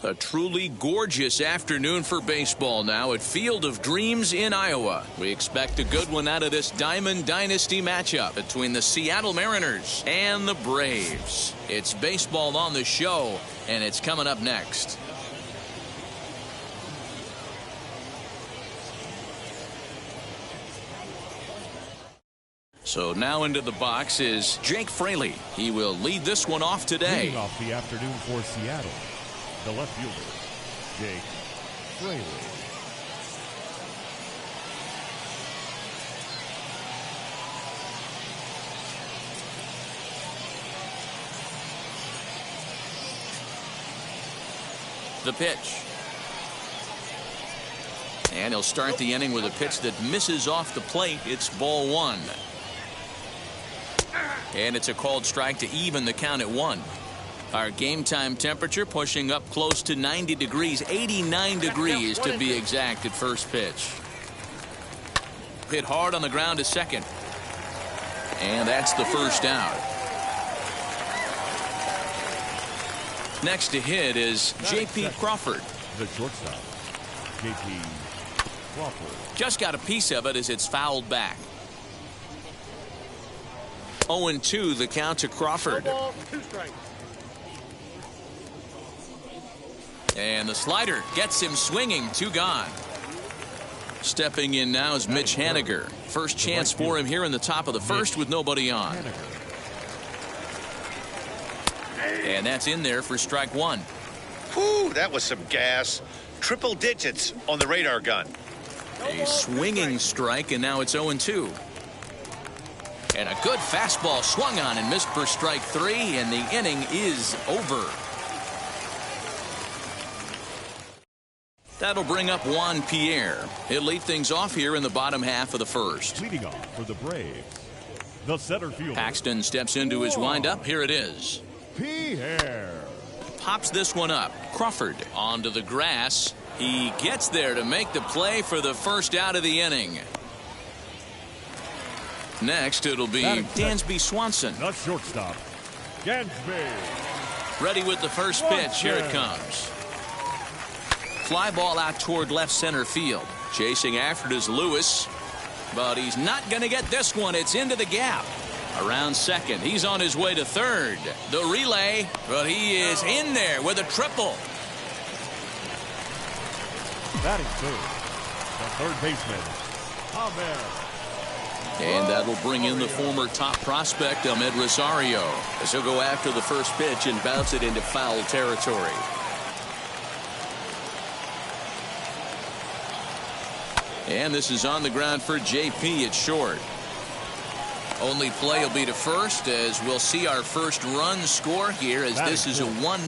A truly gorgeous afternoon for baseball now at Field of Dreams in Iowa. We expect a good one out of this Diamond Dynasty matchup between the Seattle Mariners and the Braves. It's baseball on the show, and it's coming up next. So now into the box is Jake Fraley. He will lead this one off today. Leading off the afternoon for Seattle, the left fielder, Jake Fraley. The pitch. And he'll start the inning with a pitch that misses off the plate. It's ball one. And it's a called strike to even the count at 1. Our game time temperature pushing up close to 90 degrees, 89 degrees to be exact at first pitch. Hit hard on the ground to second. And that's the first out. Next to hit is J.P. Crawford. The shortstop, J.P. Crawford. Just got a piece of it as it's fouled back. 0-2 the count to Crawford. And the slider gets him swinging. 2 gone. Stepping in now is Mitch Haniger. First chance for him here in the top of the first with nobody on. And that's in there for strike 1. Whew, that was some gas. Triple digits on the radar gun. A swinging strike, and now it's 0-2. And a good fastball swung on and missed for strike 3, and the inning is over. That'll bring up Juan Pierre. He'll lead things off here in the bottom half of the first. Leading off for the Braves, the center fielder. Paxton steps into his windup. Here it is. Pierre. Pops this one up. Crawford onto the grass. He gets there to make the play for the first out of the inning. Next, it'll be Dansby Swanson. The shortstop, Dansby. Ready with the first pitch. Here it comes. Fly ball out toward left center field. Chasing after it is Lewis. But he's not going to get this one. It's into the gap. Around second. He's on his way to third. The relay. But he is in there with a triple. Batting third, the third baseman, Ahmed. And that'll bring in the former top prospect, Ahmed Rosario, as he'll go after the first pitch and bounce it into foul territory. And this is on the ground for JP at short. Only play will be to first, as we'll see our first run score here, as this is a 1-0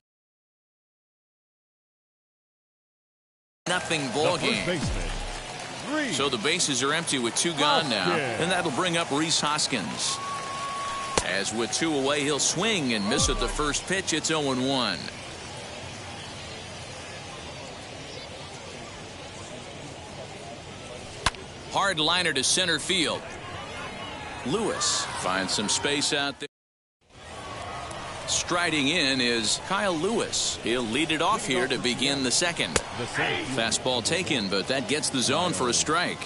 ball game. So the bases are empty with 2 gone now, and that'll bring up Rhys Hoskins. As with 2 away, he'll swing and miss at the first pitch. It's 0-1. Hard liner to center field. Lewis finds some space out there. Striding in is Kyle Lewis. He'll lead it off here to begin the second. Fastball taken, but that gets the zone for a strike.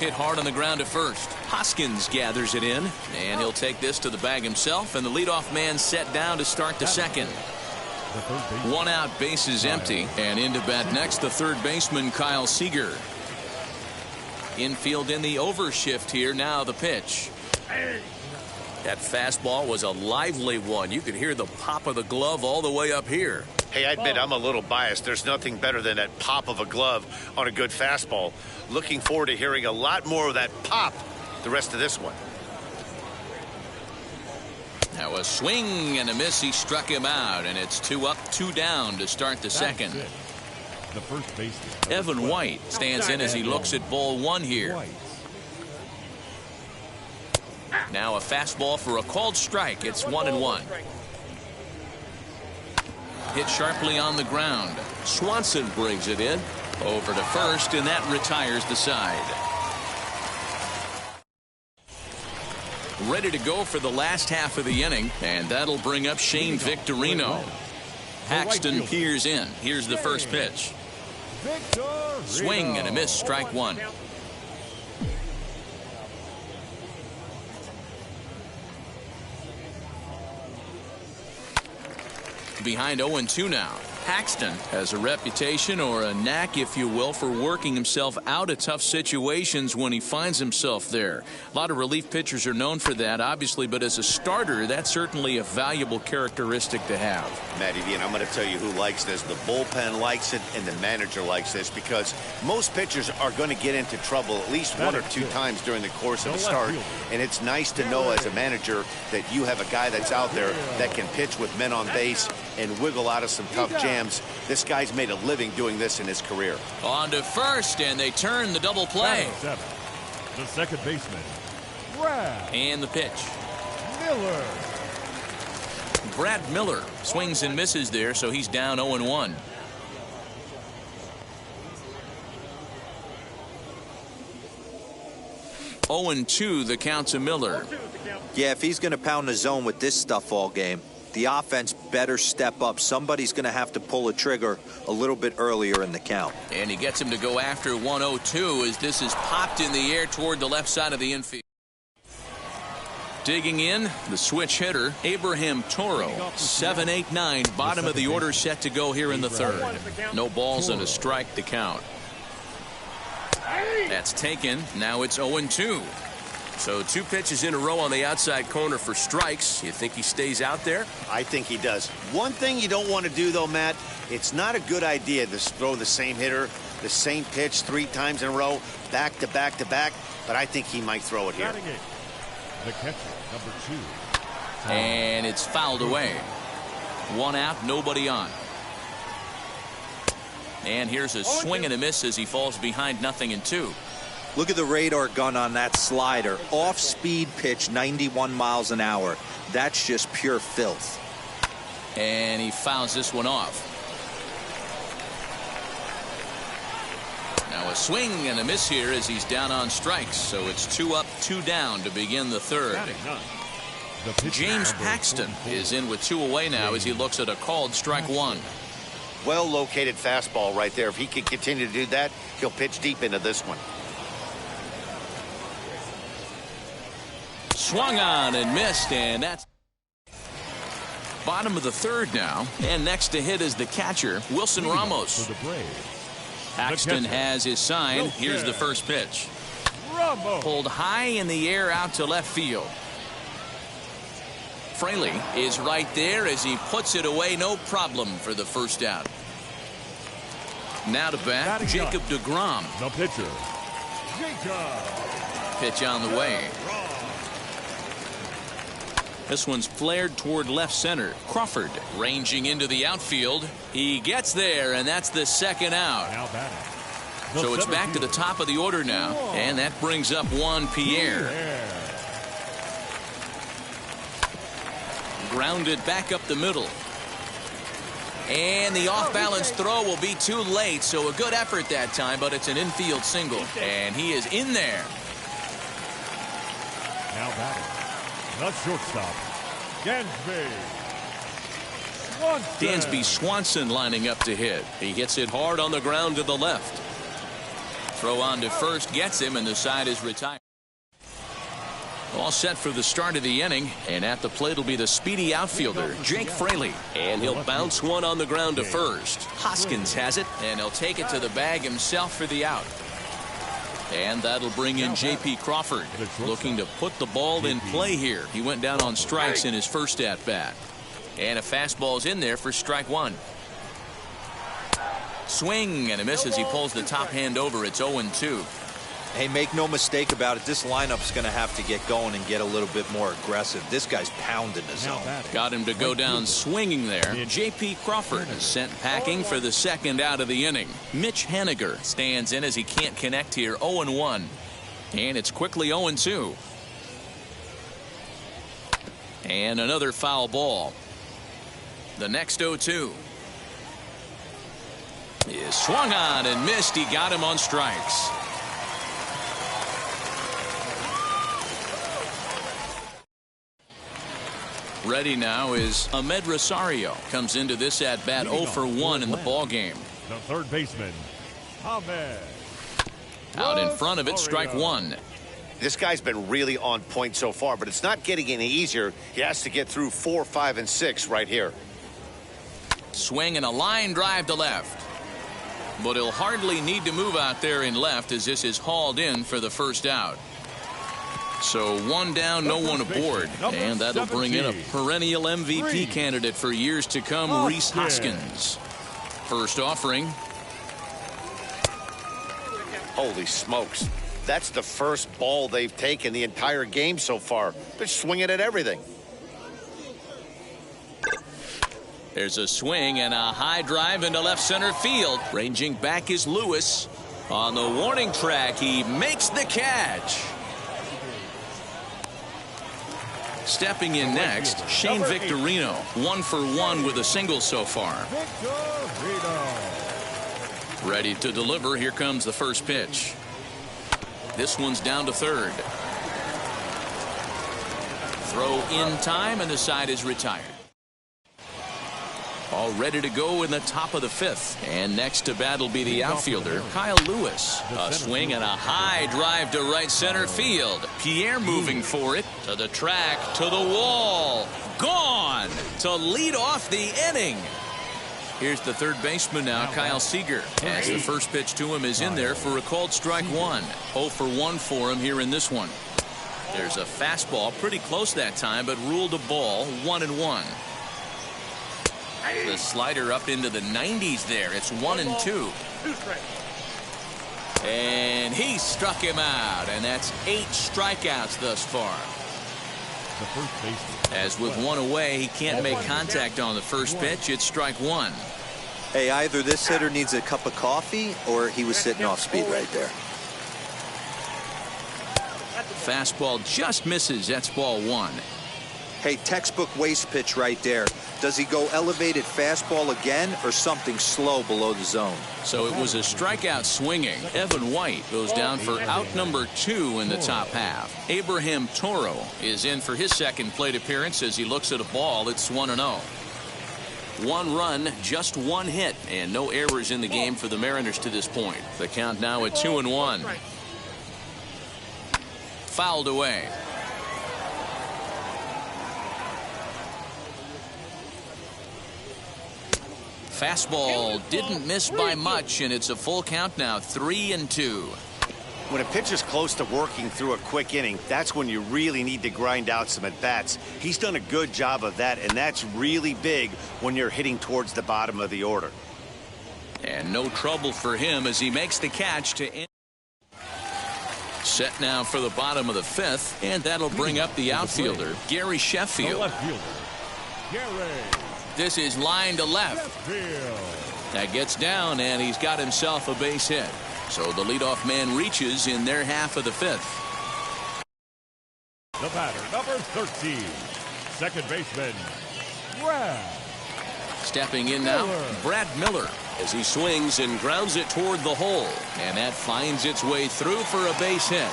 Hit hard on the ground to first. Hoskins gathers it in, and he'll take this to the bag himself, and the leadoff man set down to start the second. 1 out, bases empty, and into bat next the third baseman Kyle Seager. Infield in the overshift here. Now the pitch. That fastball was a lively one. You could hear the pop of the glove all the way up here. Hey, I admit I'm a little biased. There's nothing better than that pop of a glove on a good fastball. Looking forward to hearing a lot more of that pop the rest of this one. Now a swing and a miss. He struck him out, and it's 2 up, 2 down to start the second. The first baseman, Evan White stands in as he looks at ball 1 here. Now a fastball for a called strike. It's 1-1. Hit sharply on the ground. Swanson brings it in over to first, and that retires the side. Ready to go for the last half of the inning, and that'll bring up Shane Victorino. Paxton peers in. Here's the first pitch. Swing and a miss, strike 1. Behind 0-2 now. Paxton has a reputation, or a knack if you will, for working himself out of tough situations when he finds himself there. A lot of relief pitchers are known for that, obviously, but as a starter, that's certainly a valuable characteristic to have. Matty V, and I'm going to tell you who likes this. The bullpen likes it, and the manager likes this, because most pitchers are going to get into trouble at least 1 or 2 times during the course of a start, and it's nice to know as a manager that you have a guy that's out there that can pitch with men on base and wiggle out of some tough jams. This guy's made a living doing this in his career. On to first, and they turn the double play. The second baseman, And the pitch. Miller. Brad Miller swings and misses there, so he's down 0-1. Oh and 2 the count to Miller. Yeah, if he's going to pound the zone with this stuff all game, the offense better step up. Somebody's going to have to pull a trigger a little bit earlier in the count. And he gets him to go after 1-0-2 as this is popped in the air toward the left side of the infield. Digging in, the switch hitter, Abraham Toro. 7-8-9, bottom of the order set to go here in the third. No balls and a strike to count. That's taken. Now it's 0-2. So 2 pitches in a row on the outside corner for strikes. You think he stays out there? I think he does. One thing you don't want to do, though, Matt, it's not a good idea to throw the same hitter, the same pitch 3 times in a row, back to back to back, but I think he might throw it here. The catcher, number 2. And it's fouled away. 1 out, nobody on. And here's a swing and a miss as he falls behind 0-2. Look at the radar gun on that slider. Off-speed pitch, 91 miles an hour. That's just pure filth. And he fouls this one off. Now a swing and a miss here as he's down on strikes. So it's 2 up, 2 down to begin the third. James Paxton is in with 2 away now as he looks at a called strike 1. Well-located fastball right there. If he can continue to do that, he'll pitch deep into this one. Swung on and missed, and that's bottom of the third now. And next to hit is the catcher, Wilson Ramos. Paxton has his sign. Here's the first pitch. Pulled high in the air out to left field. Fraley is right there as he puts it away, no problem for the first out. Now to bat, Jacob deGrom. The pitcher, Jacob. Pitch on the way. This one's flared toward left center. Crawford ranging into the outfield. He gets there, and that's the second out. Now batting. So it's back to the top of the order now, and that brings up Juan Pierre. Grounded back up the middle. And the off-balance throw will be too late, so a good effort that time, but it's an infield single, and he is in there. Now batting. The shortstop, Dansby Swanson. Dansby Swanson lining up to hit. He hits it hard on the ground to the left. Throw on to first gets him, and the side is retired. All set for the start of the inning, and at the plate will be the speedy outfielder, Jake Fraley. And he'll bounce one on the ground to first. Hoskins has it, and he'll take it to the bag himself for the out. And that'll bring in J.P. Crawford, looking to put the ball in play here. He went down on strikes in his first at-bat. And a fastball's in there for strike 1. Swing and a miss as he pulls the top hand over. It's 0-2. Hey, make no mistake about it. This lineup's going to have to get going and get a little bit more aggressive. This guy's pounding the zone. Got him to go down swinging there. J.P. Crawford is sent packing for the second out of the inning. Mitch Haniger stands in as he can't connect here. 0-1. And it's quickly 0-2. And another foul ball. The next 0-2 is swung on and missed. He got him on strikes. Ready now is Ahmed Rosario. Comes into this at bat 0 for 1 in the ball game. The third baseman, Ahmed. Out in front of it, strike one. This guy's been really on point so far, but it's not getting any easier. He has to get through 4, 5, and 6 right here. Swing and a line drive to left. But he'll hardly need to move out there in left as this is hauled in for the first out. So one down, no one aboard. And that'll bring in a perennial MVP candidate for years to come, Rhys Hoskins. First offering. Holy smokes. That's the first ball they've taken the entire game so far. They're swinging at everything. There's a swing and a high drive into left center field. Ranging back is Lewis. On the warning track, he makes the catch. Stepping in next, Shane Victorino. 1 for 1 with a single so far. Ready to deliver. Here comes the first pitch. This one's down to third. Throw in time, and the side is retired. All ready to go in the top of the fifth. And next to bat will be the outfielder, Kyle Lewis. A swing and a high drive to right center field. Pierre moving for it. To the track, to the wall. Gone to lead off the inning. Here's the third baseman now, Kyle Seager. As the first pitch to him is in there for a called strike one. 0 for 1 for him here in this one. There's a fastball pretty close that time, but ruled a ball. 1-1. The slider up into the 90s there. It's 1-2. And he struck him out, and that's 8 strikeouts thus far. As with one away, he can't make contact on the first pitch. It's strike one. Hey, either this hitter needs a cup of coffee or he was sitting off speed right there. Fastball just misses. That's ball one. Hey, textbook waste pitch right there. Does he go elevated fastball again or something slow below the zone? So it was a strikeout swinging. Evan White goes down for out number 2 in the top half. Abraham Toro is in for his second plate appearance as he looks at a ball. It's 1-0. 1 run, just 1 hit, and no errors in the game for the Mariners to this point. The count now at 2-1. Fouled away. Fastball didn't miss by much, and it's a full count now, 3-2. When a pitcher's close to working through a quick inning, that's when you really need to grind out some at-bats. He's done a good job of that, and that's really big when you're hitting towards the bottom of the order. And no trouble for him as he makes the catch to end. Set now for the bottom of the fifth, and that'll bring up the outfielder, Gary Sheffield. This is line to left. That gets down, and he's got himself a base hit. So the leadoff man reaches in their half of the fifth. The batter, number 13, second baseman, Brad. Stepping in now, Brad Miller, as he swings and grounds it toward the hole. And that finds its way through for a base hit.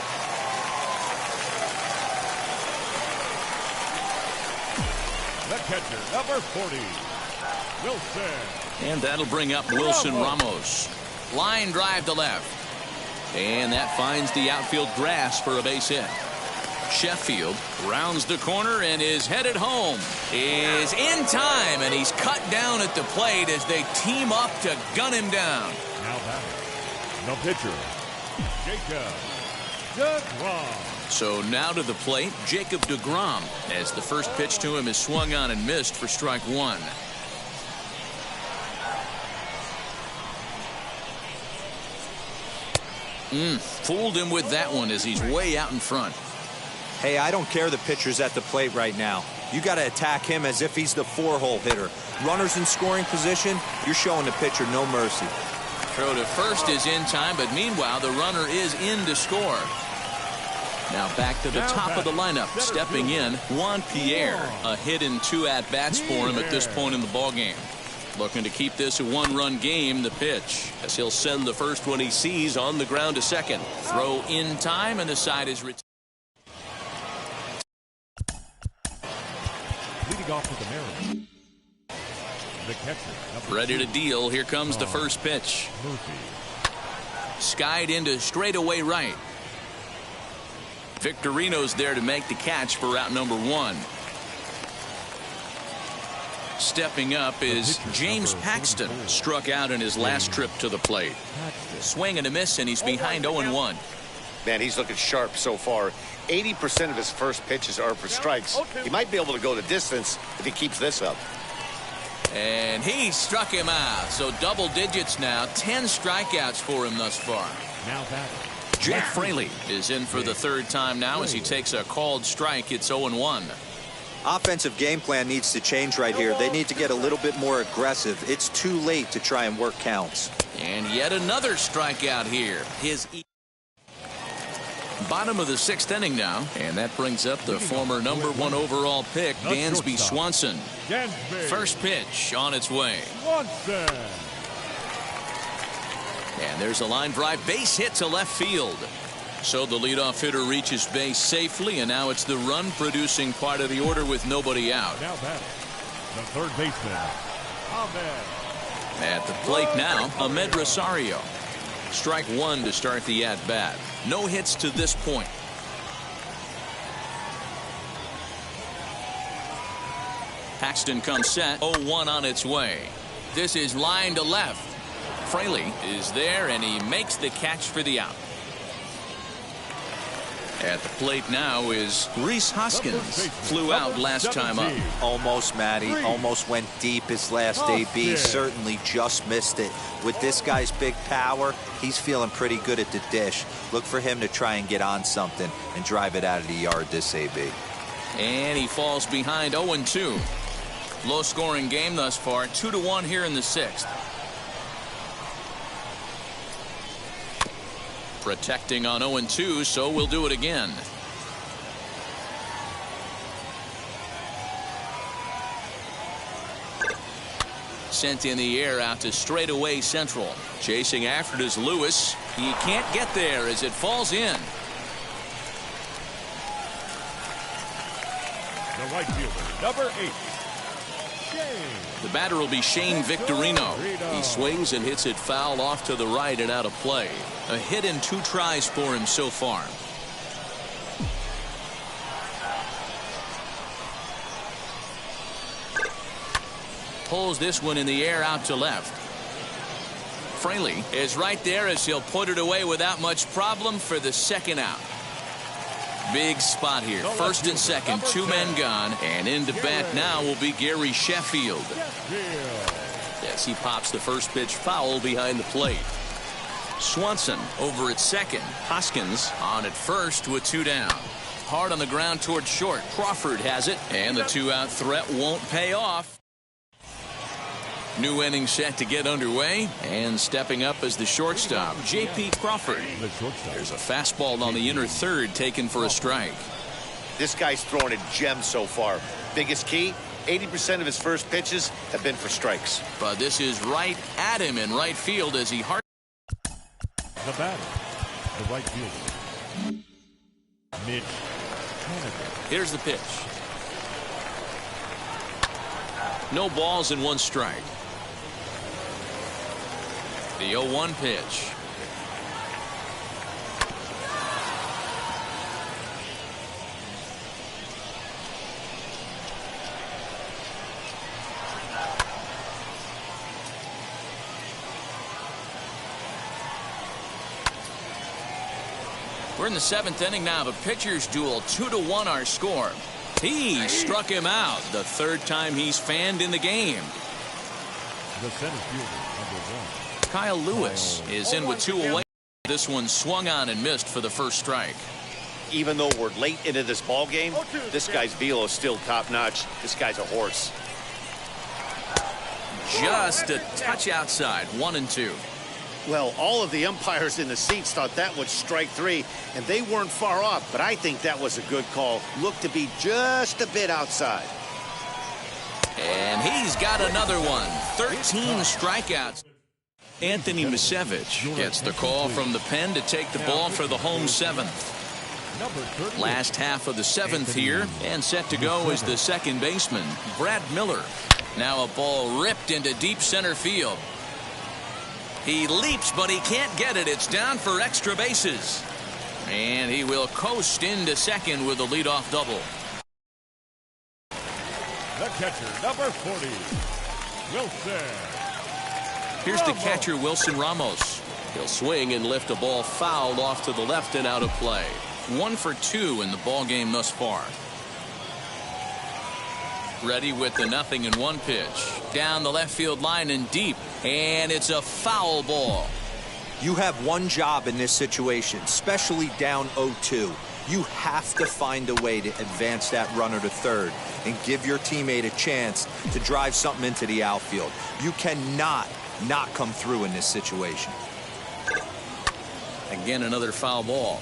The catcher, number 40, Wilson. And that'll bring up Wilson Ramos. Line drive to left. And that finds the outfield grass for a base hit. Sheffield rounds the corner and is headed home. Is in time, and he's cut down at the plate as they team up to gun him down. Now batting, the pitcher, Jacob DeGrom. So now to the plate, Jacob DeGrom, as the first pitch to him is swung on and missed for strike one. Fooled him with that one as he's way out in front. Hey, I don't care the pitcher's at the plate right now. You got to attack him as if he's the 4-hole hitter. Runners in scoring position, you're showing the pitcher no mercy. Throw to first is in time, but meanwhile the runner is in to score. Now back to the top of the lineup. Stepping in, Juan Pierre. A hit and 2 at-bats for him at this point in the ballgame. Looking to keep this a 1-run game. The pitch, as he'll send the first one he sees on the ground to second. Throw in time, and the side is retired. Leading off with the Mariners, the catcher. Ready to deal. Here comes the first pitch. Murphy. Skied into straightaway right. Victorino's there to make the catch for out number 1. Stepping up is James Paxton. Struck out in his last trip to the plate. Swing and a miss, and he's behind 0-1. Man, he's looking sharp so far. 80% of his first pitches are for strikes. He might be able to go the distance if he keeps this up. And he struck him out. So double digits now. 10 strikeouts for him thus far. Now batting, Jake Fraley is in for the 3rd time now as he takes a called strike. It's 0-1. Offensive game plan needs to change right here. They need to get a little bit more aggressive. It's too late to try and work counts. And yet another strikeout here. His bottom of the 6th inning now, and that brings up the former number 1 overall pick, Dansby Swanson. First pitch on its way. And there's a line drive base hit to left field. So the leadoff hitter reaches base safely, and now it's the run-producing part of the order with nobody out. now batting, the third baseman, Ahmed. At the plate now, Ahmed Rosario. Strike 1 to start the at-bat. No hits to this point. Paxton comes set. 0-1 on its way. This is line to left. Fraley is there, and he makes the catch for the out. At the plate now is Rhys Hoskins. Flew out last time up. Almost, Matty. Almost went deep his last AB. Certainly just missed it. With this guy's big power, he's feeling pretty good at the dish. Look for him to try and get on something and drive it out of the yard this AB. And he falls behind 0-2. Low-scoring game thus far. 2-1 here in the 6th. Protecting on 0-2, so we'll do it again. Sent in the air out to straightaway central. Chasing after it is Lewis. He can't get there as it falls in. The right fielder, number 8. The batter will be Shane Victorino. He swings and hits it foul off to the right and out of play. A hit in 2 tries for him so far. Pulls this one in the air out to left. Fraley is right there as he'll put it away without much problem for the 2nd out. Big spot here. 1st and 2nd, 2 men gone, and into bat now will be Gary Sheffield. Yes, he pops the first pitch foul behind the plate. Swanson over at 2nd. Hoskins on at 1st with 2 down. Hard on the ground toward short. Crawford has it, and the 2-out threat won't pay off. New inning set to get underway, and stepping up as the shortstop, J.P. Crawford. There's a fastball on the inner 3rd taken for a strike. This guy's throwing a gem so far. Biggest key, 80% of his first pitches have been for strikes. But this is right at him in right field as he The batter, the right fielder, Mitch Haniger. Here's the pitch. No balls and 1 strike. The 0-1 pitch. We're in the 7th inning now. The pitcher's duel. 2-1 our score. He struck him out. The 3rd time he's fanned in the game. The center fielder, number 1. Kyle Lewis is in with 2 away. This one swung on and missed for the first strike. Even though we're late into this ball game, this guy's velo is still top-notch. This guy's a horse. Just a touch outside, 1-2. Well, all of the umpires in the seats thought that was strike 3, and they weren't far off, but I think that was a good call. Looked to be just a bit outside. And he's got another one. 13 strikeouts. Anthony Misevich gets the call from the pen to take the ball for the home 7th. Last half of the 7th here, and set to go is the second baseman, Brad Miller. Now a ball ripped into deep center field. He leaps, but he can't get it. It's down for extra bases. And he will coast into second with a leadoff double. The catcher, number 40, Wilson. Here's the catcher, Wilson Ramos. He'll swing and lift a ball fouled off to the left and out of play. 1 for 2 in the ball game thus far. Ready with the 0-1 pitch. Down the left field line and deep. And it's a foul ball. You have one job in this situation, especially down 0-2. You have to find a way to advance that runner to third and give your teammate a chance to drive something into the outfield. You cannot not come through in this situation. Again, another foul ball.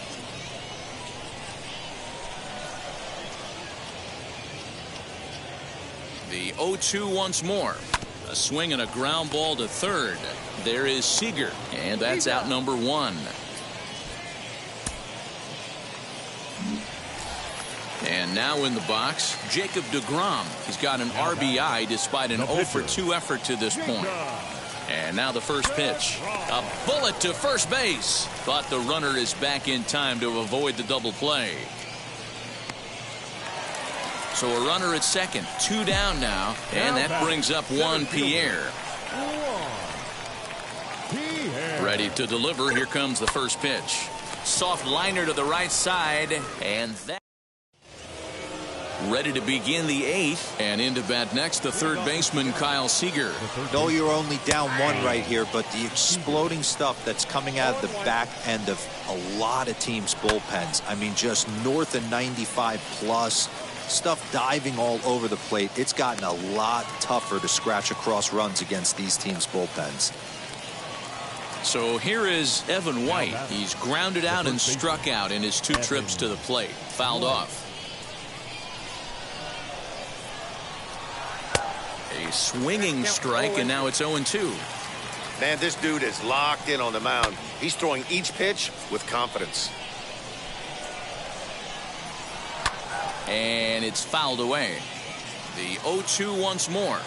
The 0-2 once more. A swing and a ground ball to third. There is Seager, and that's out number 1. And now in the box, Jacob deGrom. He's got an RBI despite an 0 for 2 effort to this point. And now the first pitch. A bullet to first base. But the runner is back in time to avoid the double play. So a runner at second, 2 down now, and that brings up Juan Pierre. Ready to deliver. Here comes the first pitch. Soft liner to the right side, and that. Ready to begin the 8th, and into bat next, the third baseman, Kyle Seager. No, you're only down 1 right here, but the exploding stuff that's coming out of the back end of a lot of teams' bullpens. I mean, just north of 95 plus. Stuff diving all over the plate. It's gotten a lot tougher to scratch across runs against these teams' bullpens. So here is Evan White. He's grounded out and struck out in his 2 trips to the plate. Fouled off. A swinging strike, and now it's 0-2. Man, this dude is locked in on the mound. He's throwing each pitch with confidence. And it's fouled away. The 0-2 once more.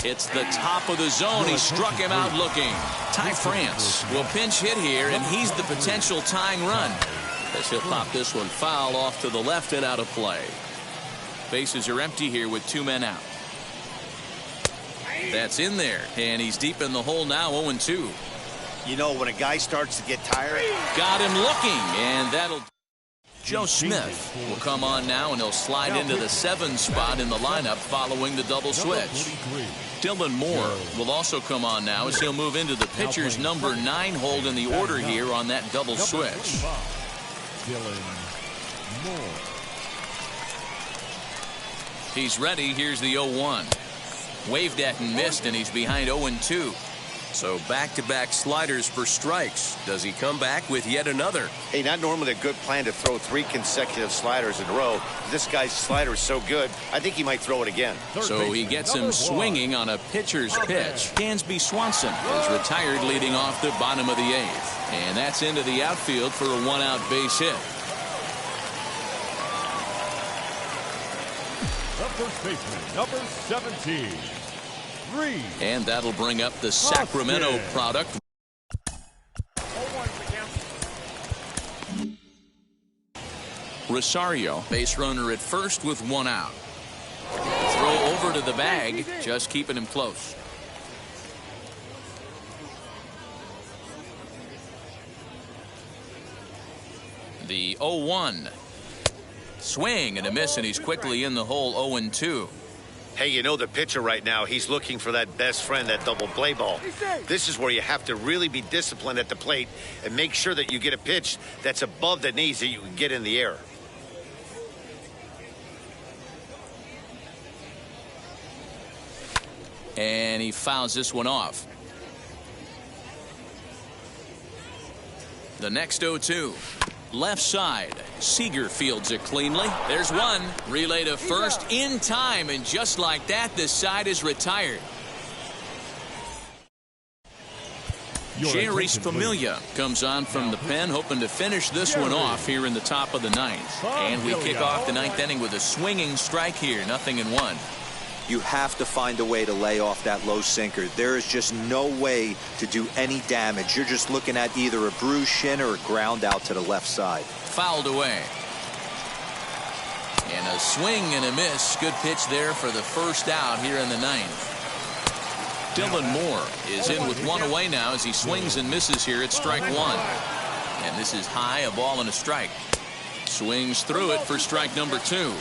It's the top of the zone. He struck him out looking. Ty France will pinch hit here, and he's the potential tying run. As he'll pop this one foul off to the left and out of play. Bases are empty here with 2 men out. That's in there, and he's deep in the hole now, 0-2. You know, when a guy starts to get tired. Got him looking, and that'll. Joe Smith will come on now, and he'll slide into the 7 spot in the lineup following the double switch. Dylan Moore will also come on now as he'll move into the pitcher's number 9 hold in the order here on that double switch. Dylan Moore. He's ready. Here's the 0-1. Waved at and missed, and he's behind 0-2. So back-to-back sliders for strikes. Does he come back with yet another? Hey, not normally a good plan to throw 3 consecutive sliders in a row. This guy's slider is so good, I think he might throw it again. So he gets him swinging on a pitcher's pitch. Dansby Swanson is retired leading off the bottom of the 8th. And that's into the outfield for a 1-out base hit. The first baseman, number 17. And that'll bring up the Sacramento product. Rosario, base runner at first with 1 out. Throw over to the bag, just keeping him close. The 0-1. Swing and a miss, and he's quickly in the hole, 0-2. Hey, you know the pitcher right now, he's looking for that best friend, that double play ball. This is where you have to really be disciplined at the plate and make sure that you get a pitch that's above the knees that you can get in the air. And he fouls this one off. The next 0-2. Left side. Seager fields it cleanly. There's one. Relay to first in time, and just like that, this side is retired. Jerry Familia comes on from the pen, hoping to finish this one off here in the top of the ninth. And we kick off the ninth inning with a swinging strike here, 0-1. You have to find a way to lay off that low sinker. There is just no way to do any damage. You're just looking at either a bruised shin or a ground out to the left side. Fouled away. And a swing and a miss. Good pitch there for the first out here in the ninth. Dylan Moore is in with one away now as he swings and misses here at strike one. And this is high, a ball and a strike. Swings through it for strike number 2.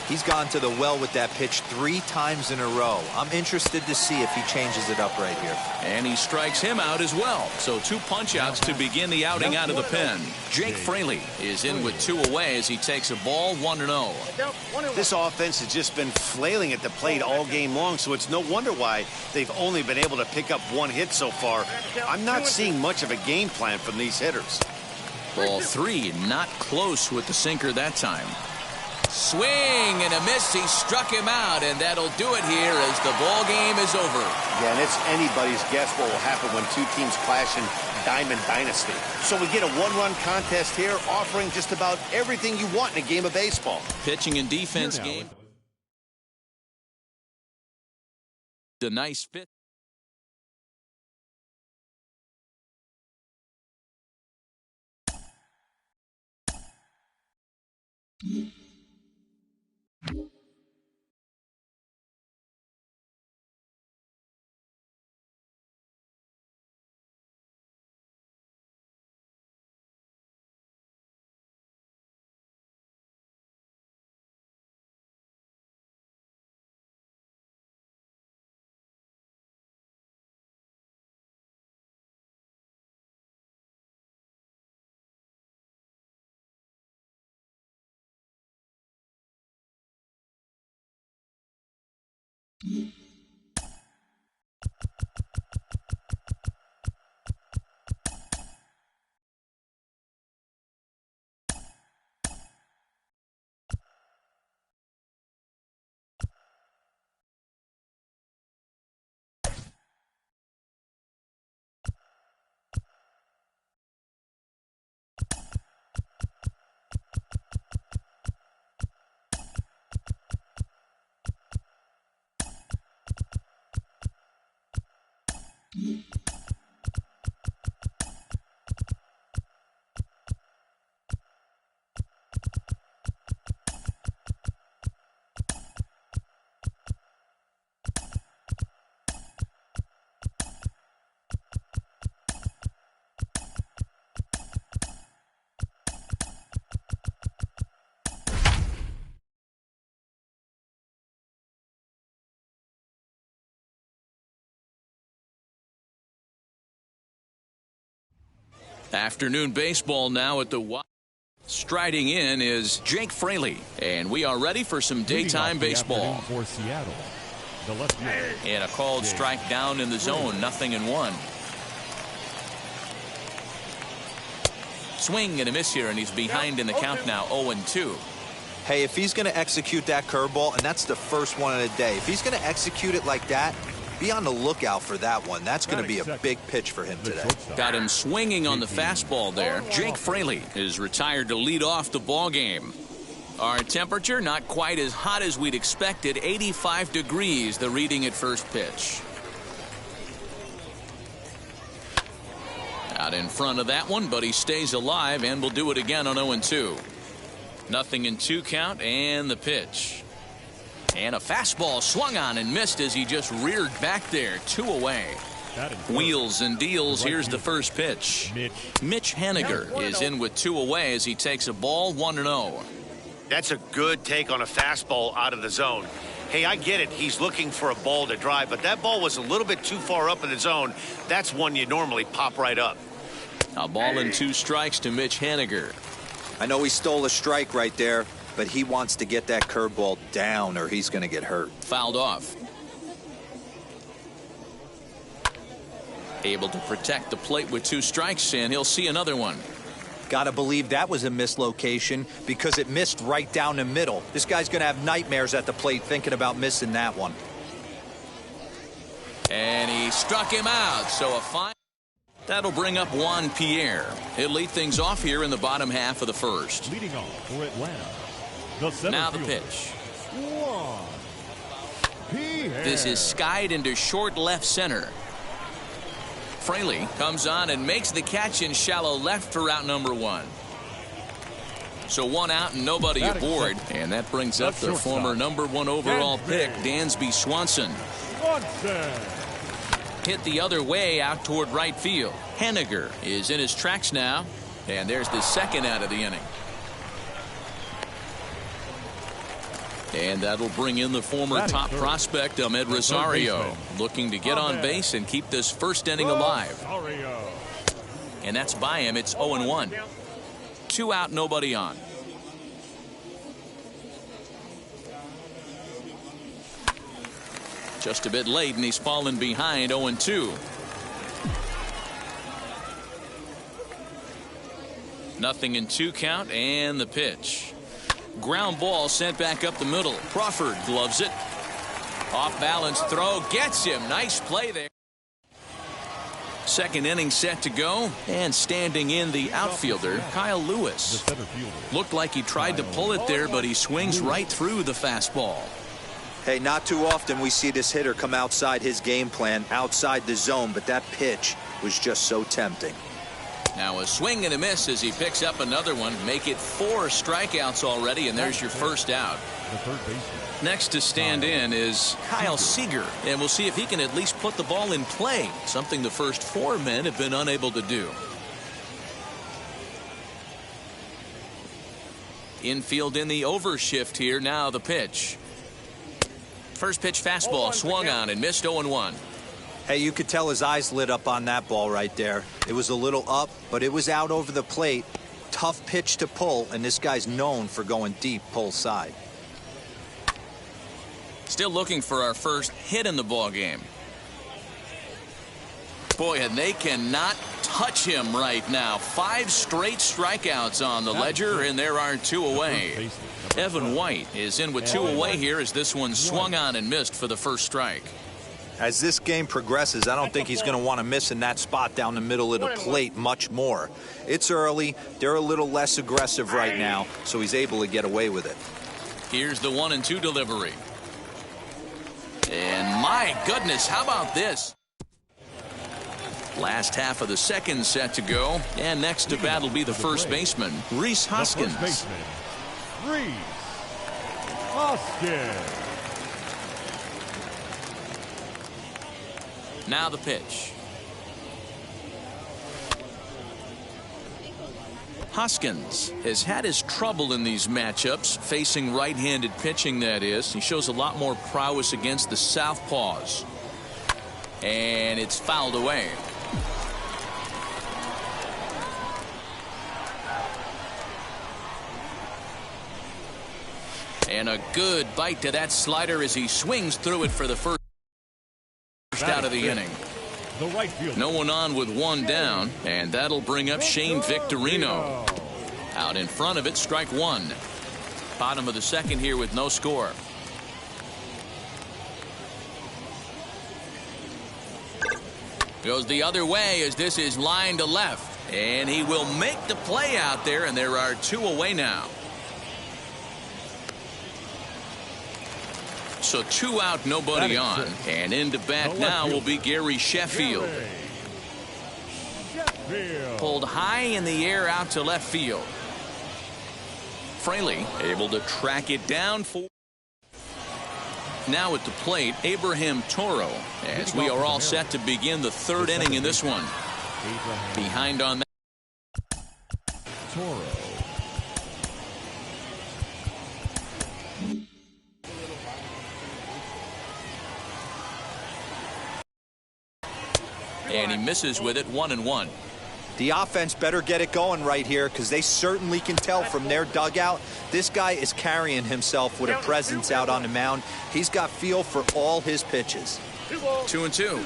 He's gone to the well with that pitch 3 times in a row. I'm interested to see if he changes it up right here. And he strikes him out as well. So 2 punch-outs to begin the outing out of the pen. Jake Fraley is in with 2 away as he takes a ball, 1-0. This offense has just been flailing at the plate all game long, so it's no wonder why they've only been able to pick up 1 hit so far. I'm not seeing much of a game plan from these hitters. Ball 3, not close with the sinker that time. Swing and a miss. He struck him out, and that'll do it here as the ball game is over. Yeah, and it's anybody's guess what will happen when 2 teams clash in Diamond Dynasty. So we get a 1-run contest here, offering just about everything you want in a game of baseball. Pitching and defense game. The nice fit. Afternoon baseball now at the striding in is Jake Fraley, and we are ready for some daytime baseball. For Seattle, the left fielder. And a called strike down in the zone, 0-1. Swing and a miss here, and he's behind in the count now, 0-2. Hey, if he's going to execute that curveball, and that's the first one of the day, if he's going to execute it like that, be on the lookout for that one. That's going to be a big pitch for him today. Got him swinging on the fastball there. Jake Fraley is retired to lead off the ball game. Our temperature not quite as hot as we'd expected, 85 degrees, the reading at first pitch. Out in front of that one, but he stays alive and will do it again on 0-2. 0-2 count, and the pitch. And a fastball swung on and missed as he just reared back there. 2 away. Wheels and deals. Here's the first pitch. Mitch Haniger is in with 2 away as he takes a ball, 1-0. That's a good take on a fastball out of the zone. Hey, I get it. He's looking for a ball to drive, but that ball was a little bit too far up in the zone. That's one you normally pop right up. A ball and 2 strikes to Mitch Haniger. I know he stole a strike right there, but he wants to get that curveball down or he's going to get hurt. Fouled off. Able to protect the plate with 2 strikes, and he'll see another one. Gotta believe that was a mislocation because it missed right down the middle. This guy's gonna have nightmares at the plate thinking about missing that one. And he struck him out, so a fine. That'll bring up Juan Pierre. He'll lead things off here in the bottom half of the first. Leading off for Atlanta, the center Now the fielder, pitch. Juan Pierre. This is skied into short left center. Fraley comes on and makes the catch in shallow left for out number 1. So 1 out and nobody aboard. And that brings up the former number 1 overall pick, Dansby Swanson. Hit the other way out toward right field. Haniger is in his tracks now. And there's the second out of the inning. And that'll bring in the former top prospect, Ahmed Rosario, looking to get on base and keep this first inning alive. And that's by him. It's 0-1. 2 out, nobody on. Just a bit late, and he's fallen behind 0-2. Nothing in 2 count, and the pitch. Ground ball sent back up the middle. Crawford gloves it. Off balance throw. Gets him. Nice play there. Second inning set to go. And standing in the outfielder, Kyle Lewis. Looked like he tried to pull it there, but he swings right through the fastball. Hey, not too often we see this hitter come outside his game plan, outside the zone, but that pitch was just so tempting. Now a swing and a miss as he picks up another one. Make it 4 strikeouts already, and there's your first out. Next to stand in is Kyle Seager, and we'll see if he can at least put the ball in play, something the first 4 men have been unable to do. Infield in the overshift here. Now the pitch. First pitch fastball swung on and missed 0-1. Hey, you could tell his eyes lit up on that ball right there. It was a little up, but it was out over the plate. Tough pitch to pull, and this guy's known for going deep pull side. Still looking for our first hit in the ball game. Boy, and they cannot touch him right now. 5 straight strikeouts on the ledger, and there are 2 away. Evan White is in with 2 away here as this one swung on and missed for the first strike. As this game progresses, I don't think he's going to want to miss in that spot down the middle of the plate much more. It's early. They're a little less aggressive right now, so he's able to get away with it. Here's the 1-2 delivery. And my goodness, how about this? Last half of the second set to go. And next to bat will be the first baseman, Rhys Hoskins. Rhys Hoskins. Now the pitch. Hoskins has had his trouble in these matchups, facing right-handed pitching, that is. He shows a lot more prowess against the southpaws. And it's fouled away. And a good bite to that slider as he swings through it for the first out of the inning. No one on with 1 down, and that'll bring up Shane Victorino. Out in front of it, strike 1. Bottom of the second here with no score. Goes the other way as this is line to left, and he will make the play out there, and there are 2 away now. So 2 out, nobody on. And into bat now will be Gary Sheffield. Pulled high in the air out to left field. Fraley able to track it down for. Now at the plate, Abraham Toro, as we are all set to begin the 3rd inning in this one. Behind on that. Toro. And he misses with it, 1-1. The offense better get it going right here, because they certainly can tell from their dugout this guy is carrying himself with a presence out on the mound. He's got feel for all his pitches. 2-2.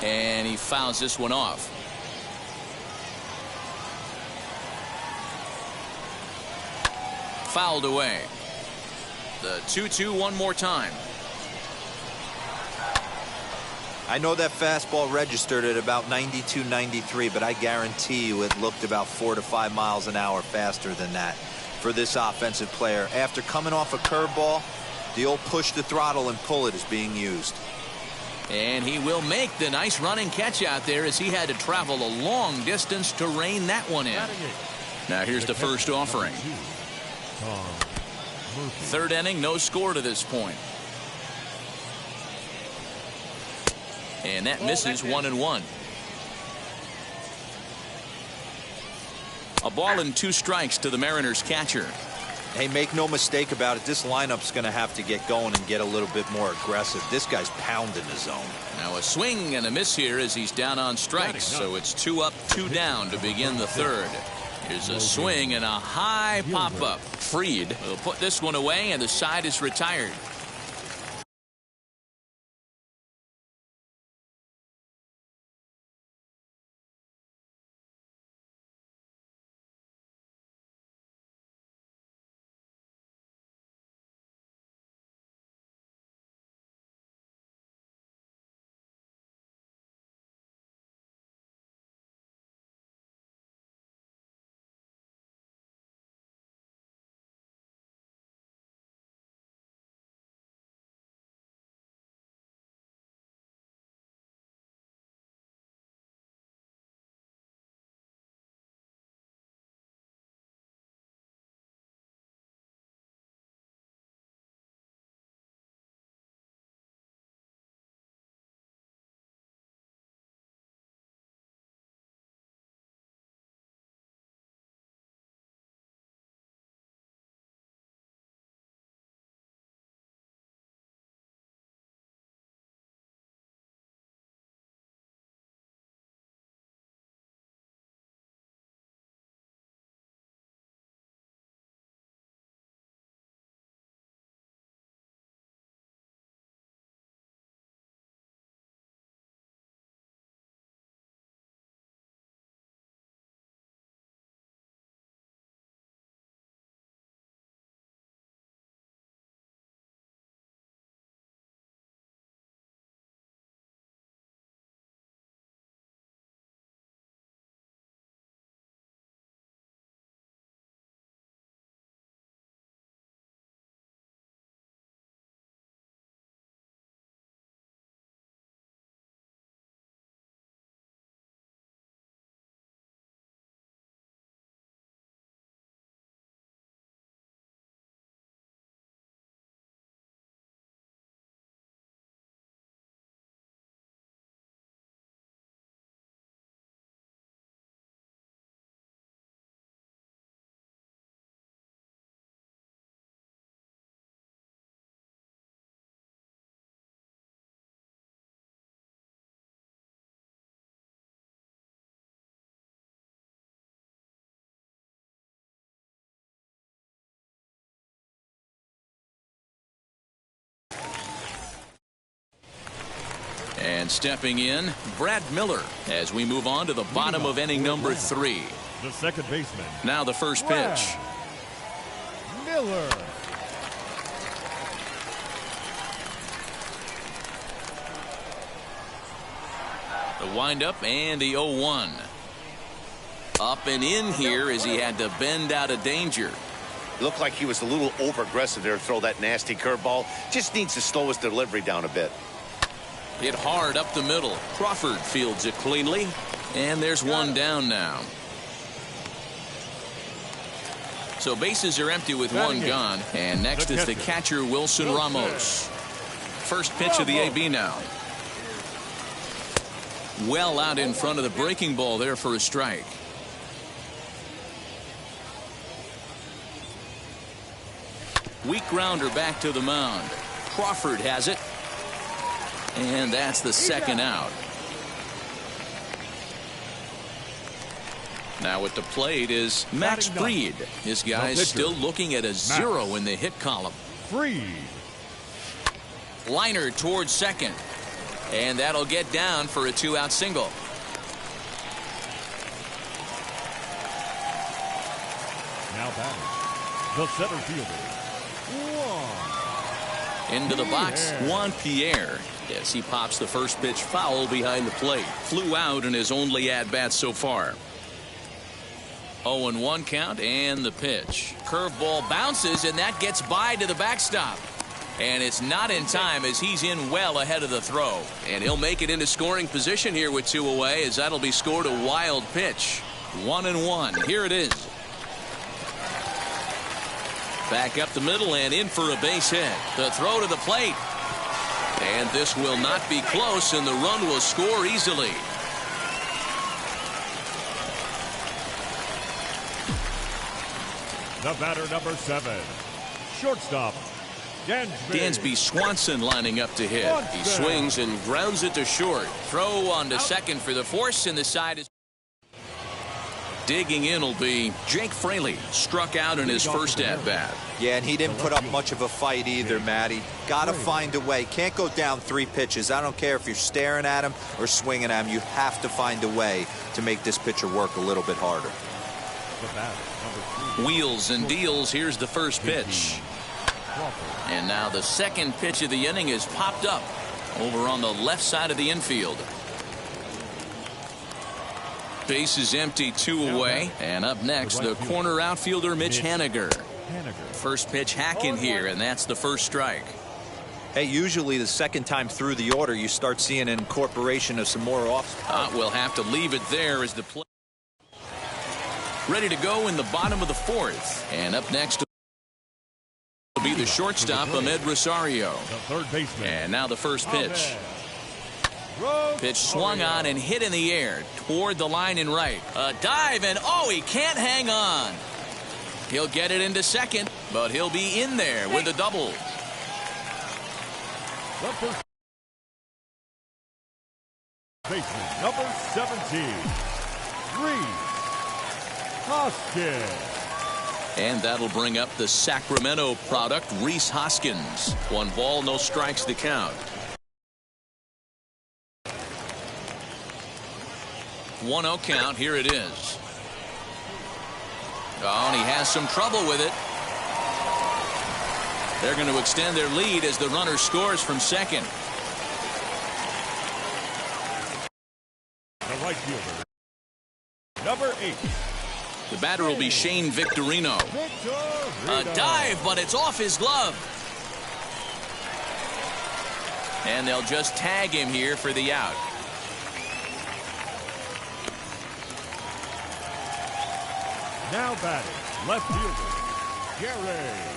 And he fouls this one off. Fouled away. The 2-2 one more time. I know that fastball registered at about 92, 93, but I guarantee you it looked about 4 to 5 miles an hour faster than that for this offensive player. After coming off a curveball, the old push the throttle and pull it is being used. And he will make the nice running catch out there, as he had to travel a long distance to rein that one in. Now here's the first offering. Third inning, no score to this point. And that misses, 1-1. A ball and 2 strikes to the Mariners catcher. Hey, make no mistake about it, this lineup's going to have to get going and get a little bit more aggressive. This guy's pounding the zone. Now a swing and a miss here as he's down on strikes. So it's 2 up, 2 down to begin the third. Here's a swing and a high pop-up. Fried will put this one away, and the side is retired. And stepping in, Brad Miller, as we move on to the bottom of inning number 3. The second baseman. Now the first pitch. Miller. The windup and the 0-1. Up and in here as he had to bend out of danger. Looked like he was a little over-aggressive there to throw that nasty curveball. Just needs to slow his delivery down a bit. Hit hard up the middle. Crawford fields it cleanly. And there's one down now. So bases are empty with one gone. And next is the catcher, Wilson Ramos. First pitch of the AB now. Well out in front of the breaking ball there for a strike. Weak grounder back to the mound. Crawford has it. And that's the second out. Now at the plate is Max Fried. His guy's still looking at a 0 in the hit column. Fried. Liner towards second. And that'll get down for a 2-out single. Now batting, the center fielder, Juan. Into the box, Juan Pierre. Yes, he pops the first pitch foul behind the plate. Flew out in his only at-bat so far. 0-1 count, and the pitch. Curveball bounces, and that gets by to the backstop. And it's not in time as he's in well ahead of the throw. And he'll make it into scoring position here with 2 away, as that'll be scored a wild pitch. 1-1. Here it is. Back up the middle and in for a base hit. The throw to the plate. And this will not be close, and the run will score easily. The batter, number 7, shortstop, Dansby Swanson lining up to hit. He swings and grounds it to short. Throw on to second for the force, and the side is. Digging in will be Jake Fraley. Struck out in his first at-bat. Yeah, and he didn't put up much of a fight either, Matty. Got to find a way. Can't go down 3 pitches. I don't care if you're staring at him or swinging at him. You have to find a way to make this pitcher work a little bit harder. Wheels and deals. Here's the first pitch. And now the second pitch of the inning is popped up over on the left side of the infield. Base is empty, 2 away. And up next, the corner outfielder Mitch Haniger. First pitch hacking here, and that's the first strike. Hey, usually the second time through the order, you start seeing an incorporation of some more off. We'll have to leave it there as the play. Ready to go in the bottom of the 4th. And up next will be the shortstop, Ahmed Rosario. The third baseman. And now the first pitch. Pitch swung on and hit in the air toward the line and right. A dive, and he can't hang on. He'll get it into second, but he'll be in there with a double. The first baseman, number 17, Reese Hoskins. And that'll bring up the Sacramento product, Reese Hoskins. 1 ball, no strikes to count. 1-0 count. Here it is. And he has some trouble with it. They're going to extend their lead as the runner scores from second. The right fielder, number 8. The batter will be Shane Victorino. A dive, but it's off his glove. And they'll just tag him here for the out. Now batting, left fielder, Gary.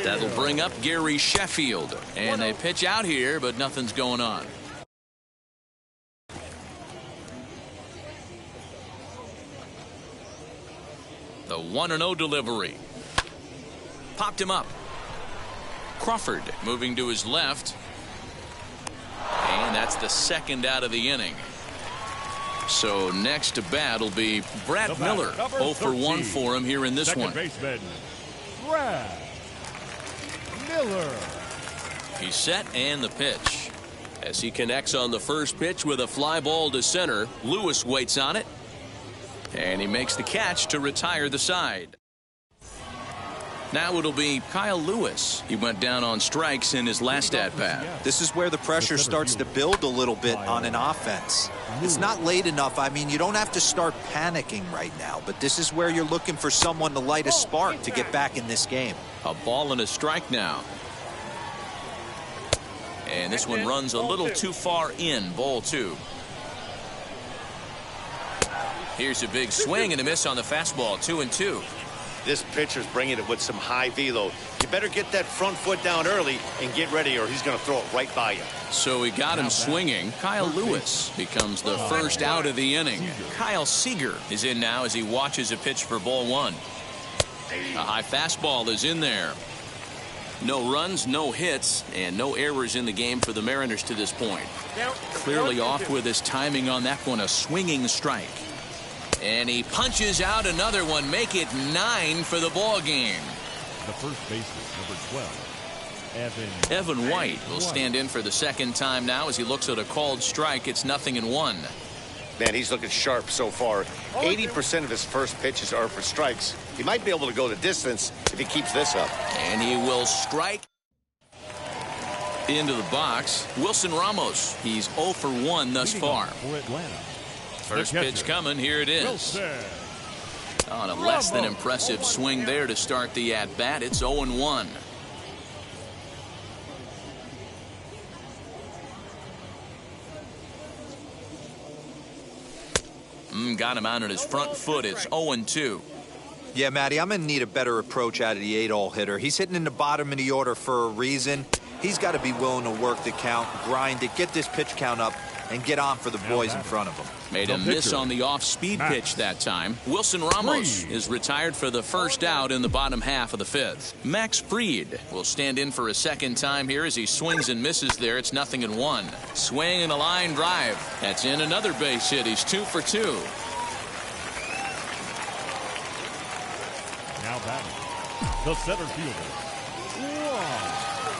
That'll bring up Gary Sheffield. And they pitch out here, but nothing's going on. The 1-0 delivery. Popped him up. Crawford moving to his left. And that's the second out of the inning. So next to bat will be Brad Miller. 0 for 1 for him here in this one. Baseman, Brad Miller. He's set, and the pitch. As he connects on the first pitch with a fly ball to center, Lewis waits on it. And he makes the catch to retire the side. Now it'll be Kyle Lewis. He went down on strikes in his last at-bat. This is where the pressure starts to build a little bit on an offense. It's not late enough. I mean, you don't have to start panicking right now, but this is where you're looking for someone to light a spark to get back in this game. A ball and a strike now. And this one runs a little too far in. Ball 2. Here's a big swing and a miss on the fastball. 2-2. This pitcher's bringing it with some high velo. You better get that front foot down early and get ready, or he's going to throw it right by you. So he got him swinging. Kyle Lewis becomes the first out of the inning. Kyle Seager is in now as he watches a pitch for ball 1. A high fastball is in there. No runs, no hits, and no errors in the game for the Mariners to this point. Clearly off with his timing on that one, a swinging strike. And he punches out another one, make it 9 for the ball game. The first baseman, number 12, Evan White will stand in for the second time now as he looks at a called strike. It's 0-1. Man, he's looking sharp so far. 80% of his first pitches are for strikes. He might be able to go the distance if he keeps this up. And he will strike into the box. Wilson Ramos, he's 0 for 1 thus far. For Atlanta, First pitch coming. Here it is. Wilson. On a less than impressive swing there to start the at-bat. It's 0-1. Got him out on his front foot. It's 0-2. Yeah, Matty, I'm going to need a better approach out of the 8-hole hitter. He's hitting in the bottom of the order for a reason. He's got to be willing to work the count, grind it, get this pitch count up, and get on for the boys in front of him. Made a miss on the off-speed pitch that time. Wilson Ramos is retired for the first out in the bottom half of the 5th. Max Fried will stand in for a second time here as he swings and misses there. It's 0-1. Swing and a line drive. That's in another base hit. He's 2 for 2. Now batting, the center fielder,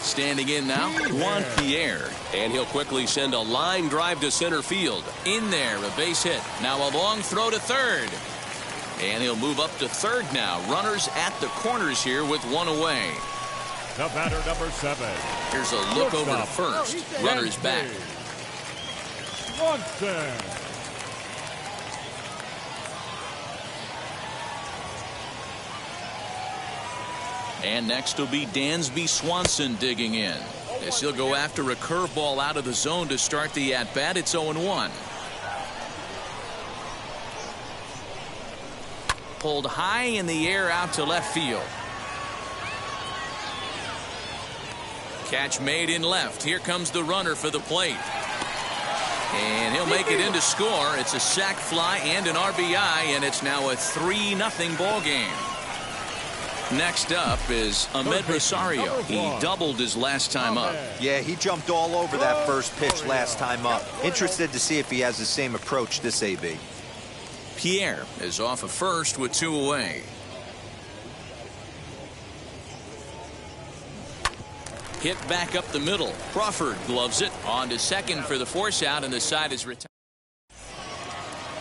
Standing in now, Juan Pierre. And he'll quickly send a line drive to center field. In there, a base hit. Now a long throw to third. And he'll move up to third now. Runners at the corners here with one away. The batter, number 7. Here's a look over to first. Runners back. Swanson. And next will be Dansby Swanson digging in. As he'll go after a curveball out of the zone to start the at-bat. It's 0-1. Pulled high in the air out to left field. Catch made in left. Here comes the runner for the plate. And he'll make it in to score. It's a sac fly and an RBI, and it's now a 3-0 ball game. Next up is Ahmed Rosario. He doubled his last time up. Yeah, he jumped all over that first pitch last time up. Interested to see if he has the same approach this AB. Pierre is off of first with 2 away. Hit back up the middle. Crawford gloves it. On to second for the force out, and the side is retired.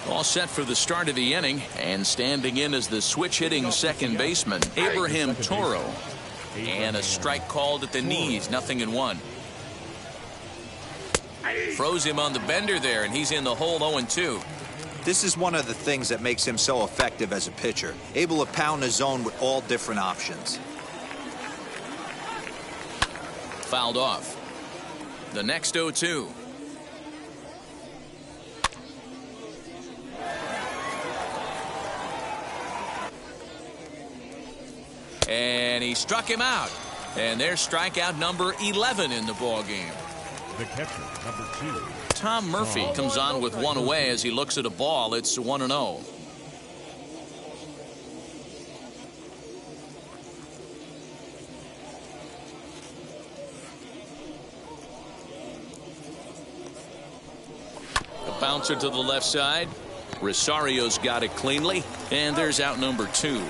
All set for the start of the inning, and standing in as the switch-hitting second baseman, Abraham Toro. And a strike called at the knees, 0-1. Froze him on the bender there, and he's in the hole 0-2. This is one of the things that makes him so effective as a pitcher, able to pound the zone with all different options. Fouled off. The next 0-2. And he struck him out. And there's strikeout number 11 in the ball game. The catcher, number 2. Tom Murphy comes on with 1 away as he looks at a ball. It's 1-0. A bouncer to the left side. Rosario's got it cleanly. And there's out number 2.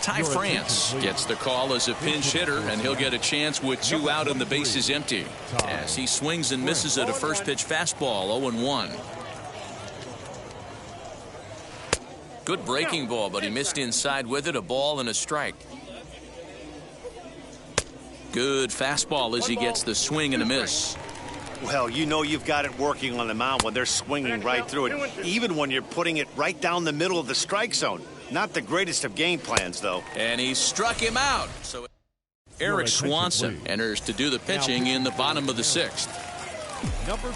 Ty France gets the call as a pinch hitter, and he'll get a chance with 2 out and the bases empty as he swings and misses at a first pitch fastball. 0-1. Good breaking ball, but he missed inside with it. A ball and a strike. Good fastball as he gets the swing and a miss. Well, you know you've got it working on the mound when they're swinging right through it, even when you're putting it right down the middle of the strike zone. Not the greatest of game plans, though. And he struck him out. So Eric Swanson enters to do the pitching in the bottom of the 6th.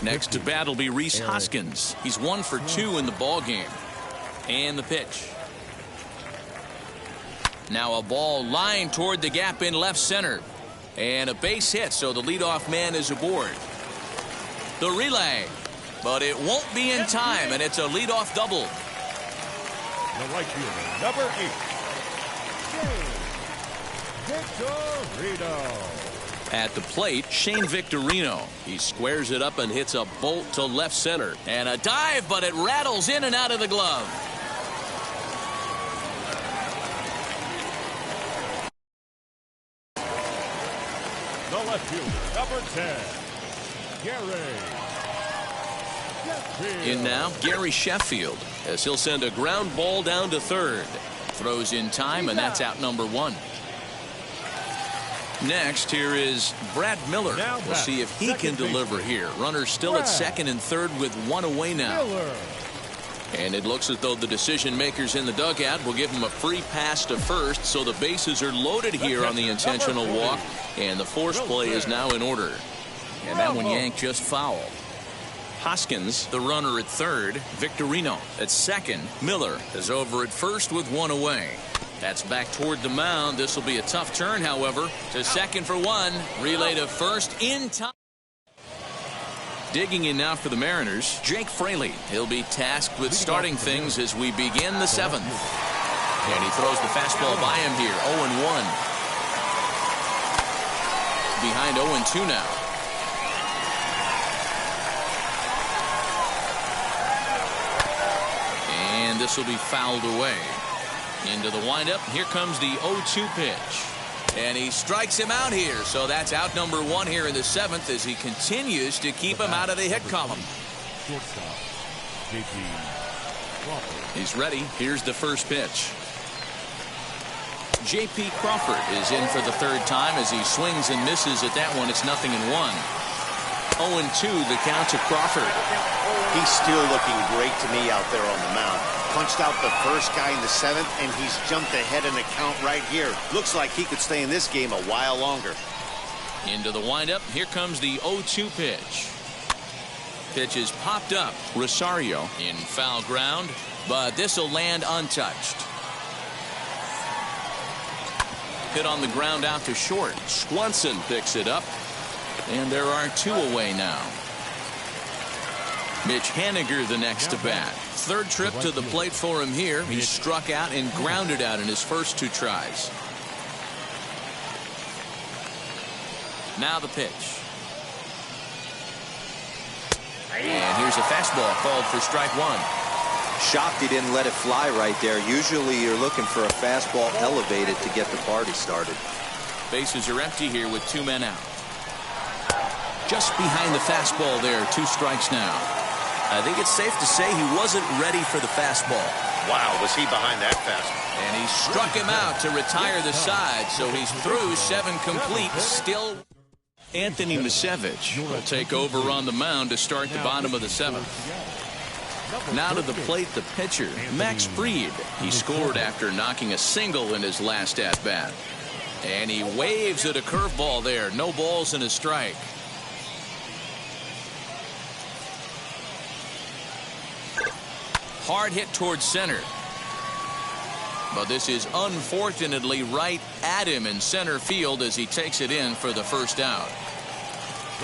Next to bat will be Rhys Hoskins. He's 1 for 2 in the ball game. And the pitch. Now a ball lined toward the gap in left center. And a base hit, so the leadoff man is aboard. The relay. But it won't be in time, and it's a leadoff double. The right fielder, number 8. Victorino. At the plate, Shane Victorino. He squares it up and hits a bolt to left center. And a dive, but it rattles in and out of the glove. The left fielder, number 10, Gary Sheffield. In now, Gary Sheffield, as he'll send a ground ball down to third. Throws in time, and that's out number 1. Next, here is Brad Miller. We'll see if he can deliver here. Runner still at second and third with 1 away now. And it looks as though the decision makers in the dugout will give him a free pass to first, so the bases are loaded here on the intentional walk, and the force play is now in order. And that one yanked just foul. Hoskins, the runner at third. Victorino at second. Miller is over at first with 1 away. That's back toward the mound. This will be a tough turn, however. To second for 1. Relay to first in time. Digging in now for the Mariners, Jake Fraley. He'll be tasked with starting things as we begin the 7th. And he throws the fastball by him here. 0-1. Behind 0-2 now. And this will be fouled away. Into the windup. Here comes the 0-2 pitch. And he strikes him out here. So that's out number 1 here in the 7th as he continues to keep him out of the hit column. Shortstop, J.P. Crawford. He's ready. Here's the first pitch. J.P. Crawford is in for the 3rd time as he swings and misses at that one. It's 0-1. 0-2 the count to Crawford. He's still looking great to me out there on the mound. Punched out the first guy in the 7th, and he's jumped ahead in the count right here. Looks like he could stay in this game a while longer. Into the windup. Here comes the 0-2 pitch. Pitch is popped up. Rosario in foul ground, but this will land untouched. Hit on the ground out to short. Swanson picks it up, and there are 2 away now. Mitch Haniger the next to bat. 3rd trip to the plate for him here. He struck out and grounded out in his first 2 tries. Now the pitch. And here's a fastball called for strike 1. Shocked he didn't let it fly right there. Usually you're looking for a fastball elevated to get the party started. Bases are empty here with 2 men out. Just behind the fastball there. 2 strikes now. I think it's safe to say he wasn't ready for the fastball. Wow, was he behind that fastball? And he struck him out to retire the side, so he's through 7 complete. Still, Anthony Misevich will take over on the mound to start the bottom of the 7th. Now to the plate, the pitcher, Max Fried. He scored after knocking a single in his last at-bat. And he waves at a curveball there. No balls and a strike. Hard hit towards center. But this is unfortunately right at him in center field as he takes it in for the first out.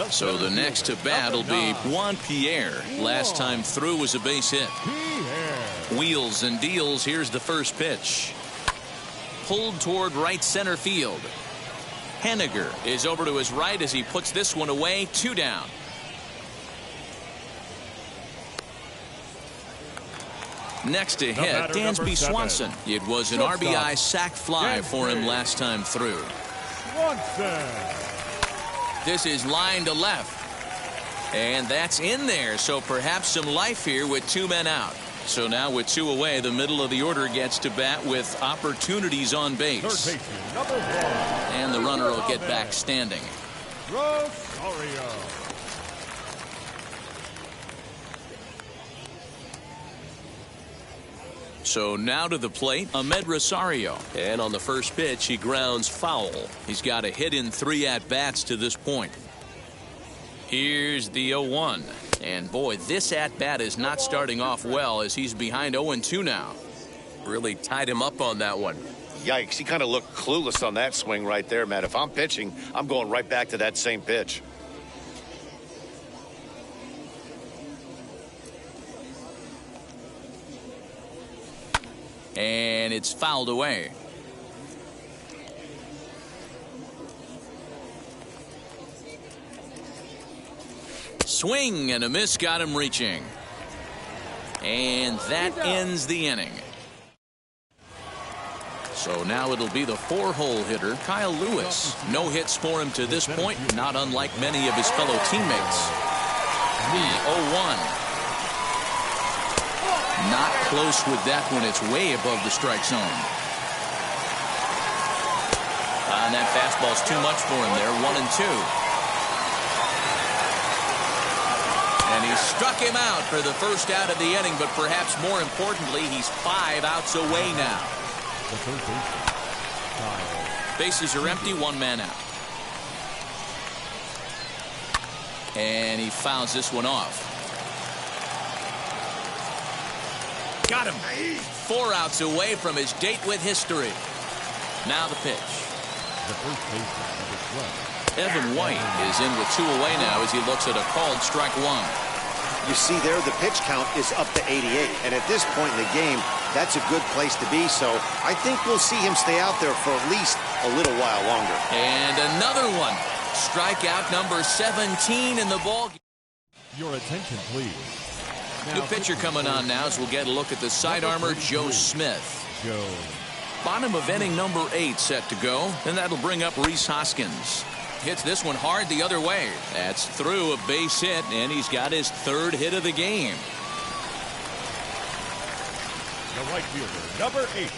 So the next to bat will be Juan Pierre. Last time through was a base hit. Wheels and deals. Here's the first pitch. Pulled toward right center field. Haniger is over to his right as he puts this one away. 2 down. Next to hit, Dansby Swanson. It was an RBI sac fly for him last time through. This is line to left. And that's in there, so perhaps some life here with 2 men out. So now with 2 away, the middle of the order gets to bat with opportunities on base. And the runner will get back standing. Rosario. So now to the plate, Ahmed Rosario. And on the first pitch, he grounds foul. He's got a hit in 3 at-bats to this point. Here's the 0-1. And boy, this at-bat is not starting off well as he's behind 0-2 now. Really tied him up on that one. Yikes, he kind of looked clueless on that swing right there, Matt. If I'm pitching, I'm going right back to that same pitch. And it's fouled away. swing and a miss got him reaching. And that ends the inning. So now it'll be the 4-hole hitter, Kyle Lewis. No hits for him to this point, not unlike many of his fellow teammates. The 0-1. Not close with that one. It's way above the strike zone. And that fastball's too much for him there. 1-2. And he struck him out for the first out of the inning, but perhaps more importantly, he's 5 outs away now. Bases are empty, 1 man out. And he fouls this one off. Got him. 4 outs away from his date with history. Now the pitch. Evan White is in with 2 away now as he looks at a called strike 1. You see there, the pitch count is up to 88. And at this point in the game, that's a good place to be. So I think we'll see him stay out there for at least a little while longer. And another one. Strikeout number 17 in the ball game. Your attention, please. New pitcher coming on now as we'll get a look at the sidearmer, Joe Smith. Bottom of inning number 8 set to go, and that'll bring up Rhys Hoskins. Hits this one hard the other way. That's through a base hit, and he's got his 3rd hit of the game. The right fielder, number 8,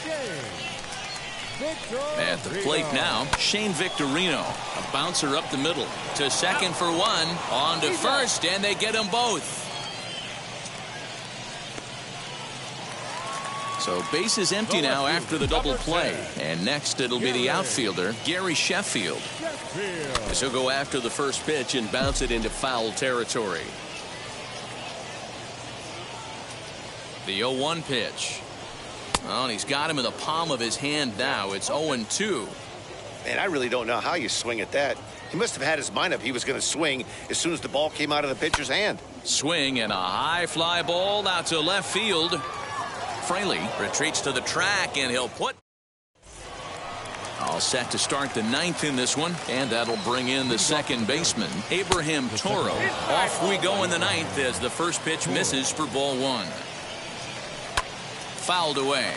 Shane At the plate now, Shane Victorino. A bouncer up the middle. To second for 1. On to first, and they get them both. So base is empty now after the double play. And next it'll be the outfielder, Gary Sheffield. As he'll go after the first pitch and bounce it into foul territory. The 0-1 pitch. Oh, and he's got him in the palm of his hand now. It's 0-2. Man, I really don't know how you swing at that. He must have had his mind up he was going to swing as soon as the ball came out of the pitcher's hand. Swing and a high fly ball out to left field. Fraley retreats to the track, and he'll put. All set to start the 9th in this one, and that'll bring in the second baseman, Abraham Toro. Off we go in the 9th as the first pitch misses for ball 1. Fouled away.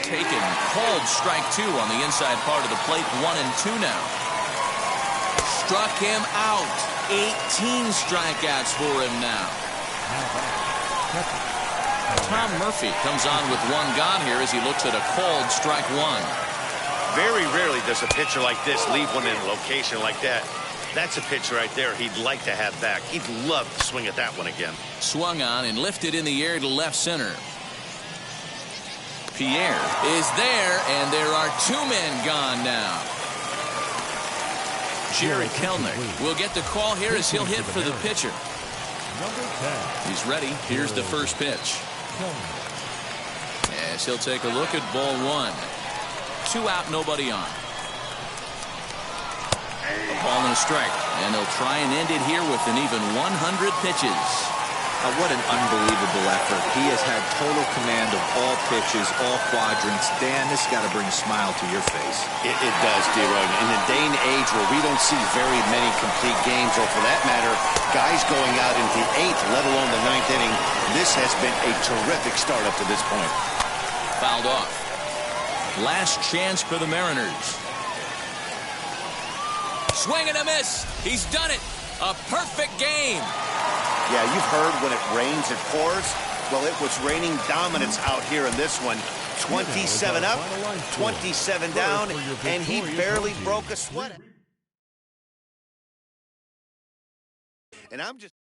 Taken, called strike 2 on the inside part of the plate. 1-2 now. Struck him out. 18 strikeouts for him now. Tom Murphy comes on with 1 gone here as he looks at a called strike 1. Very rarely does a pitcher like this leave one in a location like that. That's a pitch right there he'd like to have back. He'd love to swing at that one again. Swung on and lifted in the air to left center. Pierre is there, and there are 2 men gone now. Jerry Kelnick will get the call here as he'll hit for the pitcher. He's ready. Here's the first pitch. As he'll take a look at ball 1. 2 out, nobody on. A ball and a strike. And they'll try and end it here with an even 100 pitches. What an unbelievable effort. He has had total command of all pitches, all quadrants. Dan, this got to bring a smile to your face. It does, D-Roy. In the day and age where we don't see very many complete games, or for that matter, guys going out into the 8th, let alone the 9th inning, this has been a terrific start up to this point. Fouled off. Last chance for the Mariners. Swing and a miss. He's done it. A perfect game. Yeah, you've heard when it rains, it pours. Well, it was raining dominance out here in this one. 27 up, 27 down, and he barely broke a sweat. And I'm just...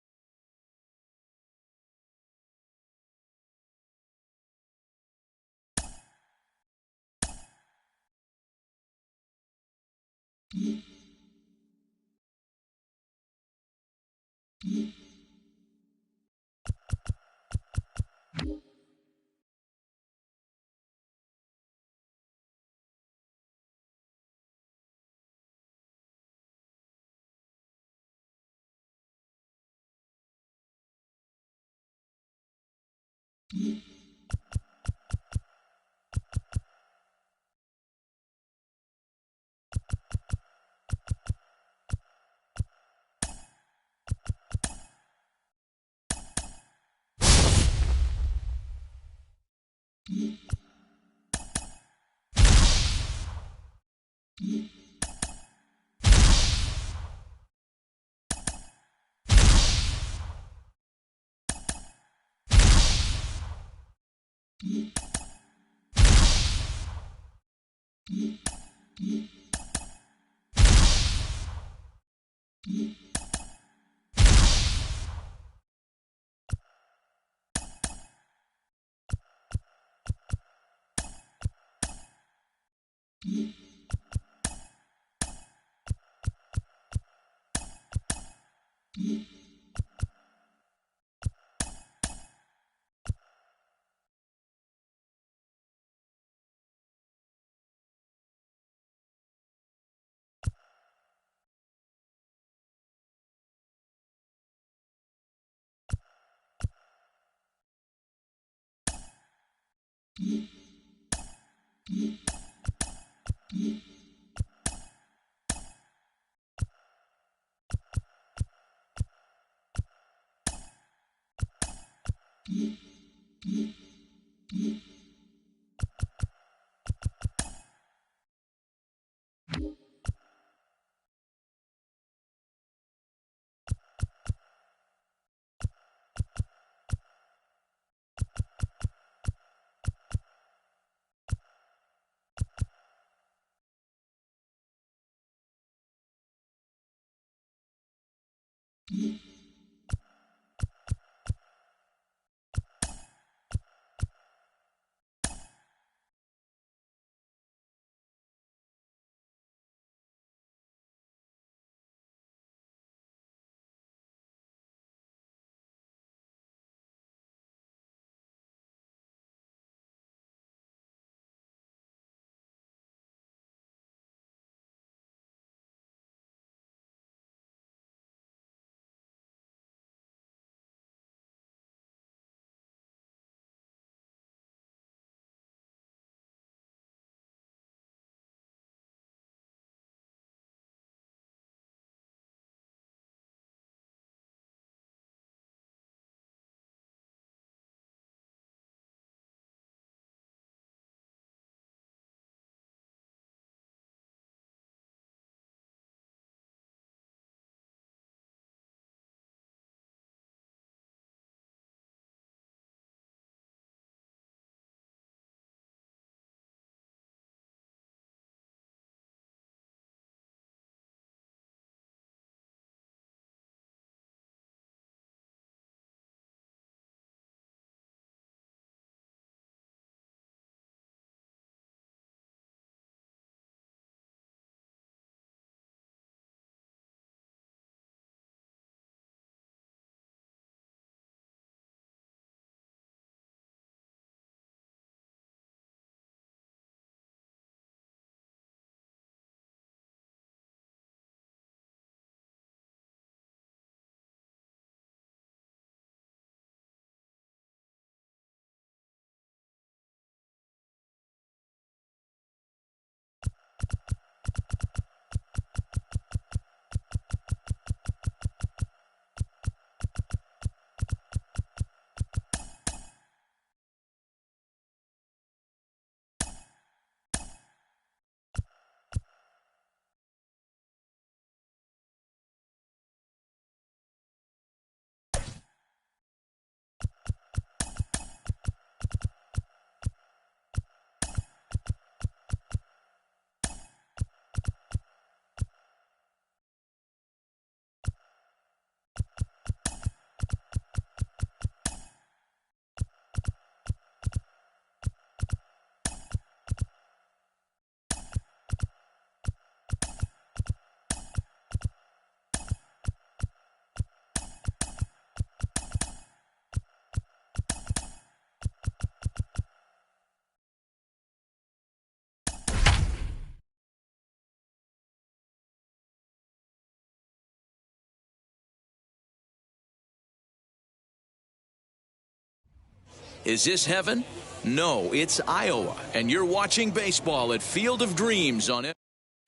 Is this heaven? No, it's Iowa, and you're watching baseball at Field of Dreams on it.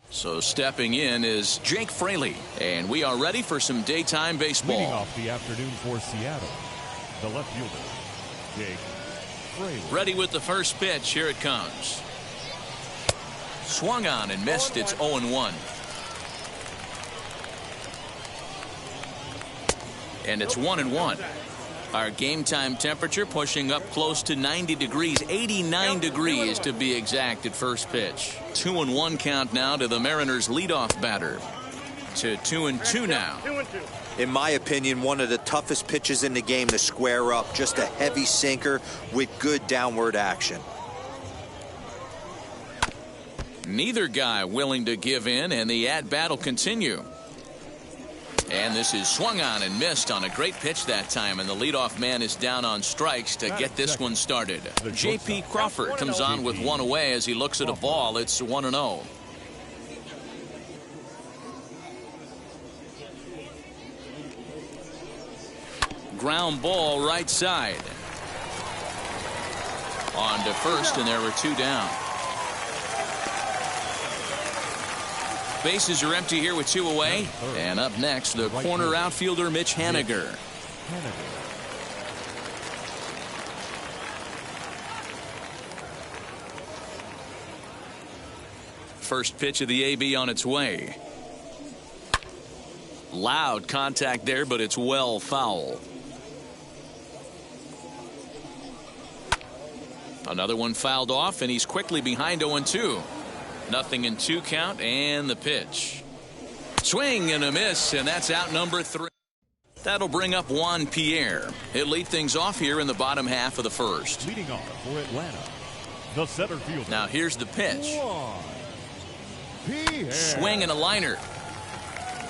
So stepping in is Jake Fraley, and we are ready for some daytime baseball. Leading off the afternoon for Seattle, the left fielder, Jake Fraley. Ready with the first pitch. Here it comes. Swung on and missed. It's 0-1. And it's 1-1. Our game time temperature pushing up close to 90 degrees, 89 degrees to be exact at first pitch. 2-1 count now to the Mariners leadoff batter. To 2-2 now. In my opinion, one of the toughest pitches in the game to square up. Just a heavy sinker with good downward action. Neither guy willing to give in, and the at-bat will continue. And this is swung on and missed on a great pitch that time, and the leadoff man is down on strikes to get this one started. J.P. Crawford comes on with one away as he looks at a ball. It's 1-0. Ground ball right side. On to first, and there were two down. Bases are empty here with two away. And up next, the corner outfielder, Mitch Haniger. First pitch of the AB on its way. Loud contact there, but it's well foul. Another one fouled off, and he's quickly behind 0-2. Nothing in 2 count, and the pitch. Swing and a miss, and that's out number 3. That'll bring up Juan Pierre. He'll lead things off here in the bottom half of the first. Leading off for Atlanta, the center fielder. Now here's the pitch. Pierre. Swing and a liner.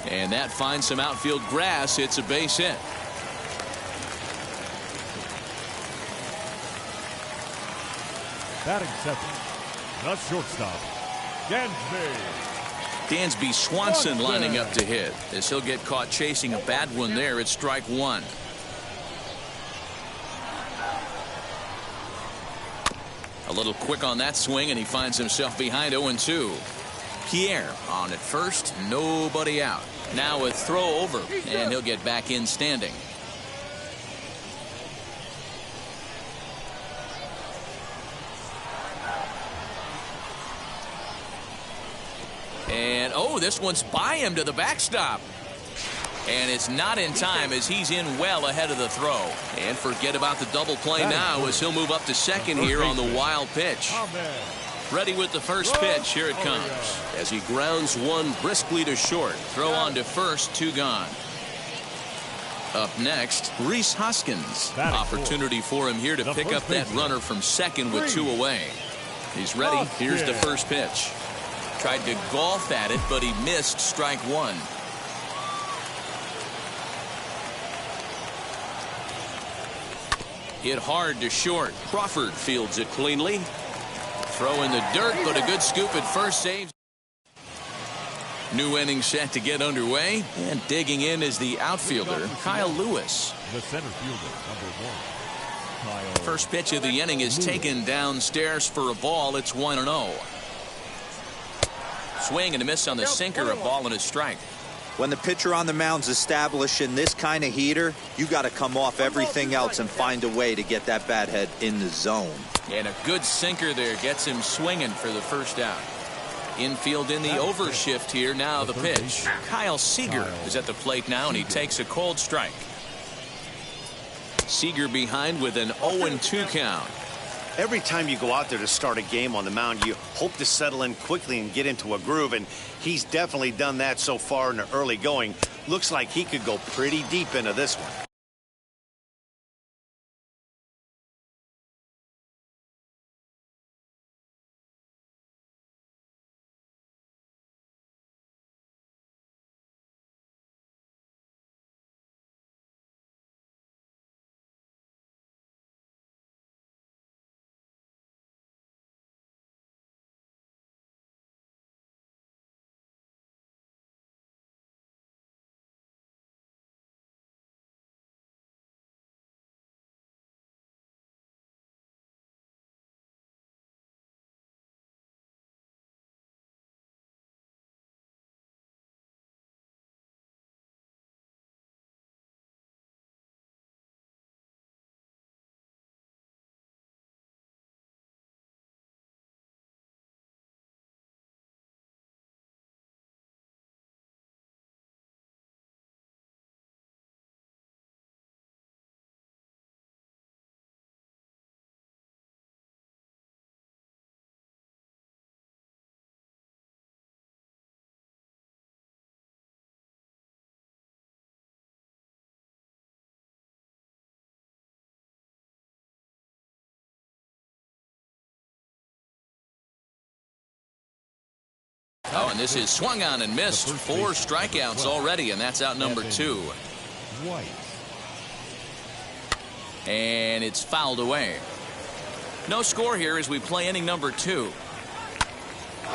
And that finds some outfield grass. It's a base hit. Batting second, the shortstop, Dansby Swanson lining up to hit, as he'll get caught chasing a bad one there at strike one. A little quick on that swing, and he finds himself behind 0-2. Pierre on at first, nobody out. Now a throw over, and he'll get back in standing. And, oh, this one's by him to the backstop. And it's not in time as he's in well ahead of the throw. And forget about the double play now as he'll move up to second here on the wild pitch. Ready with the first pitch. Here it comes. As he grounds one briskly to short. Throw on to first, 2 gone. Up next, Rhys Hoskins. Opportunity for him here to pick up that runner from second with 2 away. He's ready. Here's the first pitch. Tried to golf at it, but he missed strike one. Hit hard to short. Crawford fields it cleanly. Throw in the dirt, but a good scoop at first saves. New inning set to get underway, and digging in is the outfielder, Kyle Lewis. The center fielder, number 1. First pitch of the inning is taken downstairs for a ball. It's 1-0. Swing and a miss on the sinker, a ball and a strike. When the pitcher on the mound's establishing this kind of heater, you got to come off everything else and find a way to get that bat head in the zone. And a good sinker there gets him swinging for the first out. Infield in the overshift here. Now the pitch. Kyle Seager is at the plate now, and he takes a cold strike. Seager behind with an 0-2 count. Every time you go out there to start a game on the mound, you hope to settle in quickly and get into a groove, and he's definitely done that so far in the early going. Looks like he could go pretty deep into this one. Oh, and this is swung on and missed. 4 strikeouts already, and that's out number 2. White. And it's fouled away. No score here as we play inning number 2.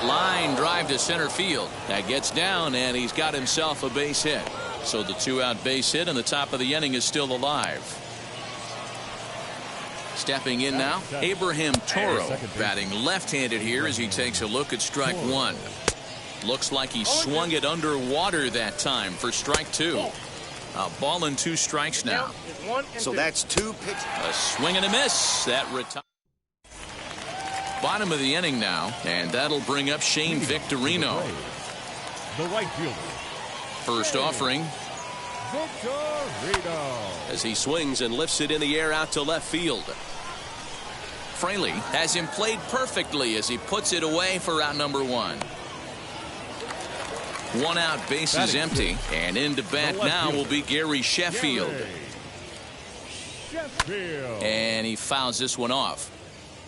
Line drive to center field. That gets down, and he's got himself a base hit. So the 2-out base hit, and the top of the inning is still alive. Stepping in now, Abraham Toro, batting left-handed here as he takes a look at strike 1. Looks like he swung it underwater that time for strike 2. A ball and 2 strikes now. So that's 2 pitches. A swing and a miss. That retires. Bottom of the inning now, and that'll bring up Shane Victorino. The right fielder. First offering. Victorino. As he swings and lifts it in the air out to left field. Fraley has him played perfectly as he puts it away for out number 1. 1 out, base is empty, and into bat now will be Gary Sheffield. And he fouls this one off.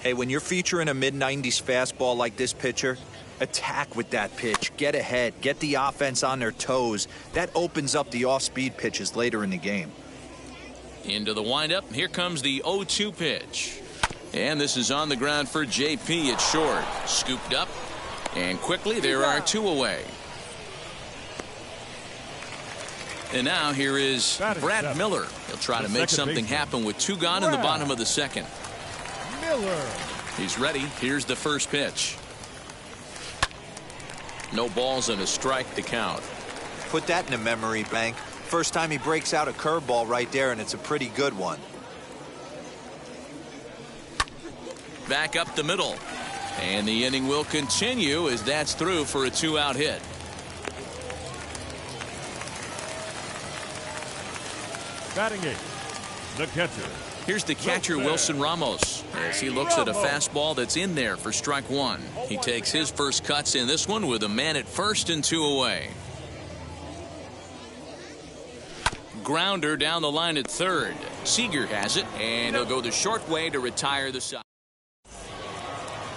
Hey, when you're featuring a mid-90s fastball like this pitcher, attack with that pitch. Get ahead. Get the offense on their toes. That opens up the off-speed pitches later in the game. Into the windup. Here comes the 0-2 pitch. And this is on the ground for JP at short. Scooped up. And quickly there are 2 away. And now here is Brad Miller. He'll try to make something happen with 2 gone in the bottom of the 2nd. Miller. He's ready. Here's the first pitch. No balls and a strike to count. Put that in a memory bank. First time he breaks out a curveball right there, and it's a pretty good one. Back up the middle. And the inning will continue as that's through for a 2-out hit. Batting 8th, the catcher. Here's the catcher, Wilson Ramos, as he looks at a fastball that's in there for strike 1. He takes his first cuts in this one with a man at first and 2 away. Grounder down the line at third. Seager has it, and he'll go the short way to retire the side.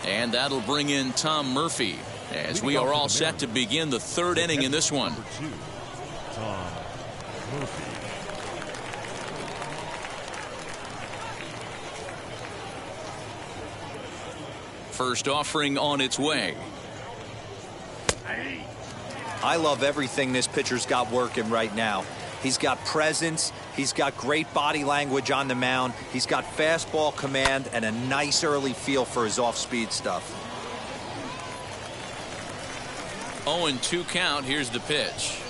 And that'll bring in Tom Murphy as we are all set to begin the 3rd inning in this one. Tom Murphy. First offering on its way. I love everything this pitcher's got working right now. He's got presence. He's got great body language on the mound. He's got fastball command and a nice early feel for his off-speed stuff. 0-2 count. Here's the pitch.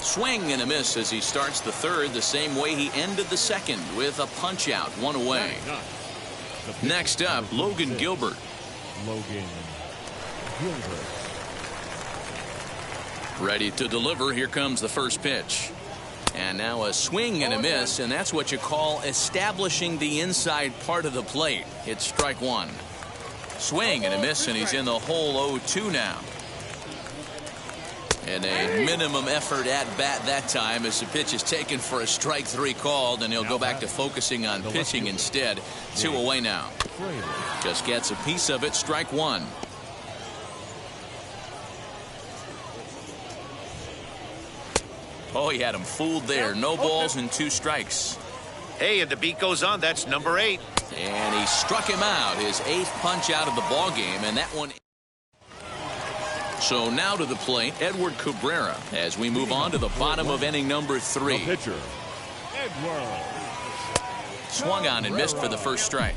Swing and a miss as he starts the 3rd the same way he ended the 2nd with a punch out, 1 away. Next up, Logan Gilbert. Logan Gilbert. Ready to deliver. Here comes the first pitch. And now a swing and a miss, and that's what you call establishing the inside part of the plate. It's strike 1. Swing and a miss, and he's in the hole 0-2 now. And a minimum effort at bat that time as the pitch is taken for a strike 3 called, and he'll go back to focusing on pitching instead. 2 away now. Just gets a piece of it. Strike 1. Oh, he had him fooled there. No balls and 2 strikes. Hey, and the beat goes on. That's number 8. And he struck him out. His 8th punch out of the ball game, and that one. So now to the plate, Edward Cabrera, as we move on to the bottom of inning number 3. The pitcher, Edward. Swung on and missed for the first strike.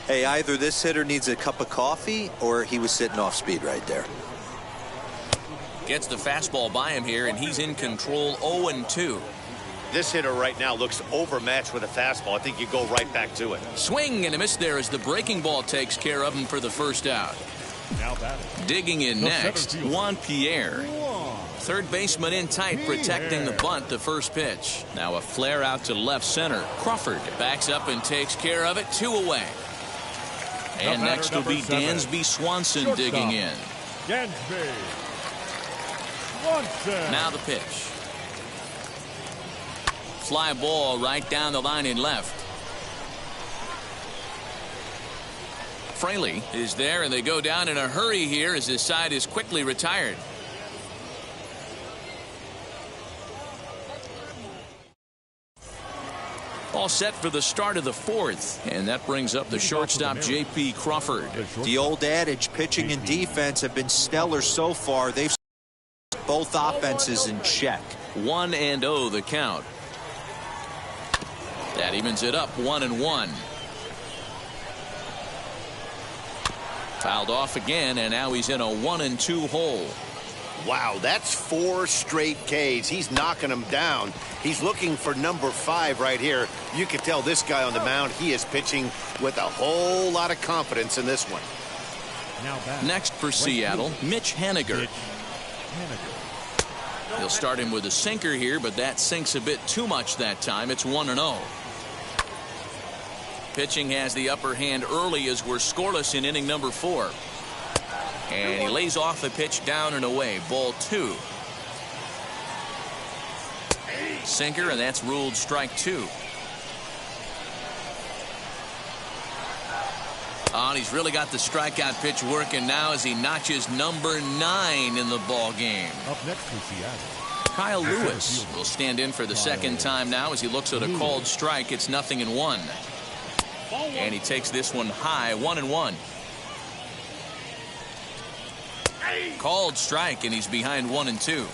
Hey, either this hitter needs a cup of coffee or he was sitting off speed right there. Gets the fastball by him here, and he's in control. 0-2. This hitter right now looks overmatched with a fastball. I think you go right back to it. Swing and a miss there as the breaking ball takes care of him for the first out. Now batting. Digging in next, Juan Pierre. Third baseman in tight, protecting the bunt. The first pitch. Now a flare out to left center. Crawford backs up and takes care of it. 2 away. And next will be Dansby Swanson digging in. Dansby Swanson. Now the pitch. Fly ball right down the line in left. Fraley is there, and they go down in a hurry here as his side is quickly retired. All set for the start of the fourth, and that brings up the shortstop J.P. Crawford. The old adage, pitching and defense have been stellar so far. They've both offenses in check. 1-0 the count. That evens it up 1-1. Fouled off again, and now he's in a 1-2 hole. Wow, that's 4 straight Ks. He's knocking them down. He's looking for number 5 right here. You can tell this guy on the mound, he is pitching with a whole lot of confidence in this one. Next for Seattle, Mitch Haniger. He'll start him with a sinker here, but that sinks a bit too much that time. It's 1-0. Pitching has the upper hand early as we're scoreless in inning number 4. And he lays off the pitch down and away. Ball 2. Sinker, and that's ruled strike 2. Oh, and he's really got the strikeout pitch working now as he notches number 9 in the ball game. Up next for Seattle, Kyle Lewis will stand in for the second time now as he looks at a called strike. It's 0-1. And he takes this one high, 1-1. Called strike, and he's behind 1-2.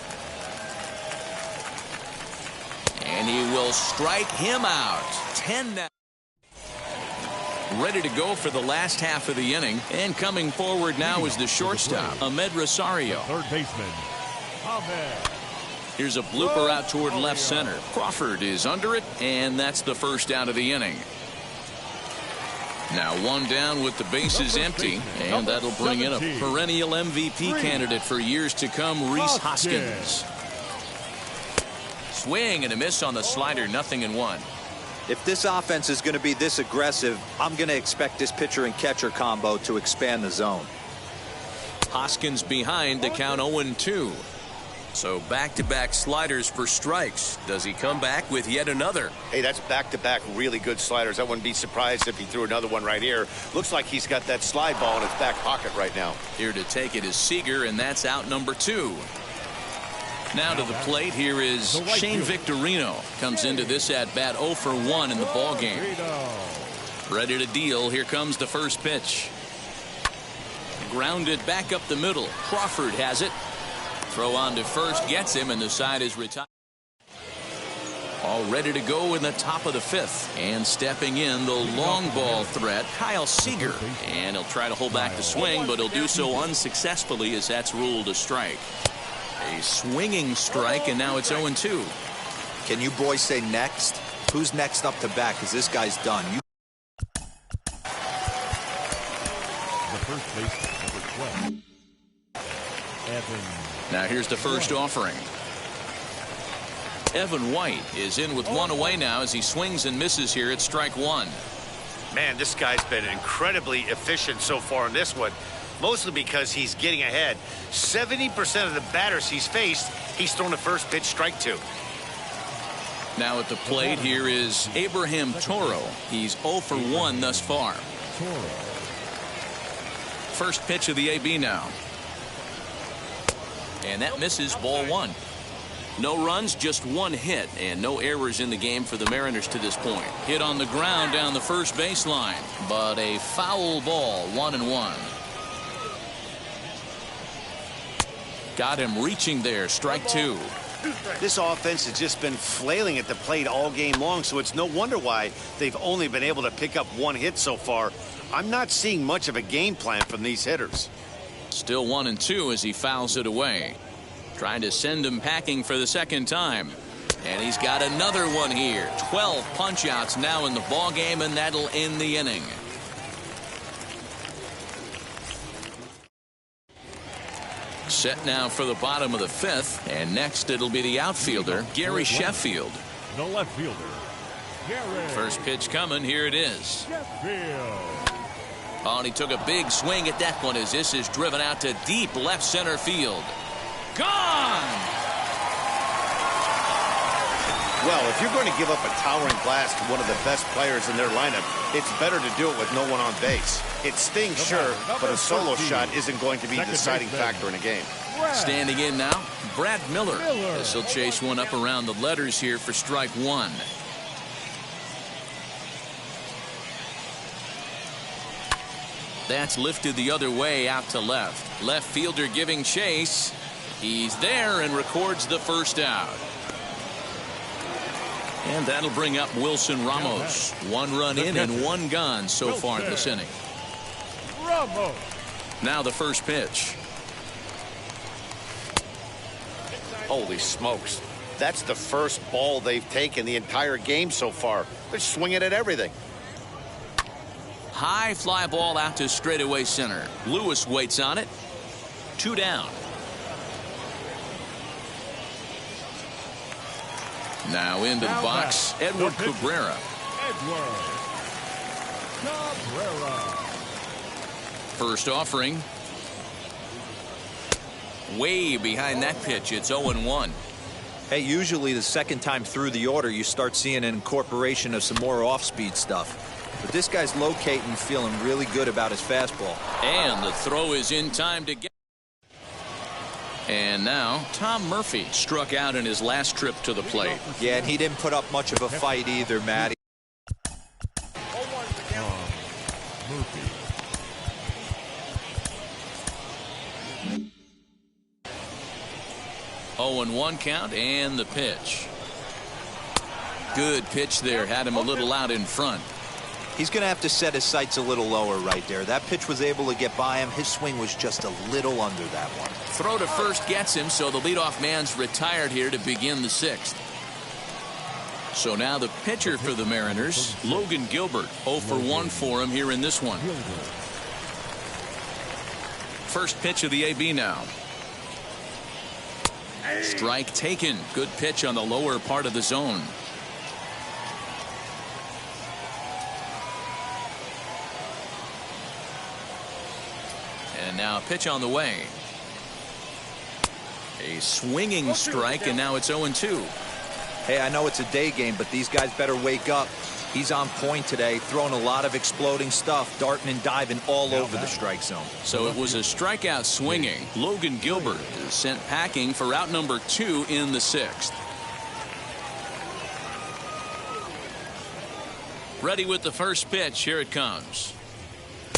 And he will strike him out. 10 now. Ready to go for the last half of the inning. And coming forward now is the shortstop, Ahmed Rosario. third baseman, Ahmed. Here's a blooper out toward left center. Crawford is under it, and that's the first out of the inning. Now 1 down with the bases empty, and that'll bring in a perennial MVP candidate for years to come, Rhys Hoskins. Swing and a miss on the slider, 0-1. If this offense is going to be this aggressive, I'm going to expect this pitcher and catcher combo to expand the zone. Hoskins behind, the count 0-2. So back-to-back sliders for strikes. Does he come back with yet another? Hey, that's back-to-back really good sliders. I wouldn't be surprised if he threw another one right here. Looks like he's got that slide ball in his back pocket right now. Here to take it is Seager, and that's out number 2. Now to the plate, here is Shane Victorino. Comes into this at-bat 0 for 1 in the ball game. Ready to deal. Here comes the first pitch. Grounded back up the middle. Crawford has it. Throw on to first, gets him, and the side is retired. All ready to go in the top of the 5th. And stepping in, the long ball threat, Kyle Seager. And he'll try to hold back the swing, but he'll do so unsuccessfully as that's ruled a strike. A swinging strike, and now it's 0-2. Can you boys say next? Who's next up to bat? Because this guy's done. The first baseman, number 12, Evan. Now here's the first offering. Evan White is in with 1 away now as he swings and misses here at strike 1. Man, this guy's been incredibly efficient so far in this one. Mostly because he's getting ahead. 70% of the batters he's faced, he's thrown the first pitch, strike 2. Now at the plate, here is Abraham Toro. He's 0 for 1 thus far. First pitch of the AB now. And that misses, ball 1. No runs, just 1 hit, and no errors in the game for the Mariners to this point. Hit on the ground down the first baseline, but a foul ball, 1-1. Got him reaching there, strike 2. This offense has just been flailing at the plate all game long, so it's no wonder why they've only been able to pick up 1 hit so far. I'm not seeing much of a game plan from these hitters. Still 1-2 as he fouls it away. Trying to send him packing for the second time. And he's got another one here. 12 punch-outs now in the ball game, and that'll end the inning. Set now for the bottom of the 5th, and next it'll be the outfielder, Gary Sheffield. The left fielder, Gary. First pitch coming, here it is. Sheffield. Oh, and he took a big swing at that one as this is driven out to deep left center field. Gone! Well, if you're going to give up a towering blast to one of the best players in their lineup, it's better to do it with no one on base. It stings, sure, but a solo shot isn't going to be the deciding factor in a game. Standing in now, Brad Miller. As he'll chase one up around the letters here for strike one. That's lifted the other way out to left. Left fielder giving chase. He's there and records the first out. And that'll bring up Wilson Ramos. One run in and one gone so far this inning. Now the first pitch. Holy smokes. That's the first ball they've taken the entire game so far. They're swinging at everything. High fly ball out to straightaway center. Lewis waits on it. 2 down. Now into the box, Edward Cabrera. First offering. Way behind that pitch. It's 0-1. Hey, usually the second time through the order, you start seeing an incorporation of some more off-speed stuff. But this guy's locating, feeling really good about his fastball. And the throw is in time to get. And now Tom Murphy struck out in his last trip to the plate. Yeah, and he didn't put up much of a fight either, Matty. 0-1 count and the pitch. Good pitch there. Had him a little out in front. He's going to have to set his sights a little lower right there. That pitch was able to get by him. His swing was just a little under that one. Throw to first gets him, so the leadoff man's retired here to begin the 6th. So now the pitcher for the Mariners, Logan Gilbert. 0 for 1 for him here in this one. First pitch of the AB now. Strike taken. Good pitch on the lower part of the zone. And now a pitch on the way. A swinging strike, and now it's 0-2. Hey, I know it's a day game, but these guys better wake up. He's on point today, throwing a lot of exploding stuff, darting and diving all over the strike zone. So it was a strikeout swinging. Logan Gilbert is sent packing for out number 2 in the 6th. Ready with the first pitch. Here it comes.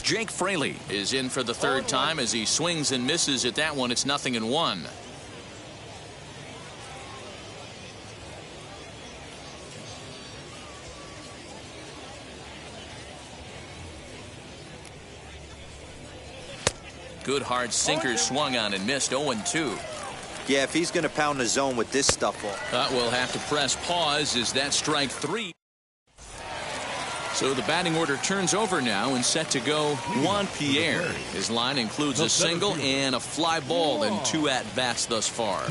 Jake Fraley is in for the 3rd time as he swings and misses at that one. It's 0-1. Good hard sinker swung on and missed. 0-2. Yeah, if he's going to pound the zone with this stuff off. We'll have to press pause as that strike 3. So the batting order turns over now and set to go Juan Pierre. His line includes a single and a fly ball and 2 at-bats thus far.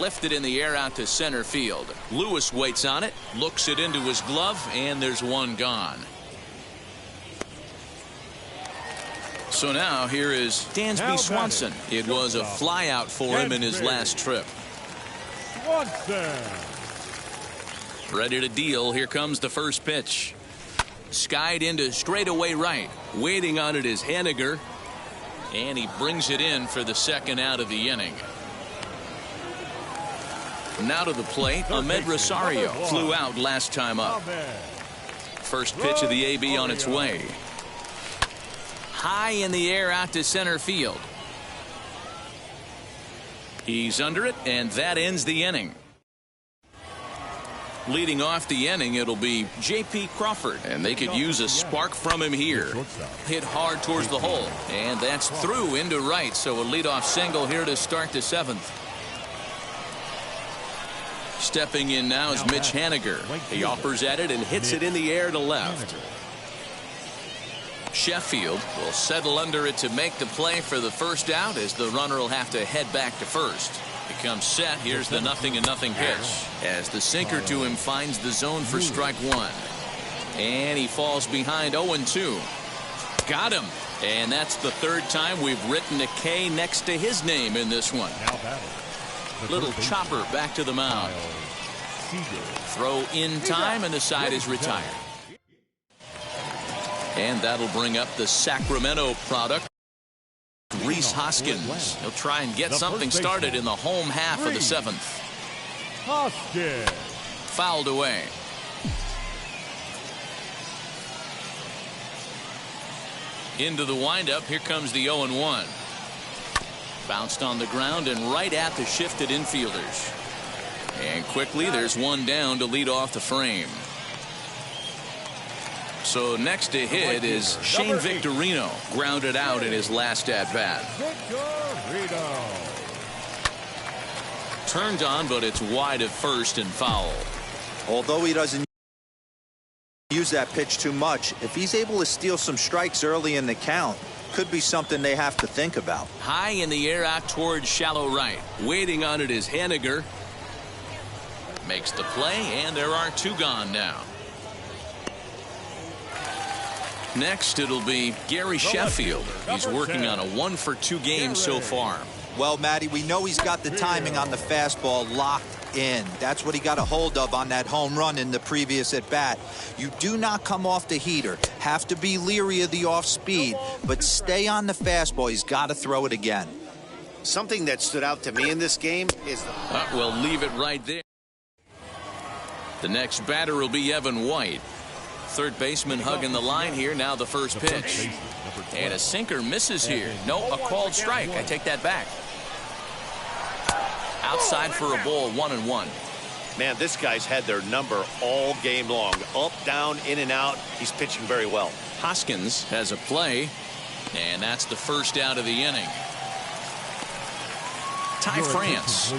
Lifted in the air out to center field. Lewis waits on it, looks it into his glove, and there's one gone. So now here is Dansby Swanson. It was a fly out for him in his last trip. Ready to deal. Here comes the first pitch. Skied into straightaway right. Waiting on it is Henniger. And he brings it in for the 2nd out of the inning. Now to the plate, Ahmed Rosario flew out last time up. First pitch of the AB on its way. High in the air out to center field. He's under it, and that ends the inning. Leading off the inning, it'll be J.P. Crawford, and they could use a spark from him here. Hit hard towards the hole, and that's through into right, so a leadoff single here to start the 7th. Stepping in now is Mitch Haniger. He offers at it and hits it in the air to left. Sheffield will settle under it to make the play for the first out as the runner will have to head back to first. Becomes set. Here's the 0-0 pitch as the sinker to him finds the zone for strike 1. And he falls behind 0-2. Got him. And that's the 3rd time we've written a K next to his name in this one. Little chopper back to the mound. Throw in time, and the side is retired. And that'll bring up the Sacramento product, Rhys Hoskins. He'll try and get something started in the home half of the seventh. Fouled away. Into the windup. Here comes the 0-1. Bounced on the ground and right at the shifted infielders. And quickly there's one down to lead off the frame. So next to hit is Shane Victorino, grounded out in his last at bat. Turned on, but it's wide at first and foul. Although he doesn't use that pitch too much, if he's able to steal some strikes early in the count, could be something they have to think about. High in the air out towards shallow right. Waiting on it is Haniger. Makes the play, and there are two gone now. Next, it'll be Gary Sheffield. He's working on a 1-for-2 game so far. Well, Matty, we know he's got the timing on the fastball locked in. That's what he got a hold of on that home run in the previous at bat. You do not come off the heater. Have to be leery of the off speed, but stay on the fastball. He's got to throw it again. Something that stood out to me in this game is we'll leave it right there. The next batter will be Evan White. Third baseman hugging the line here. Now the first pitch. And a sinker misses here. No, a called strike. I take that back. Outside for a ball, 1-1. Man, this guy's had their number all game long. Up, down, in and out. He's pitching very well. Hoskins has a play, and that's the first out of the inning. Ty France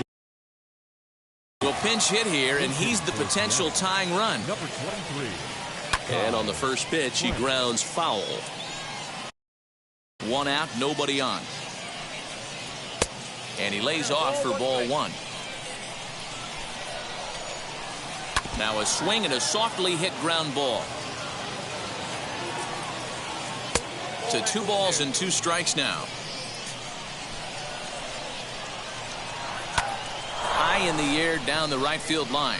will pinch hit here, and he's the potential tying run. Number 23. And on the first pitch, he grounds foul. One out, nobody on. And he lays off for ball one. Now a swing and a softly hit ground ball. To 2 balls and 2 strikes now. High in the air down the right field line.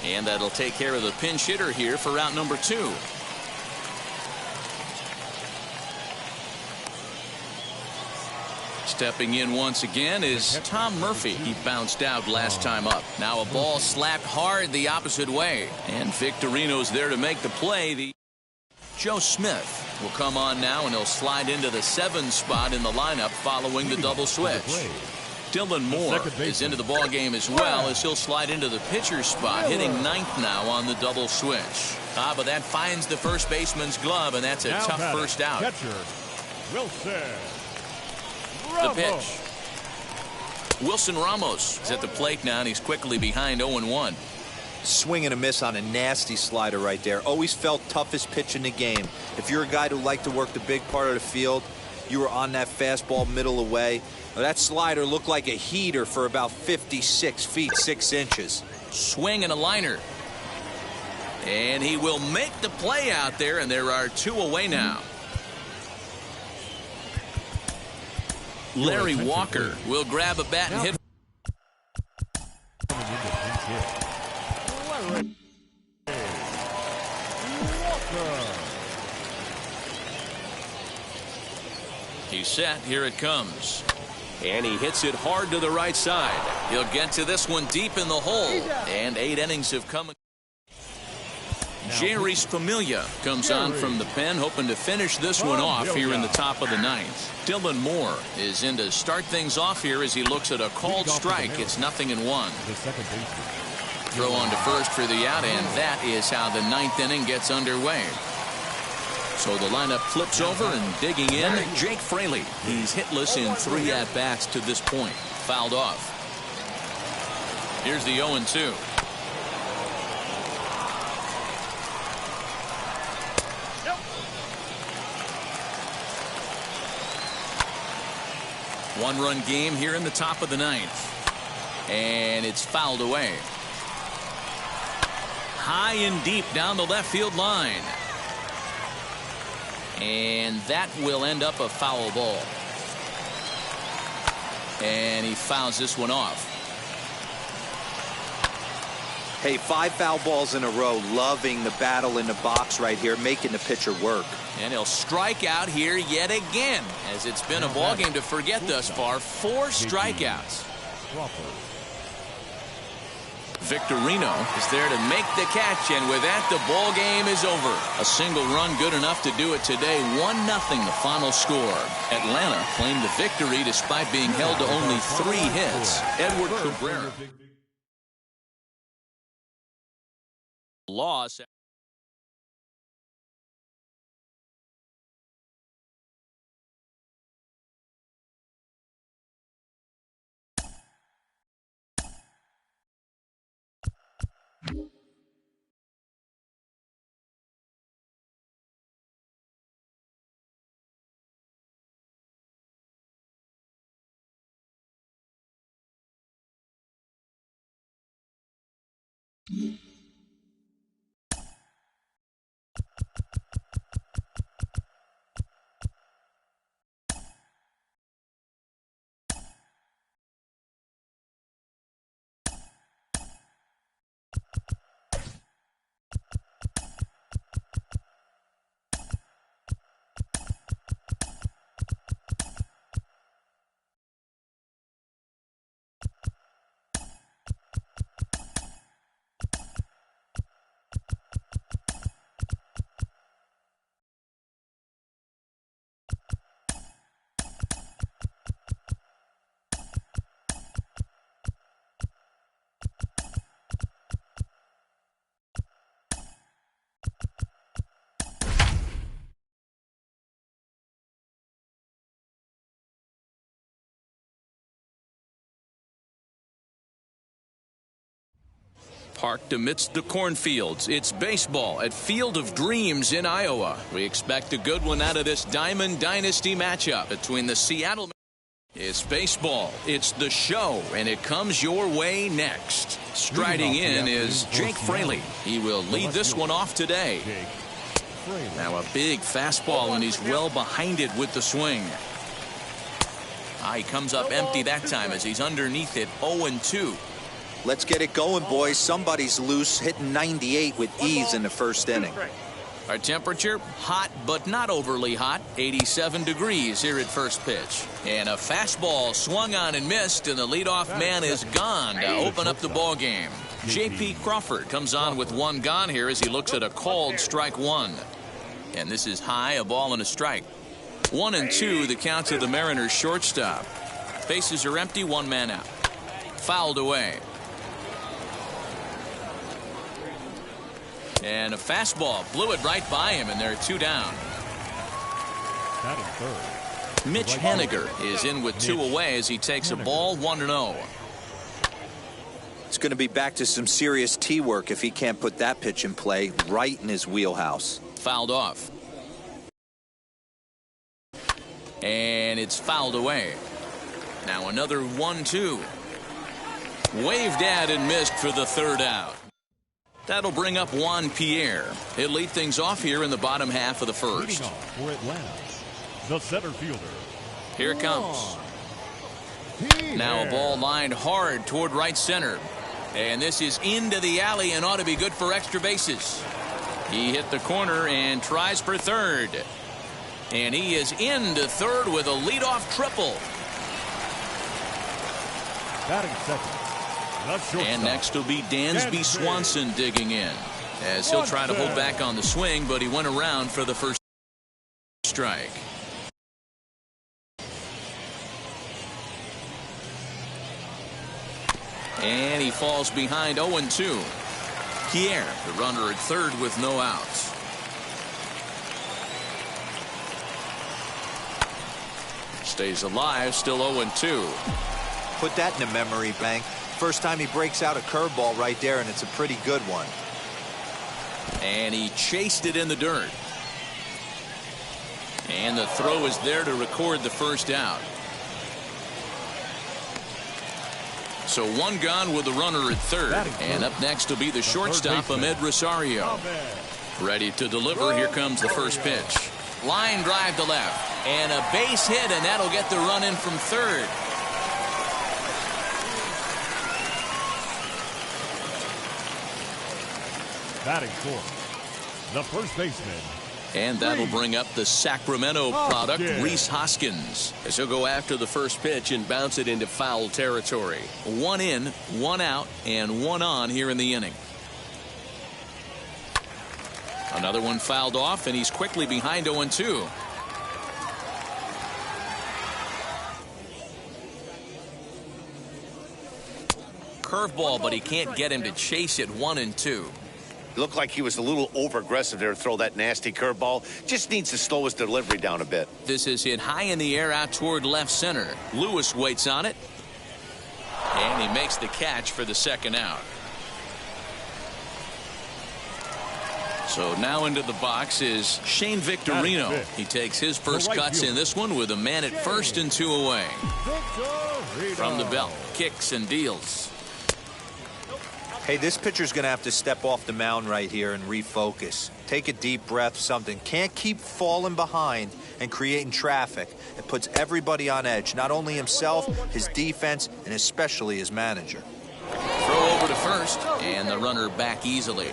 And that'll take care of the pinch hitter here for out number 2. Stepping in once again is Tom Murphy. He bounced out last time up. Now a ball slapped hard the opposite way. And Victorino's there to make the play. Joe Smith will come on now, and he'll slide into the 7 spot in the lineup following the double switch. Dylan Moore is into the ball game as well, as he'll slide into the pitcher's spot, hitting 9th now on the double switch. But that finds the first baseman's glove, and that's a tough first out. Catcher, Wilson. The pitch. Wilson Ramos is at the plate now, and he's quickly behind 0-1. Swing and a miss on a nasty slider right there. Always felt toughest pitch in the game. If you're a guy who liked to work the big part of the field, you were on that fastball middle away. That slider looked like a heater for about 56 feet 6 inches. Swing and a liner. And he will make the play out there, and there are 2 away now. Larry Walker will grab a bat and hit. He's set. Here it comes. And he hits it hard to the right side. He'll get to this one deep in the hole. And 8 innings have come. Jerry Familia comes on from the pen, hoping to finish this one off here in the top of the 9th. Dylan Moore is in to start things off here as he looks at a called strike. It's 0-1. Throw on to first for the out, and that is how the 9th inning gets underway. So the lineup flips over, and digging in, Jake Fraley. He's hitless in 3 at-bats to this point. Fouled off. Here's the 0-2. One-run game here in the top of the 9th. And it's fouled away. High and deep down the left field line. And that will end up a foul ball. And he fouls this one off. Hey, 5 foul balls in a row. Loving the battle in the box right here, making the pitcher work. And he'll strike out here yet again, as it's been a ball game to forget thus far. 4 strikeouts. Victorino is there to make the catch, and with that, the ball game is over. A single run good enough to do it today. 1-0 the final score. Atlanta claimed the victory despite being held to only 3 hits. Edward Cabrera. Loss. Parked amidst the cornfields, it's baseball at Field of Dreams in Iowa. We expect a good one out of this Diamond Dynasty matchup between the Seattle. It's baseball, it's the show, and it comes your way next. Striding in is Jake Fraley. He will lead this one off today. Now a big fastball, and he's well behind it with the swing. He comes up empty that time as he's underneath it. 0-2. Let's get it going, boys. Somebody's loose, hitting 98 with ease in the first inning. Our temperature, hot but not overly hot. 87 degrees here at first pitch. And a fastball swung on and missed, and the leadoff man is gone to open up the ball game. J.P. Crawford comes on with 1 gone here as he looks at a called strike 1. And this is high, a ball and a strike. 1-2 the count to the Mariners shortstop. Bases are empty, 1 man out. Fouled away. And a fastball blew it right by him, and they're 2 down. Mitch Haniger is in with 2 away as he takes a ball. 1-0. It's going to be back to some serious tee work if he can't put that pitch in play right in his wheelhouse. Fouled off. And it's fouled away. Now another 1-2. Waved at and missed for the 3rd out. That'll bring up Juan Pierre. He'll lead things off here in the bottom half of the first. For Atlanta, the center fielder. Here it comes. Now a ball lined hard toward right center. And this is into the alley and ought to be good for extra bases. He hit the corner and tries for 3rd. And he is into 3rd with a leadoff triple. Batting second. And next will be Dansby Swanson digging in, as he'll try to hold back on the swing, but he went around for the first strike. And he falls behind. 0-2. Pierre, the runner at 3rd with no outs. Stays alive, still 0-2. Put that in the memory bank. First time he breaks out a curveball right there, and it's a pretty good one. And he chased it in the dirt. And the throw is there to record the first out. So 1 gone with the runner at 3rd. And up next will be the shortstop, Ahmed Rosario. Ready to deliver. Here comes the first pitch. Line drive to left. And a base hit, and that'll get the run in from 3rd. Batting fourth, the first baseman. And that'll bring up the Sacramento product, Rhys Hoskins, as he'll go after the first pitch and bounce it into foul territory. 1 in, 1 out, and 1 on here in the inning. Another one fouled off, and he's quickly behind 0-2. Curveball, but he can't get him to chase it. 1-2. Looked like he was a little over-aggressive there to throw that nasty curveball. Just needs to slow his delivery down a bit. This is hit high in the air out toward left center. Lewis waits on it. And he makes the catch for the second out. So now into the box is Shane Victorino. He takes his first cuts in this one with a man at first and 2 away. From the belt, kicks and deals. Hey, this pitcher's going to have to step off the mound right here and refocus. Take a deep breath, something. Can't keep falling behind and creating traffic. It puts everybody on edge, not only himself, his defense, and especially his manager. Throw over to first, and the runner back easily.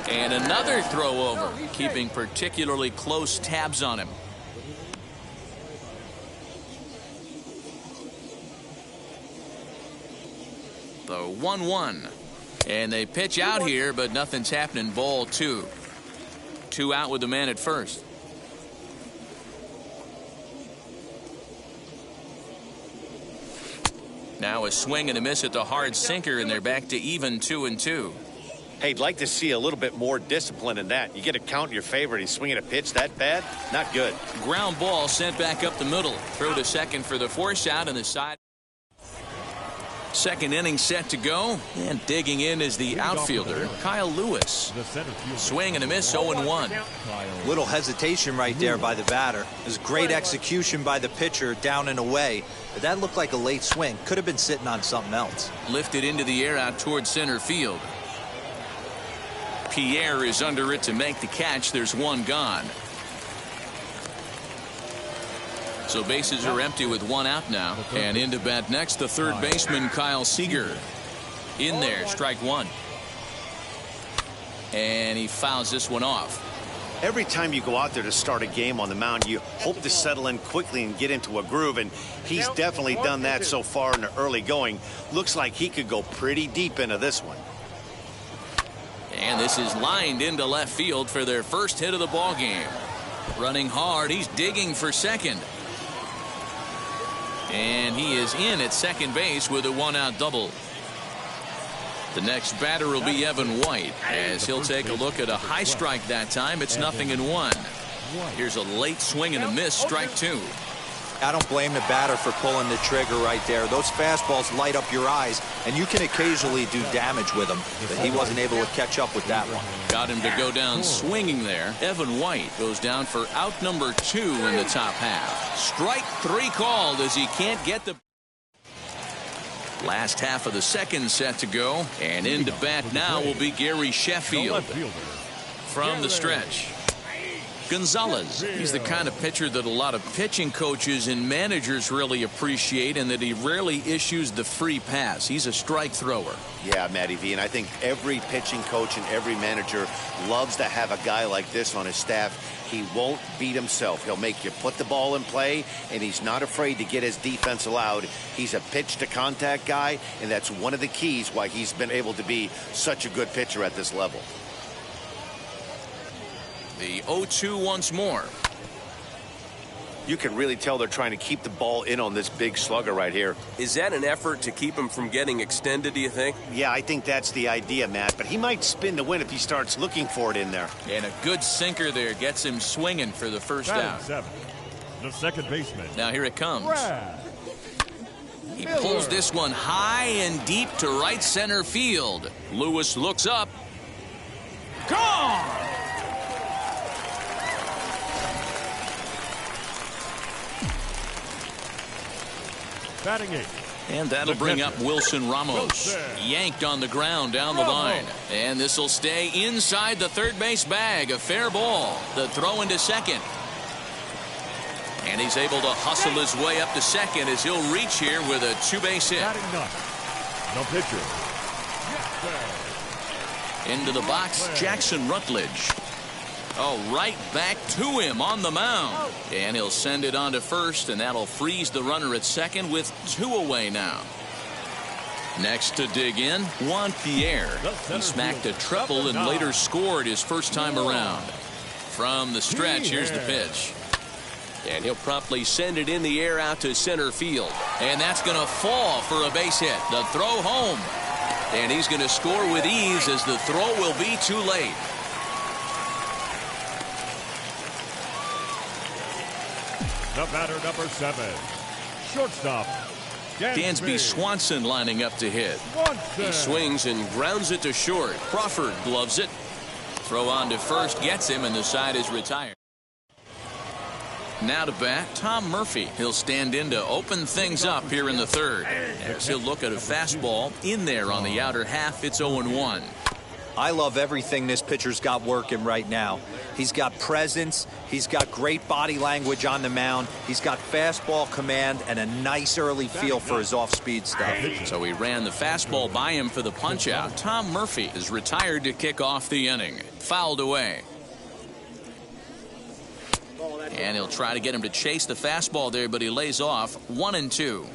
And another throw over, keeping particularly close tabs on him. The 1-1. And they pitch out here, but nothing's happening. Ball 2. 2 out with the man at first. Now a swing and a miss at the hard sinker, and they're back to even 2-2. Hey, I'd like to see a little bit more discipline in that. You get a count in your favor, and he's swinging a pitch that bad? Not good. Ground ball sent back up the middle. Throw to second for the force out on the side. Second inning set to go, and digging in is the outfielder, Kyle Lewis. Swing and a miss, 0-1. Little hesitation right there by the batter. It was great execution by the pitcher down and away. But that looked like a late swing. Could have been sitting on something else. Lifted into the air out toward center field. Pierre is under it to make the catch. There's one gone. So bases are empty with 1 out now. And into bat next, the third baseman, Kyle Seager. In there, strike 1. And he fouls this one off. Every time you go out there to start a game on the mound, you hope to settle in quickly and get into a groove, and he's definitely done that so far in the early going. Looks like he could go pretty deep into this one. And this is lined into left field for their first hit of the ball game. Running hard, he's digging for second. And he is in at second base with a 1-out double. The next batter will be Evan White, as he'll take a look at a high strike that time. It's 0-1. Here's a late swing and a miss, strike 2. I don't blame the batter for pulling the trigger right there. Those fastballs light up your eyes, and you can occasionally do damage with them, but he wasn't able to catch up with that one. Got him to go down swinging there. Evan White goes down for out number 2 in the top half. Strike 3 called as he can't get the last half of the second set to go. And into bat now will be Gary Sheffield from the stretch. Gonzalez, he's the kind of pitcher that a lot of pitching coaches and managers really appreciate, and that he rarely issues the free pass. He's a strike thrower. Yeah, Matty V, and I think every pitching coach and every manager loves to have a guy like this on his staff. He won't beat himself. He'll make you put the ball in play, and he's not afraid to get his defense allowed. He's a pitch-to-contact guy, and that's one of the keys why he's been able to be such a good pitcher at this level. The 0-2 once more. You can really tell they're trying to keep the ball in on this big slugger right here. Is that an effort to keep him from getting extended, do you think? Yeah, I think that's the idea, Matt, but he might spin to win if he starts looking for it in there. And a good sinker there gets him swinging for the first out. 7, the second baseman. Now here it comes. He pulls this one high and deep to right center field. Lewis looks up. Gone! Batting 8. And that'll bring up Wilson Ramos. Yanked on the ground down the line. And this will stay inside the third base bag. A fair ball. The throw into second. And he's able to hustle his way up to second as he'll reach here with a 2-base hit. No pitcher. Into the box, Jackson Rutledge. Oh, right back to him on the mound. And he'll send it on to first, and that'll freeze the runner at second with 2 away now. Next to dig in, Juan Pierre. He smacked a triple and later scored his first time around. From the stretch, here's the pitch. And he'll promptly send it in the air out to center field. And that's going to fall for a base hit. The throw home. And he's going to score with ease as the throw will be too late. The batter, number 7. Shortstop. Dansby Swanson lining up to hit. He swings and grounds it to short. Crawford gloves it. Throw on to first gets him, and the side is retired. Now to bat, Tom Murphy. He'll stand in to open things up here in the third. As he'll look at a fastball in there on the outer half. It's 0-1. I love everything this pitcher's got working right now. He's got presence. He's got great body language on the mound. He's got fastball command and a nice early feel for his off-speed stuff. So he ran the fastball by him for the punch-out. Tom Murphy is retired to kick off the inning. Fouled away. And he'll try to get him to chase the fastball there, but he lays off. 1-2.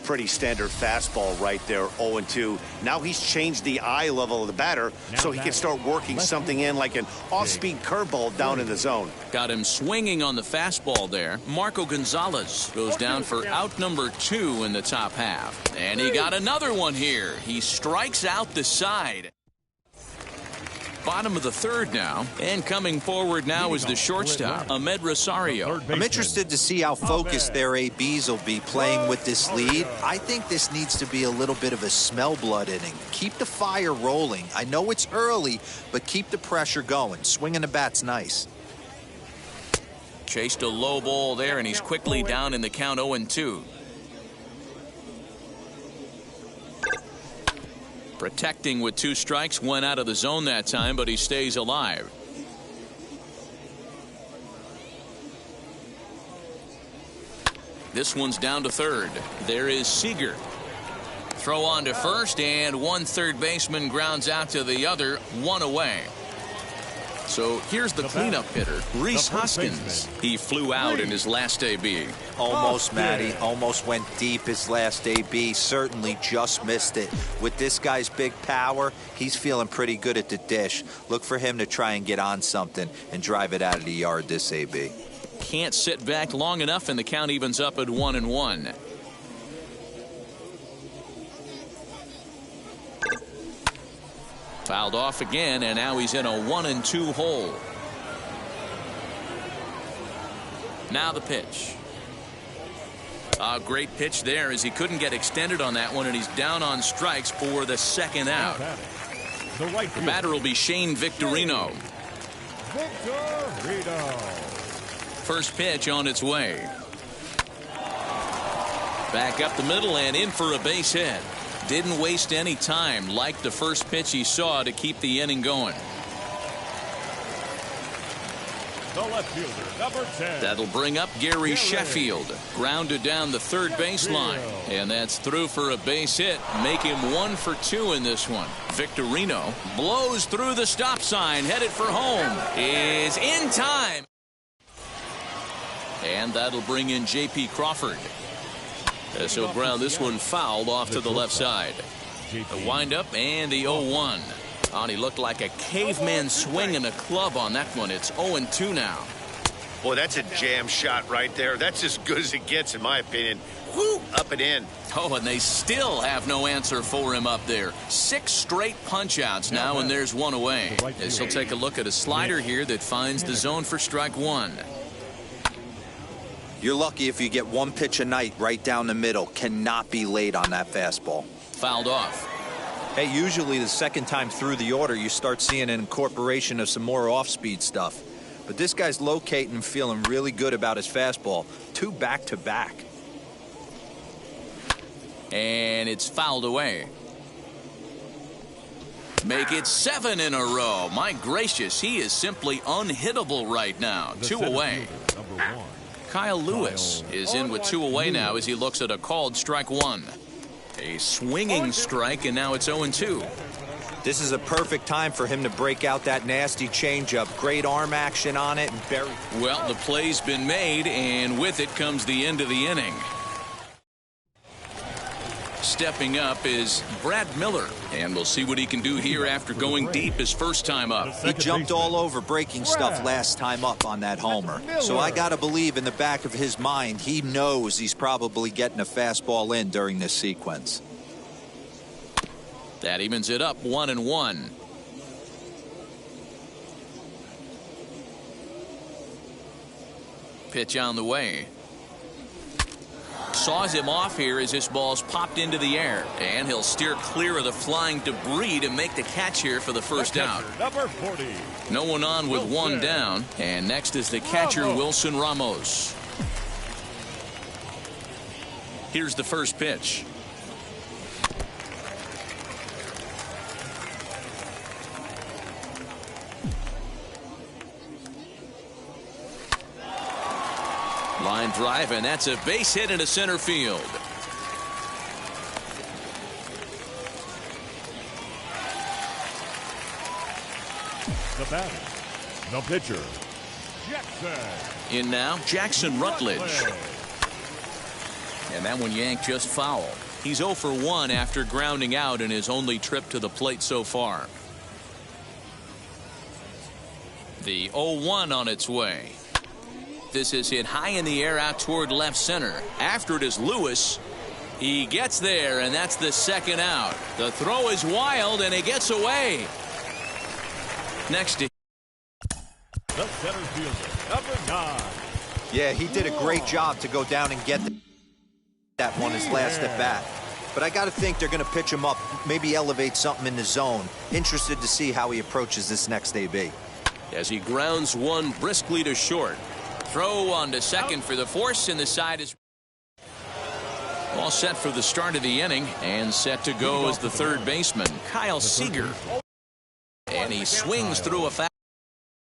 Pretty standard fastball right there, 0-2. Now he's changed the eye level of the batter so he can start working something in like an off-speed curveball down in the zone. Got him swinging on the fastball there. Marco Gonzalez goes down for out number 2 in the top half. And he got another one here. He strikes out the side. Bottom of the third now, and coming forward now is the shortstop, Ahmed Rosario. I'm interested to see how focused their ABs will be playing with this lead. I think this needs to be a little bit of a smell blood inning. Keep the fire rolling. I know it's early, but keep the pressure going. Swinging the bat's nice. Chased a low ball there, and he's quickly down in the count. 0-2. Protecting with 2 strikes, went out of the zone that time, but he stays alive. This one's down to third. There is Seager. Throw on to first, and one third baseman grounds out to the other. 1 away. So here's the cleanup hitter, Rhys Hoskins. He flew out in his last AB. Almost, Matty. Almost went deep his last AB. Certainly just missed it. With this guy's big power, he's feeling pretty good at the dish. Look for him to try and get on something and drive it out of the yard this AB. Can't sit back long enough, and the count evens up at 1-1. Fouled off again, and now he's in a 1-2 hole. Now the pitch. A great pitch there as he couldn't get extended on that one, and he's down on strikes for the second out. The batter will be Shane Victorino. First pitch on its way. Back up the middle and in for a base hit. Didn't waste any time. Liked the first pitch he saw to keep the inning going. The left fielder, number 10. That'll bring up Gary Sheffield. Grounded down the third baseline. And that's through for a base hit. Make him 1 for 2 in this one. Victorino blows through the stop sign. Headed for home. Is in time. And that'll bring in J.P. Crawford. As he'll ground this one fouled off to the left side. The windup and the 0-1. And he looked like a caveman swinging a club on that one. It's 0-2 now. Boy, that's a jam shot right there. That's as good as it gets, in my opinion. Woo, up and in. Oh, and they still have no answer for him up there. 6 straight punch-outs now, and there's 1 away. As he'll take a look at a slider here that finds the zone for strike 1. You're lucky if you get 1 pitch a night right down the middle. Cannot be late on that fastball. Fouled off. Hey, usually the second time through the order, you start seeing an incorporation of some more off-speed stuff. But this guy's locating and feeling really good about his fastball. 2 back-to-back. And it's fouled away. Make it 7 in a row. My gracious, he is simply unhittable right now. 2 away. Kyle Lewis is in with 2 away now as he looks at a called strike 1. A swinging strike, and now it's 0-2. This is a perfect time for him to break out that nasty changeup. Great arm action on it. And bury. Well, the play's been made, and with it comes the end of the inning. Stepping up is Brad Miller, and we'll see what he can do here after going deep his first time up. He jumped all over breaking stuff last time up on that homer. So I got to believe in the back of his mind, he knows he's probably getting a fastball in during this sequence. That evens it up 1-1. Pitch on the way. Saws him off here as this ball's popped into the air, and he'll steer clear of the flying debris to make the catch here for the first out. Number 40. No one on with 1 down, and next is the catcher Wilson Ramos. Here's the first pitch. Line drive, and that's a base hit into center field. The batter, the pitcher, Jackson. In now, Jackson Rutledge. And that one yanked just foul. He's 0 for 1 after grounding out in his only trip to the plate so far. The 0-1 on its way. This is hit high in the air out toward left center. After it is Lewis. He gets there, and that's the second out. The throw is wild, and he gets away. Next to the center fielder, number 9. Yeah, he did a great job to go down and get that one his last at bat. But I got to think they're going to pitch him up, maybe elevate something in the zone. Interested to see how he approaches this next AB. As he grounds one briskly to short. Throw on to second for the force, and the side is all set for the start of the inning, and set to go as the third baseman, Kyle Seager. And he swings through a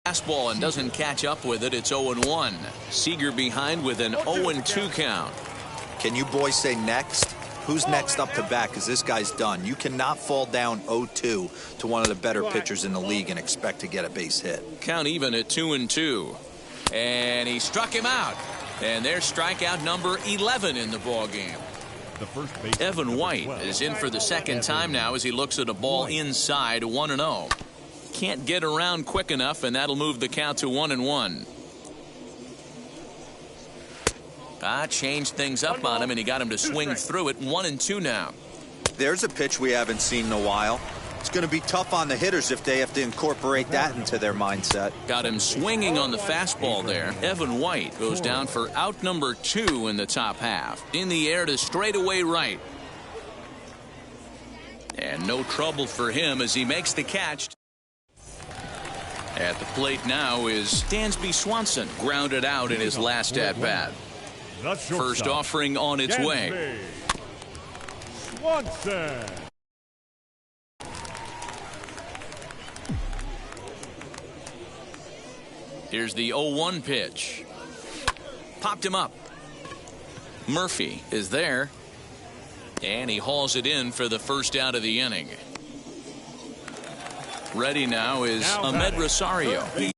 fastball and doesn't catch up with it. It's 0-1. Seager behind with an 0-2 count. Can you boys say next? Who's next up to bat? Because this guy's done. You cannot fall down 0-2 to one of the better pitchers in the league and expect to get a base hit. Count even at 2-2. And he struck him out. And there's strikeout number 11 in the ball game. Evan White is in for the second time now as he looks at a ball inside 1-0. Can't get around quick enough, and that'll move the count to 1-1. Changed things up on him, and he got him to swing through it. 1-2 now. There's a pitch we haven't seen in a while. It's going to be tough on the hitters if they have to incorporate that into their mindset. Got him swinging on the fastball there. Evan White goes down for out number 2 in the top half. In the air to straightaway right. And no trouble for him as he makes the catch. At the plate now is Dansby Swanson, grounded out in his last at-bat. First offering on its way. Swanson. Here's the 0-1 pitch. Popped him up. Murphy is there. And he hauls it in for the first out of the inning. Ready now is Ahmed Rosario. He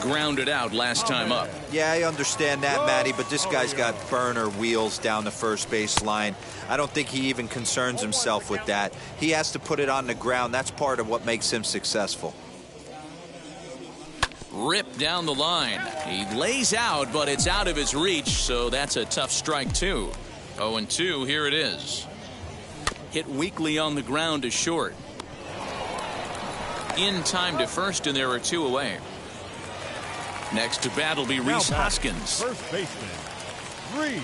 grounded out last time up. Yeah, I understand that, Matty, but this guy's got burner wheels down the first base line. I don't think he even concerns himself with that. He has to put it on the ground. That's part of what makes him successful. Rip down the line. He lays out, but it's out of his reach, so that's a tough strike, too. 0-2, here it is. Hit weakly on the ground to short. In time to first, and there are 2 away. Next to bat will be Rhys Hoskins. First baseman, Rhys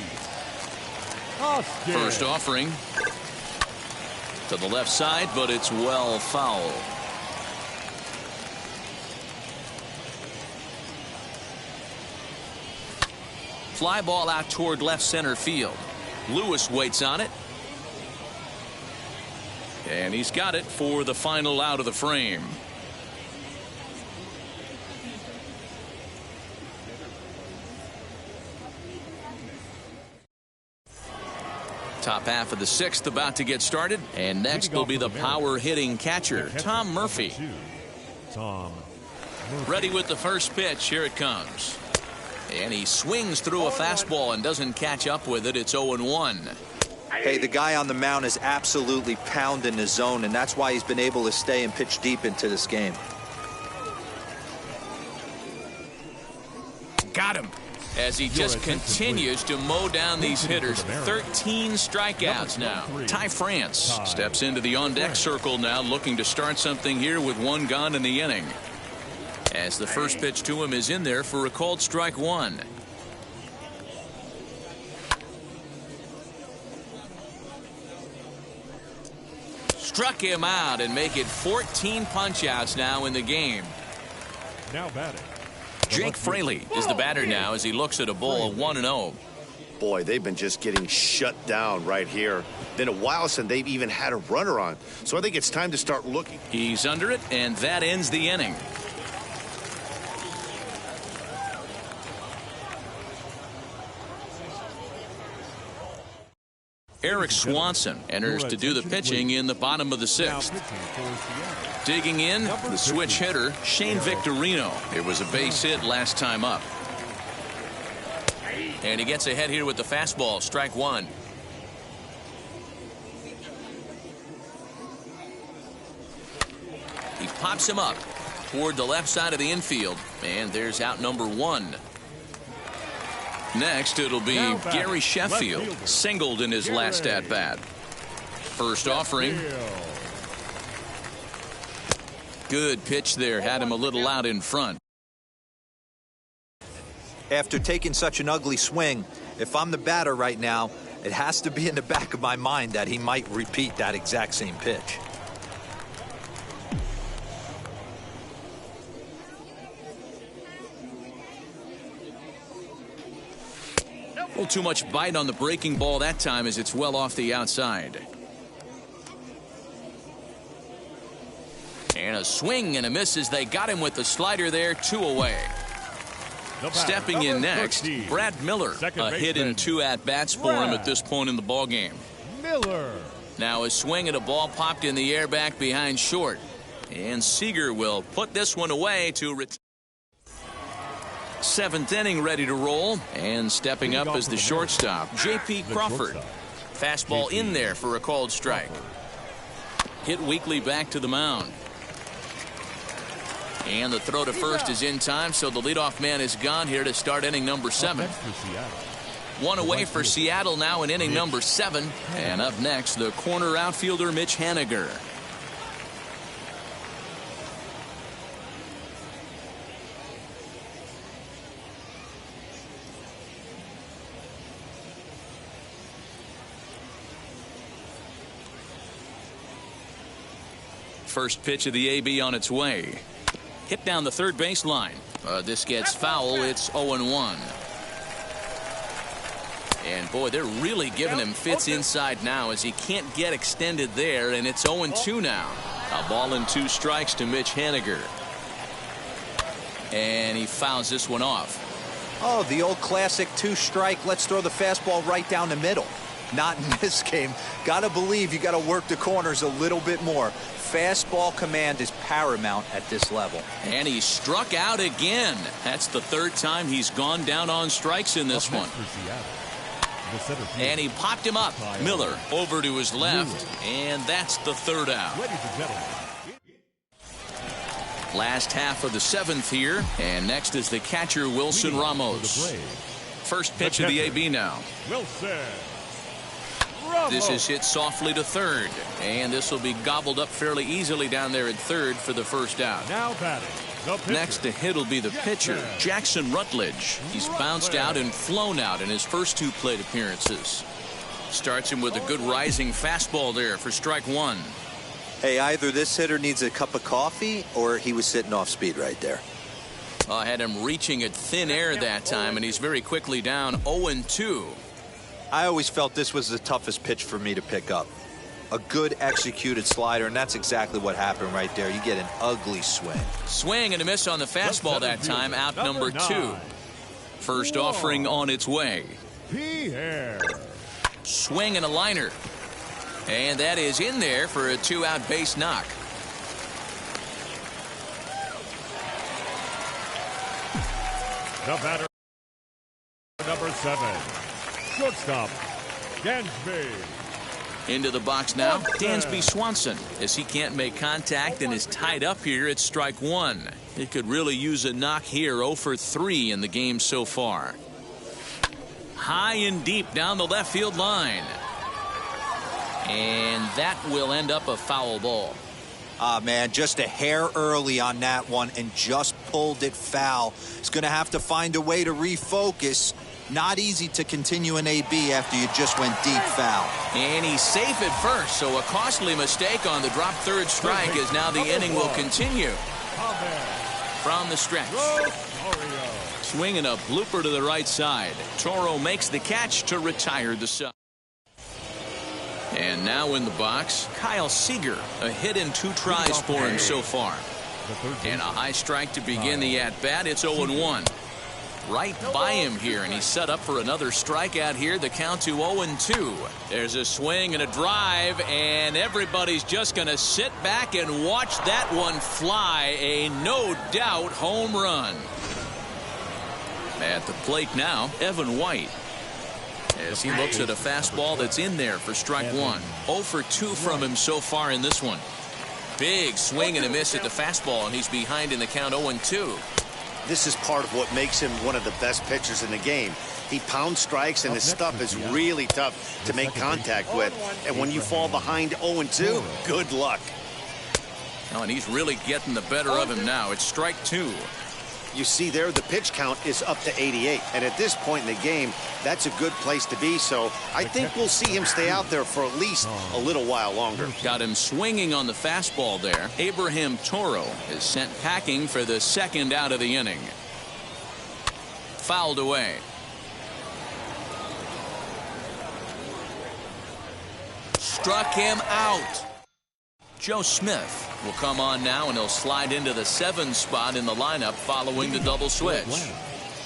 Hoskins. First offering to the left side, but it's well foul. Fly ball out toward left center field. Lewis waits on it. And he's got it for the final out of the frame. Top half of the sixth about to get started, and next will be the power hitting catcher, Tom Murphy. Tom Murphy. Ready with the first pitch. Here it comes. And he swings through a fastball and doesn't catch up with it. It's 0-1. Hey, the guy on the mound is absolutely pounding the zone, and that's why he's been able to stay and pitch deep into this game. Got him. As he just continues to mow down these hitters. 13 strikeouts now. Ty France steps into the on-deck circle now, looking to start something here with one gone in the inning. As the first pitch to him is in there for a called strike one. Struck him out and make it 14 punch-outs now in the game. Now batting. Jake Fraley is the batter now as he looks at a ball of 1-0. Boy, they've been just getting shut down right here. Been a while since they've even had a runner on. So I think it's time to start looking. He's under it, and that ends the inning. Eric Swanson enters to do the pitching in the bottom of the sixth. Digging in, the switch hitter, Shane Victorino. It was a base hit last time up. And he gets ahead here with the fastball, strike one. He pops him up toward the left side of the infield, and there's out number one. Next, it'll be Gary Sheffield, singled in his last at-bat. First offering. Good pitch there, had him a little out in front. After taking such an ugly swing, if I'm the batter right now, it has to be in the back of my mind that he might repeat that exact same pitch. A little too much bite on the breaking ball that time as it's well off the outside. And a swing and a miss as they got him with the slider there, 2 away. Stepping in next, Brad Miller. A hit and 2 at-bats for him at this point in the ballgame. Miller. Now a swing and a ball popped in the air back behind short. And Seager will put this one away to retire. 7th inning ready to roll, and stepping up as the shortstop, J.P. Crawford. Fastball in there for a called strike. Hit weakly back to the mound. And the throw to first is in time, so the leadoff man is gone here to start inning number 7. One away for Seattle now in inning number 7. And up next, the corner outfielder Mitch Haniger. First pitch of the AB on its way. Hit down the third baseline. This gets foul. It's 0-1. And boy, they're really giving him fits inside now as he can't get extended there, and it's 0-2 now. A ball and 2 strikes to Mitch Haniger. And he fouls this one off. Oh, the old classic 2-strike. Let's throw the fastball right down the middle. Not in this game. Gotta believe you gotta work the corners a little bit more. Fastball command is paramount at this level. And he struck out again. That's the 3rd time he's gone down on strikes in this one. And he popped him up. Miller over to his left. And that's the 3rd out. Last half of the 7th here. And next is the catcher, Wilson Ramos. First pitch of the AB now. Wilson. This is hit softly to third, and this will be gobbled up fairly easily down there at third for the first out. Now batting. Next to hit will be the pitcher, Jackson Rutledge. He's bounced out and flown out in his first 2 plate appearances. Starts him with a good rising fastball there for strike one. Hey, either this hitter needs a cup of coffee or he was sitting off speed right there. I had him reaching at thin air that time, and he's very quickly down 0-2. I always felt this was the toughest pitch for me to pick up. A good executed slider, and that's exactly what happened right there. You get an ugly swing. Swing and a miss on the fastball that time, out number 2. First offering on its way. Pierre. Swing and a liner. And that is in there for a 2-out base knock. The batter, number 7, shortstop, Dansby. Into the box now, Dansby Swanson, as he can't make contact and is tied up here at strike 1. He could really use a knock here. 0 for 3 in the game so far. High and deep down the left field line. And that will end up a foul ball. Ah, man, just a hair early on that one and just pulled it foul. He's going to have to find a way to refocus. Not easy to continue an AB after you just went deep foul. And he's safe at first, so a costly mistake on the drop third strike as now the inning will continue. From the stretch. Swinging a blooper to the right side. Toro makes the catch to retire the side. And now in the box, Kyle Seager. A hit and 2 tries for him so far. And a high strike to begin the at-bat. It's 0-1. Right by him here, and he's set up for another strikeout here. The count to 0-2. There's a swing and a drive, and everybody's just going to sit back and watch that one fly. A no-doubt home run. At the plate now, Evan White, as he looks at a fastball that's in there for strike 1. 0 for 2 from him so far in this one. Big swing and a miss at the fastball, and he's behind in the count 0-2. This is part of what makes him one of the best pitchers in the game. He pounds strikes, and his stuff is really tough to make contact with. And when you fall behind 0-2, good luck. Oh, and he's really getting the better of him now. It's strike 2. You see there, the pitch count is up to 88. And at this point in the game, that's a good place to be. So I think we'll see him stay out there for at least a little while longer. Got him swinging on the fastball there. Abraham Toro is sent packing for the second out of the inning. Fouled away. Struck him out. Joe Smith will come on now, and he'll slide into the 7 spot in the lineup following the double switch.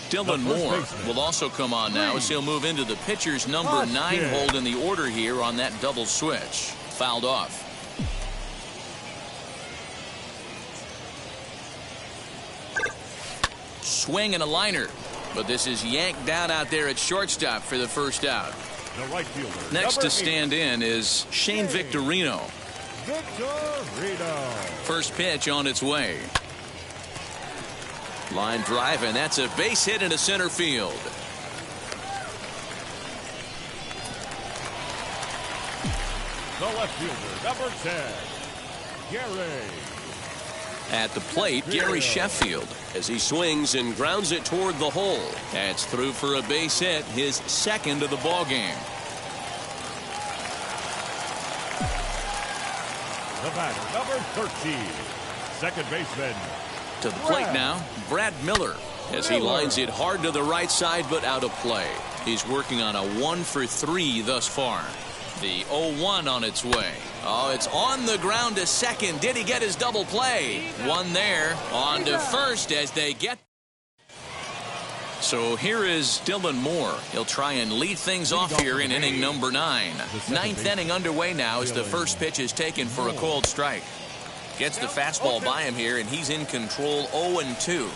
Dylan Moore will also come on now as he'll move into the pitcher's number 9 hold in the order here on that double switch. Fouled off. Swing and a liner, but this is yanked down out there at shortstop for the first out. The right fielder, Next to stand in is Shane Victorino. First pitch on its way. Line drive, and that's a base hit into center field. The left fielder, number 10, Gary. At the plate, Gary Sheffield, as he swings and grounds it toward the hole. That's through for a base hit, his second of the ball game. The batter, number 13, second baseman. To the plate now, Brad Miller, as he lines it hard to the right side but out of play. He's working on a 1 for 3 thus far. The 0-1 on its way. Oh, it's on the ground to second. Did he get his double play? One there. On to first as they get. So here is Dylan Moore. He'll try and lead things off here in inning number 9. Ninth inning underway now as the first pitch is taken for a cold strike. Gets the fastball by him here, and he's in control. 0-2.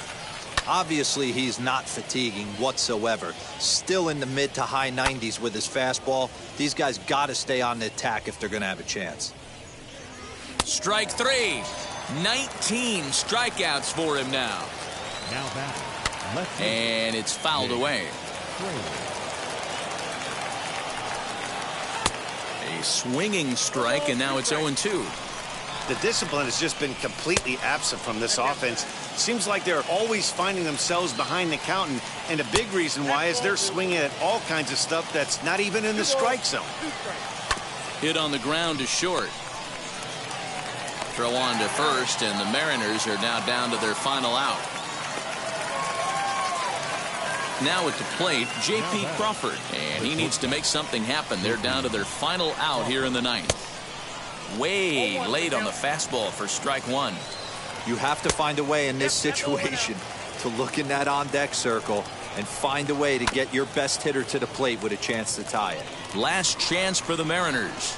Obviously, he's not fatiguing whatsoever. Still in the mid to high 90s with his fastball. These guys got to stay on the attack if they're going to have a chance. Strike 3. 19 strikeouts for him now. Now back. Left and it's fouled away. A swinging strike, and now it's 0-2. The discipline has just been completely absent from this offense. Seems like they're always finding themselves behind the count, and a big reason why is they're swinging at all kinds of stuff that's not even in the strike zone. Hit on the ground to short. Throw on to first, and the Mariners are now down to their final out. Now at the plate, J.P. Crawford, and he needs to make something happen. They're down to their final out here in the 9th. Way late on the fastball for strike 1. You have to find a way in this situation to look in that on-deck circle and find a way to get your best hitter to the plate with a chance to tie it. Last chance for the Mariners.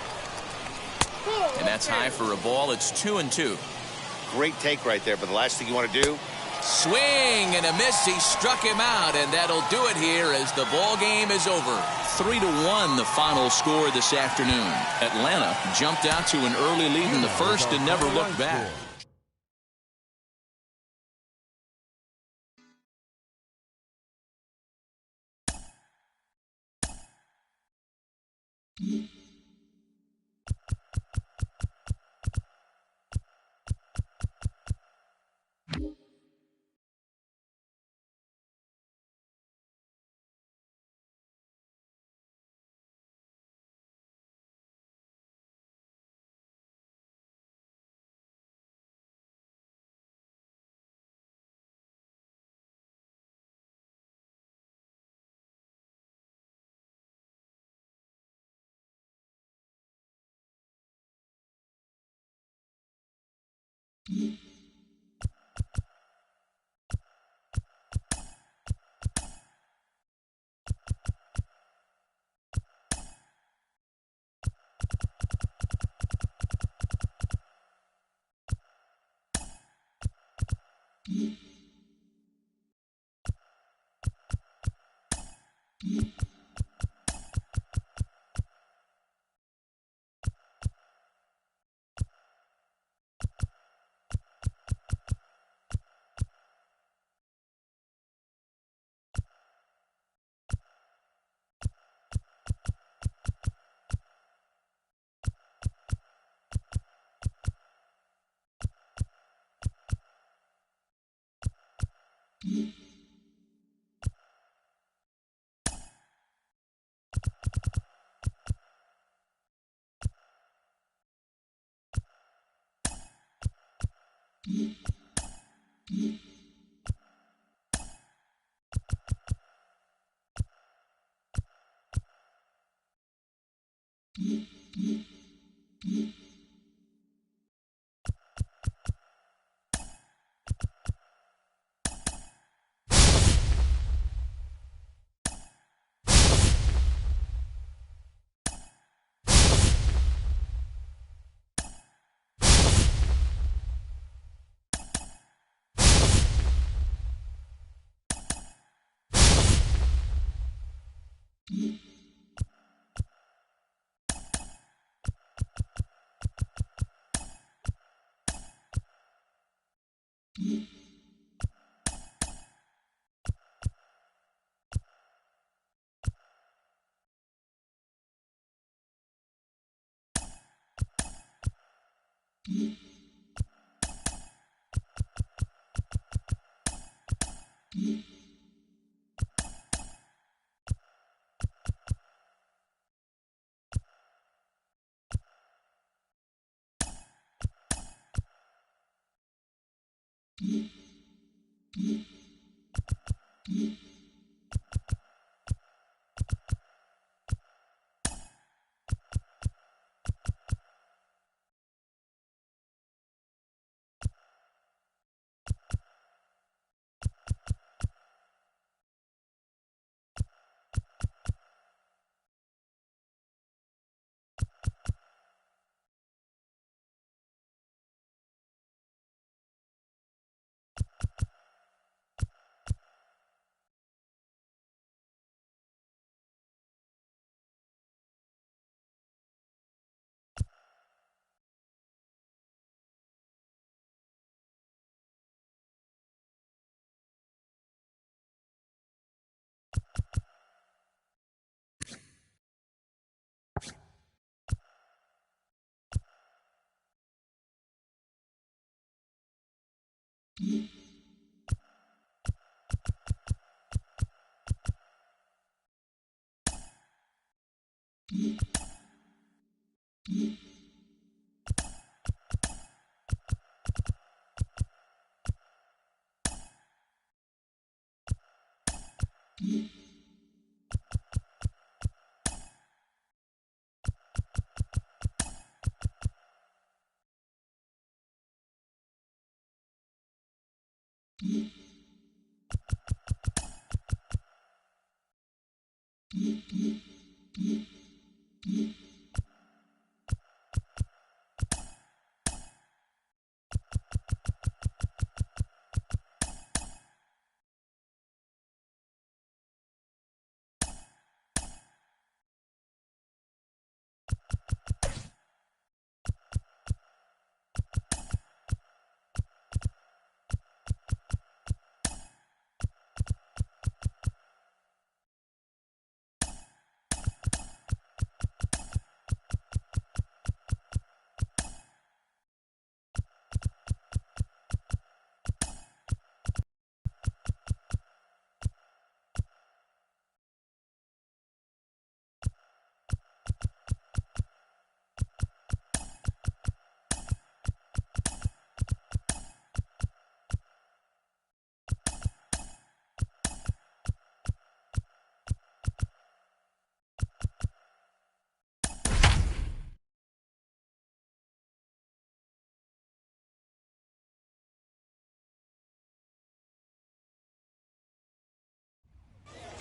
And that's high for a ball. It's 2-2. Great take right there, but the last thing you want to do. Swing and a miss. He struck him out, and that'll do it here as the ball game is over. 3-1 the final score this afternoon. Atlanta jumped out to an early lead in the first and never looked back.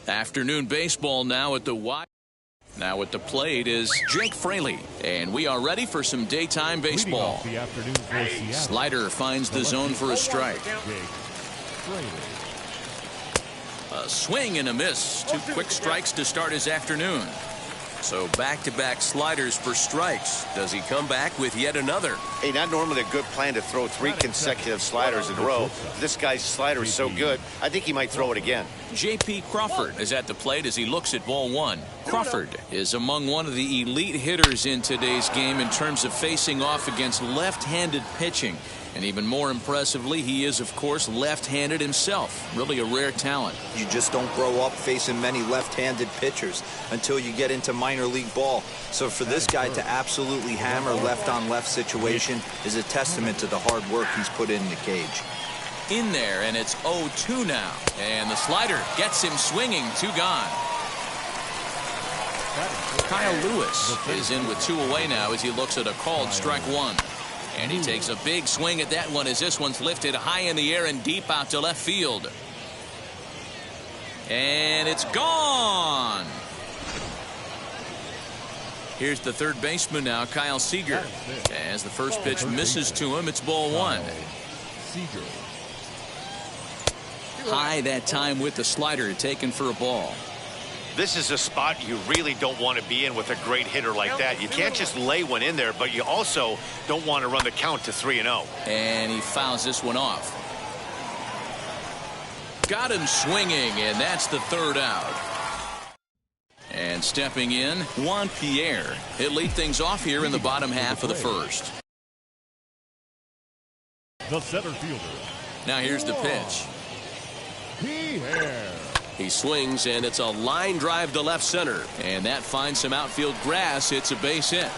Afternoon baseball now at the Y. Now at the plate is Jake Fraley, and we are ready for some daytime baseball. The afternoon for Seattle. Slider finds the zone for a strike. A swing and a miss. 2 quick strikes to start his afternoon. So back-to-back sliders for strikes. Does he come back with yet another? Hey, not normally a good plan to throw 3 consecutive sliders in a row. This guy's slider is so good, I think he might throw it again. J.P. Crawford is at the plate as he looks at ball 1. Crawford is among one of the elite hitters in today's game in terms of facing off against left-handed pitching. And even more impressively, he is, of course, left-handed himself. Really a rare talent. You just don't grow up facing many left-handed pitchers until you get into minor league ball. So for this guy to absolutely hammer left-on-left situation is a testament to the hard work he's put in the cage. In there, and it's 0-2 now. And the slider gets him swinging. 2 gone. Kyle Lewis is in with 2 away now as he looks at a called strike 1. And he takes a big swing at that one as this one's lifted high in the air and deep out to left field. And it's gone. Here's the third baseman now, Kyle Seager. As the first pitch misses to him, it's ball 1. High that time with the slider taken for a ball. This is a spot you really don't want to be in with a great hitter like that. You can't just lay one in there, but you also don't want to run the count to 3-0. And he fouls this one off. Got him swinging, and that's the 3rd out. And stepping in, Juan Pierre. He'll lead things off here in the bottom half of the 1st. The center fielder. Now here's the pitch. Pierre. He swings, and it's a line drive to left center. And that finds some outfield grass. It's a base hit.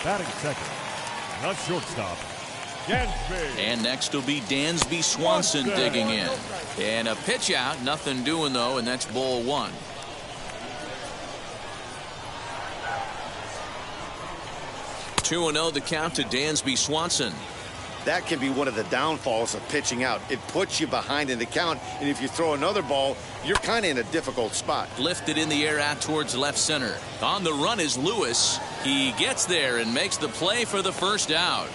Batting second, the shortstop, Dansby. And next will be Dansby Swanson digging in. And a pitch out. Nothing doing, though, and that's ball 1. Two 2-0 the count to Dansby Swanson. That can be one of the downfalls of pitching out. It puts you behind in the count, and if you throw another ball, you're kind of in a difficult spot. Lifted in the air out towards left center. On the run is Lewis. He gets there and makes the play for the first out.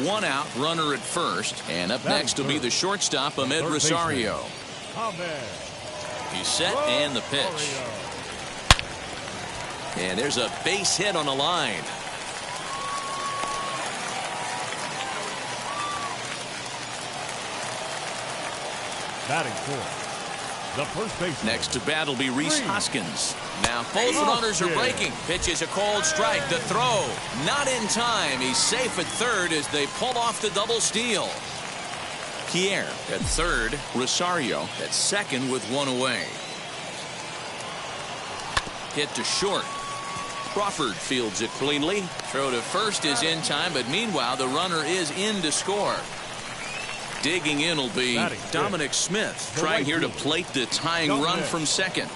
1 out, runner at first, and up next will be the shortstop, Ahmed Rosario. He's set and the pitch. And there's a base hit on the line. Batting fourth, the first baseman. Next to bat will be Rhys Hoskins. Now both runners are breaking. Pitch is a cold strike. The throw not in time. He's safe at third as they pull off the double steal. Pierre at third. Rosario at second with 1 away. Hit to short. Crawford fields it cleanly. Throw to first is in time, but meanwhile the runner is in to score. Digging in will be Dominic Smith, trying here to plate the tying run from second.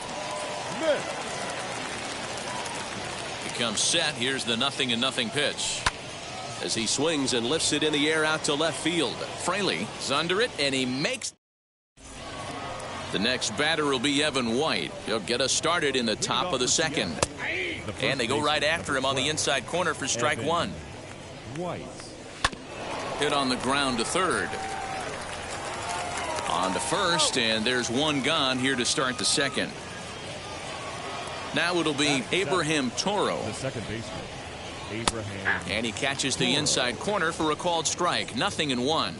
Becomes set. Here's the 0-0 pitch. As he swings and lifts it in the air out to left field. Fraley is under it, and he makes. The next batter will be Evan White. He'll get us started in the top of the second. And they go right after him on the inside corner for strike one. White. Hit on the ground to third. On to first, and there's one gone here to start the second. Now it'll be Abraham Toro. The second baseman, Abraham. And he catches the inside corner for a called strike. 0-1.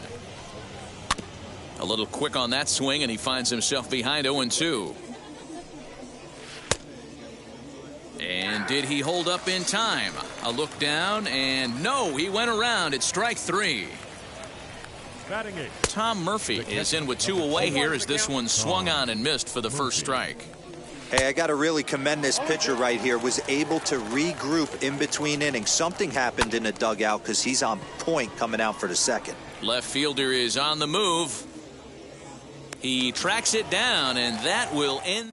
A little quick on that swing, and he finds himself behind 0-2. And did he hold up in time? A look down, and no, he went around. It's strike three. Batting eight. Tom Murphy is in with 2 away here as this one swung on and missed for the first strike. Hey, I got to really commend this pitcher right here. Was able to regroup in between innings. Something happened in the dugout because he's on point coming out for the second. Left fielder is on the move. He tracks it down, and that will end.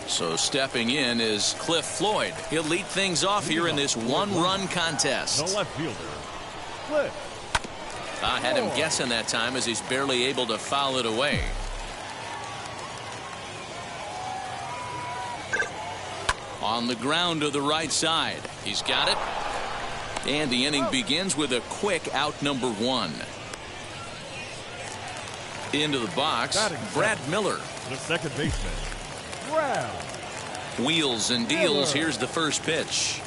So stepping in is Cliff Floyd. He'll lead things off here in this one-run contest. The left fielder, Cliff. I had him guessing that time as he's barely able to foul it away. On the ground to the right side. He's got it. And the inning begins with a quick out number 1. Into the box, Brad Miller. The second baseman, Brad. Wheels and deals. Here's the first pitch.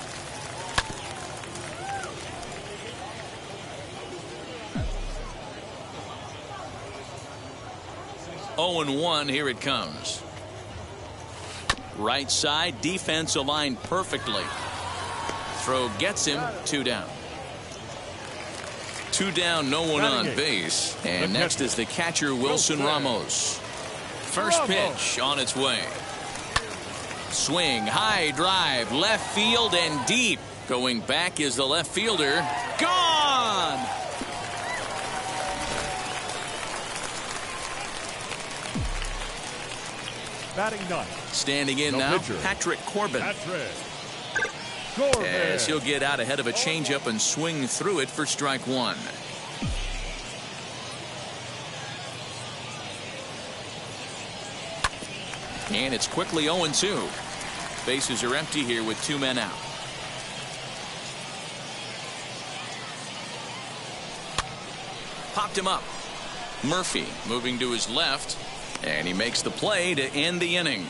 Oh and 1. Here it comes. Right side, defense aligned perfectly. Throw gets him. 2 down. 2 down, no one on base. And next is the catcher, Wilson Ramos. First pitch on its way. Swing, high drive, left field and deep. Going back is the left fielder. Gone! Batting ninth. Standing in now, Patrick Corbin. As he'll get out ahead of a changeup and swing through it for strike 1. And it's quickly 0-2. Bases are empty here with 2 men out. Popped him up. Murphy moving to his left, and he makes the play to end the inning.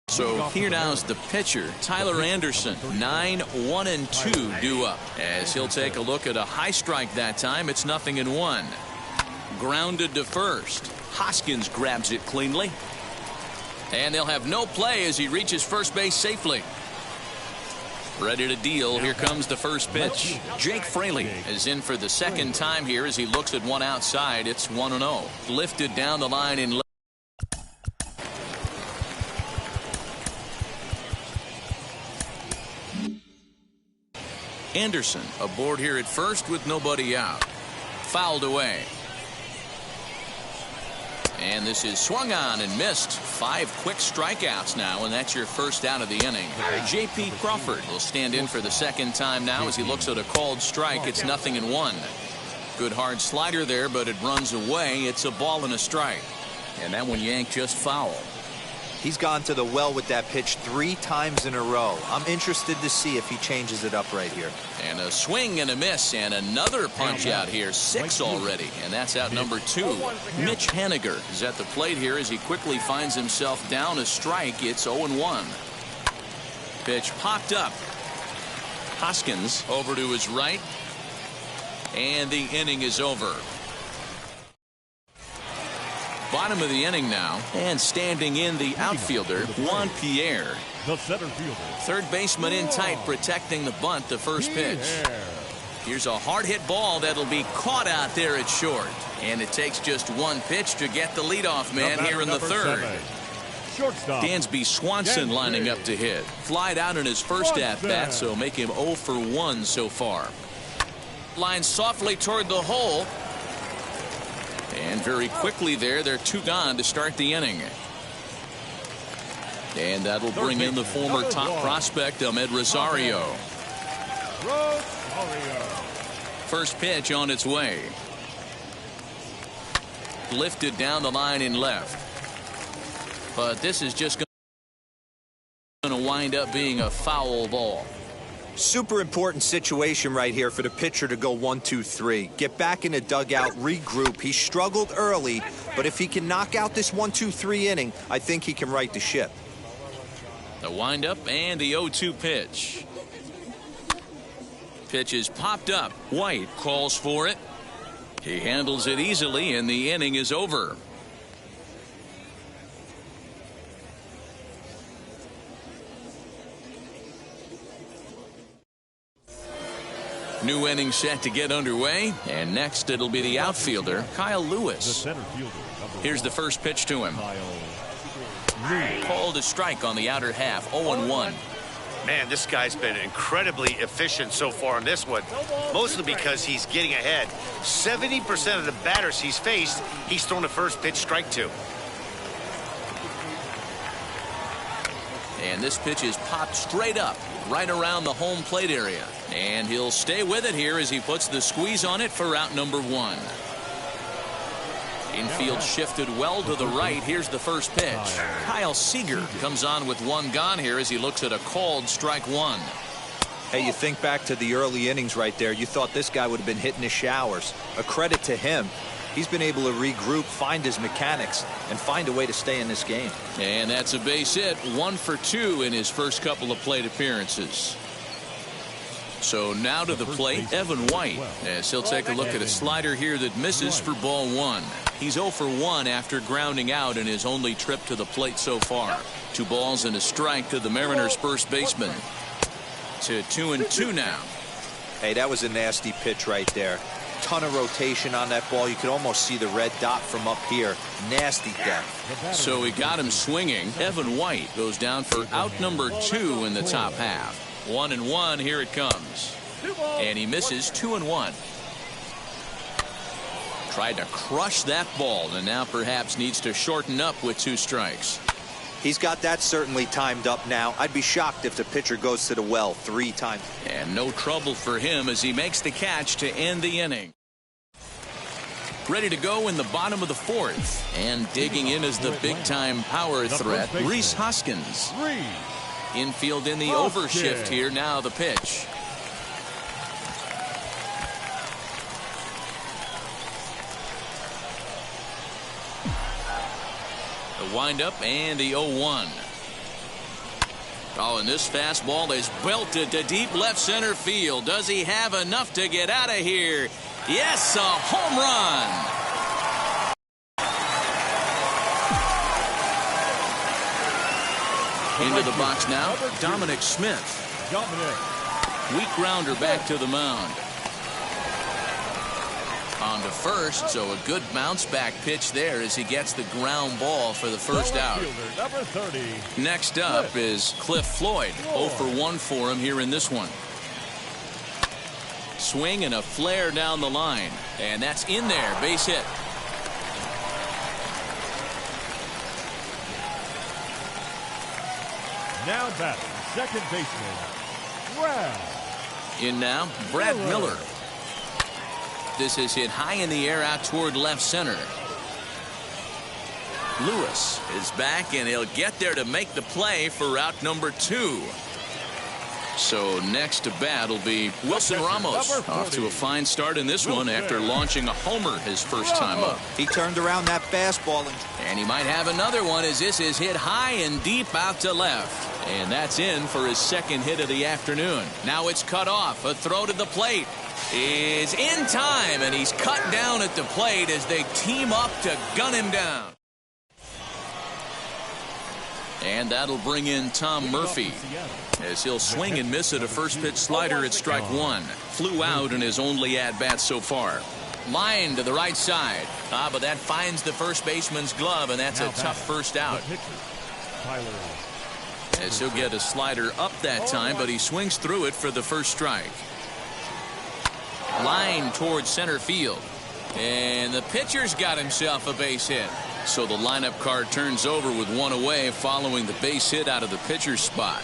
So here now is the pitcher, Tyler Anderson. 9-1-2 due up. As he'll take a look at a high strike that time. It's 0-1. Grounded to first. Hoskins grabs it cleanly. And they'll have no play as he reaches first base safely. Ready to deal. Here comes the first pitch. Jake Fraley is in for the second time here as he looks at one outside. It's 1-0. Lifted down the line in left. Anderson aboard here at first with nobody out. Fouled away. And this is swung on and missed. 5 quick strikeouts now, and that's your first out of the inning. J.P. Crawford will stand in for the second time now as he looks at a called strike. It's 0-1. Good hard slider there, but it runs away. It's a ball and a strike. And that one yanked just foul. He's gone to the well with that pitch 3 times in a row. I'm interested to see if he changes it up right here. And a swing and a miss, and another punch out here. 6 already, and that's out number 2. Mitch Haniger is at the plate here as he quickly finds himself down a strike. It's 0-1. Pitch popped up. Hoskins over to his right, and the inning is over. Bottom of the inning now, and standing in the outfielder, Juan Pierre. The center fielder. Third baseman in tight, protecting the bunt. The first pitch. Here's a hard hit ball that'll be caught out there at short, and it takes just 1 pitch to get the leadoff man here in the third. Shortstop Dansby Swanson lining up to hit. Flied out in his first at bat, so make him 0 for 1 so far. line softly toward the hole. And very quickly they're 2 gone to start the inning. And that'll bring in the former top prospect, Ahmed Rosario. First pitch on its way. Lifted down the line in left. But this is just going to wind up being a foul ball. Super important situation right here for the pitcher to go 1-2-3. Get back in the dugout, regroup. He struggled early, but if he can knock out this 1-2-3 inning, I think he can right the ship. The windup and the 0-2 pitch. Pitch is popped up. White calls for it. He handles it easily, and the inning is over. New inning set to get underway, and next it'll be the outfielder, Kyle Lewis. Here's the first pitch to him. Called a strike on the outer half, 0-1. Man, this guy's been incredibly efficient so far in this one, mostly because he's getting ahead. 70% of the batters he's faced, he's thrown a first pitch strike to. And this pitch is popped straight up, right around the home plate area. And he'll stay with it here as he puts the squeeze on it for out number 1. Infield shifted well to the right. Here's the first pitch. Kyle Seager comes on with 1 gone here as he looks at a called strike 1. Hey, you think back to the early innings right there. You thought this guy would have been hitting his showers. A credit to him. He's been able to regroup, find his mechanics, and find a way to stay in this game. And that's a base hit. 1 for 2 in his first couple of plate appearances. So now to the plate, Evan White, as he'll take a look at a slider here that misses for ball 1. He's 0 for 1 after grounding out in his only trip to the plate so far. 2 balls and a strike to the Mariners' first baseman. To 2-2 now. Hey, that was a nasty pitch right there. Ton of rotation on that ball. You could almost see the red dot from up here. Nasty depth. So he got him swinging. Evan White goes down for out number 2 in the top half. 1-1, here it comes. And he misses 2-1. Tried to crush that ball, and now perhaps needs to shorten up with 2 strikes. He's got that certainly timed up now. I'd be shocked if the pitcher goes to the well 3 times. And no trouble for him as he makes the catch to end the inning. Ready to go in the bottom of the 4th. And digging in as the big-time power threat, Rhys Hoskins. Infield in the overshift here. Now the pitch. The windup and the 0-1. Oh, and this fastball is belted to deep left center field. Does he have enough to get out of here? Yes, a home run. Into the box now, Dominic Smith. Weak grounder back to the mound. On to first, so a good bounce back pitch there as he gets the ground ball for the first out. Next up is Cliff Floyd. 0 for 1 for him here in this one. Swing and a flare down the line, and that's in there. Base hit. Now batting, second baseman, Brad. In now, Brad Miller. This is hit high in the air out toward left center. Lewis is back, and he'll get there to make the play for out number 2. So next to bat will be Wilson Ramos. Off to a fine start in this one after launching a homer his first time up. He turned around that fastball. And he might have another one as this is hit high and deep out to left. And that's in for his second hit of the afternoon. Now it's cut off. A throw to the plate is in time, and he's cut down at the plate as they team up to gun him down. And that'll bring in Tom Murphy as he'll swing and miss at a first pitch slider at strike 1. Flew out in his only at-bat so far. Line to the right side. But that finds the first baseman's glove, and that's a tough first out. As he'll get a slider up that time, but he swings through it for the first strike. Line towards center field. And the pitcher's got himself a base hit. So the lineup card turns over with one away following the base hit out of the pitcher's spot.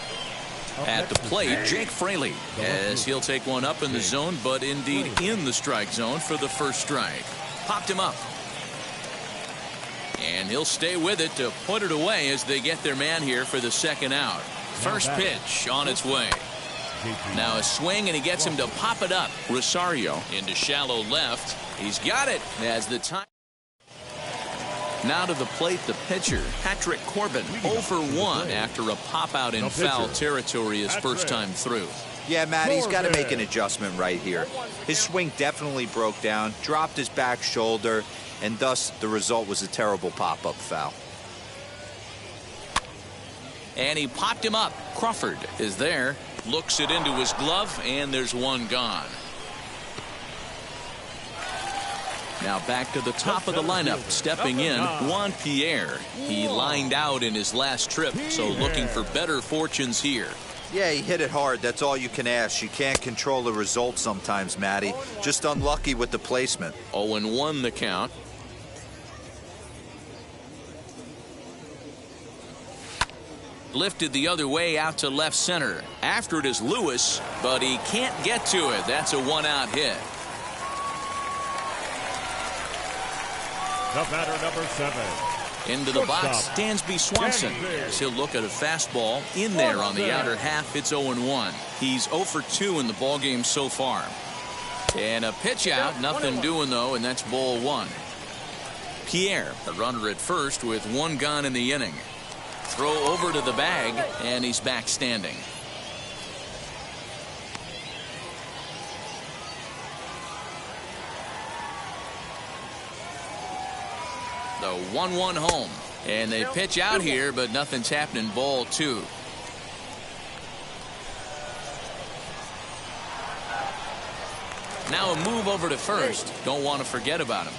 At the plate, Jake Fraley, as he'll take one up in the zone, but indeed in the strike zone for the first strike. Popped him up. And he'll stay with it to put it away as they get their man here for the second out. First pitch on its way. Now a swing, and he gets him to pop it up. Rosario into shallow left. He's got it as the time. Now to the plate, the pitcher, Patrick Corbin, 0 for 1 after a pop out in foul territory his first time through. Yeah, Matt, he's got to make an adjustment right here. His swing definitely broke down, dropped his back shoulder, and thus the result was a terrible pop-up foul. And he popped him up. Crawford is there, looks it into his glove, and there's one gone. Now back to the top of the lineup, stepping in, Juan Pierre. He lined out in his last trip, so looking for better fortunes here. Yeah, he hit it hard. That's all you can ask. You can't control the result sometimes, Matty. Just unlucky with the placement. 0-1 the count. Lifted the other way out to left center. After it is Lewis, but he can't get to it. That's a one-out hit. The batter, number 7. Into the box, Dansby Swanson. As he'll look at a fastball in there on the outer half. It's 0-1. He's 0 for 2 in the ballgame so far. And a pitch out, nothing doing though, and that's ball 1. Pierre, the runner at first with one gone in the inning. Throw over to the bag, and he's back standing. The 1-1 home. And they pitch out here, but nothing's happening. Ball 2. Now a move over to first. Don't want to forget about him.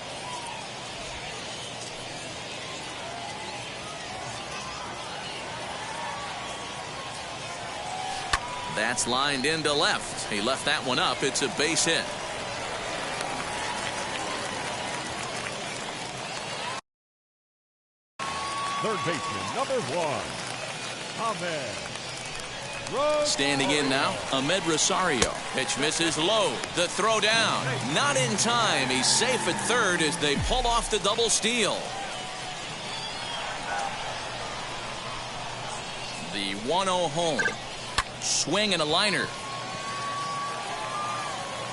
That's lined into left. He left that one up. It's a base hit. Third baseman, number 1, Ahmed. Standing in now, Ahmed Rosario. Pitch misses low. The throw down. Not in time. He's safe at third as they pull off the double steal. The 1-0 home. Swing and a liner.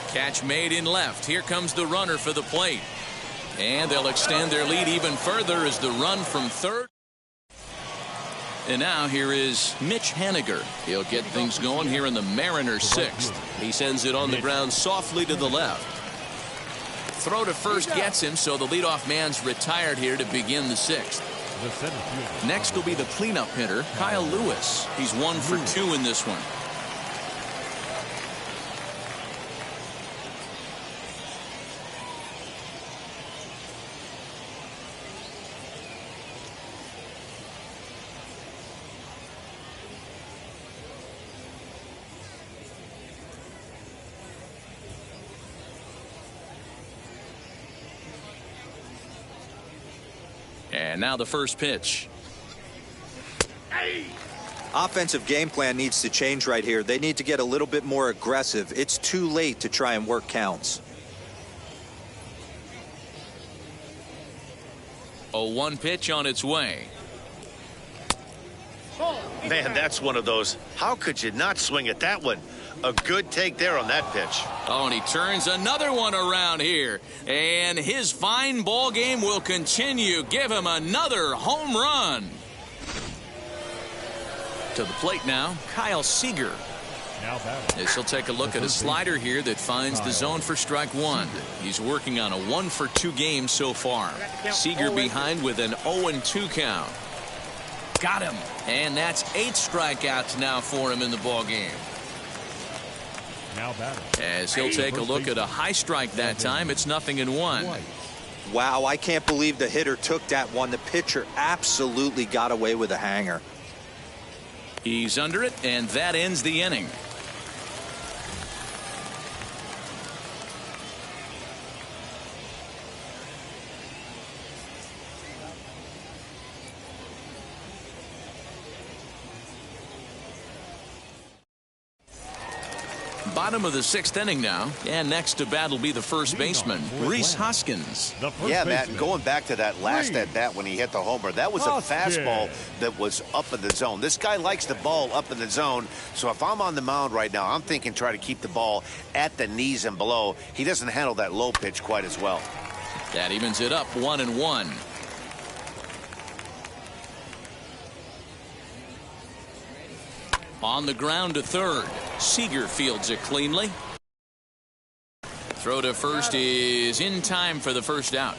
Catch made in left. Here comes the runner for the plate. And they'll extend their lead even further as the run from third. And now here is Mitch Haniger. He'll get things going here in the Mariners' 6th. He sends it on the ground softly to the left. Throw to first gets him, so the leadoff man's retired here to begin the 6th. Next will be the cleanup hitter, Kyle Lewis. He's 1 for 2 in this one. And now the first pitch. Offensive game plan needs to change right here. They need to get a little bit more aggressive. It's too late to try and work counts. 0-1 pitch on its way. Man, that's one of those. How could you not swing at that one? A good take there on that pitch. Oh, and he turns another one around here. And his fine ball game will continue. Give him another home run. To the plate now, Kyle Seager. As he'll take a look at a slider here that finds the zone for strike 1. He's working on a 1 for 2 game so far. Seager behind with an 0-2 count. Got him. And that's 8 strikeouts now for him in the ball game. As he'll take a look at a high strike that time, it's 0-1. Wow, I can't believe the hitter took that one. The pitcher absolutely got away with a hanger. He's under it, and that ends the inning. Bottom of the 6th inning now, and next to bat will be the first baseman, Rhys Hoskins. Yeah, Matt, going back to that last at bat when he hit the homer, that was a fastball that was up in the zone. This guy likes the ball up in the zone, so if I'm on the mound right now, I'm thinking try to keep the ball at the knees and below. He doesn't handle that low pitch quite as well. That evens it up 1-1. On the ground to third. Seager fields it cleanly. Throw to first is in time for the first out.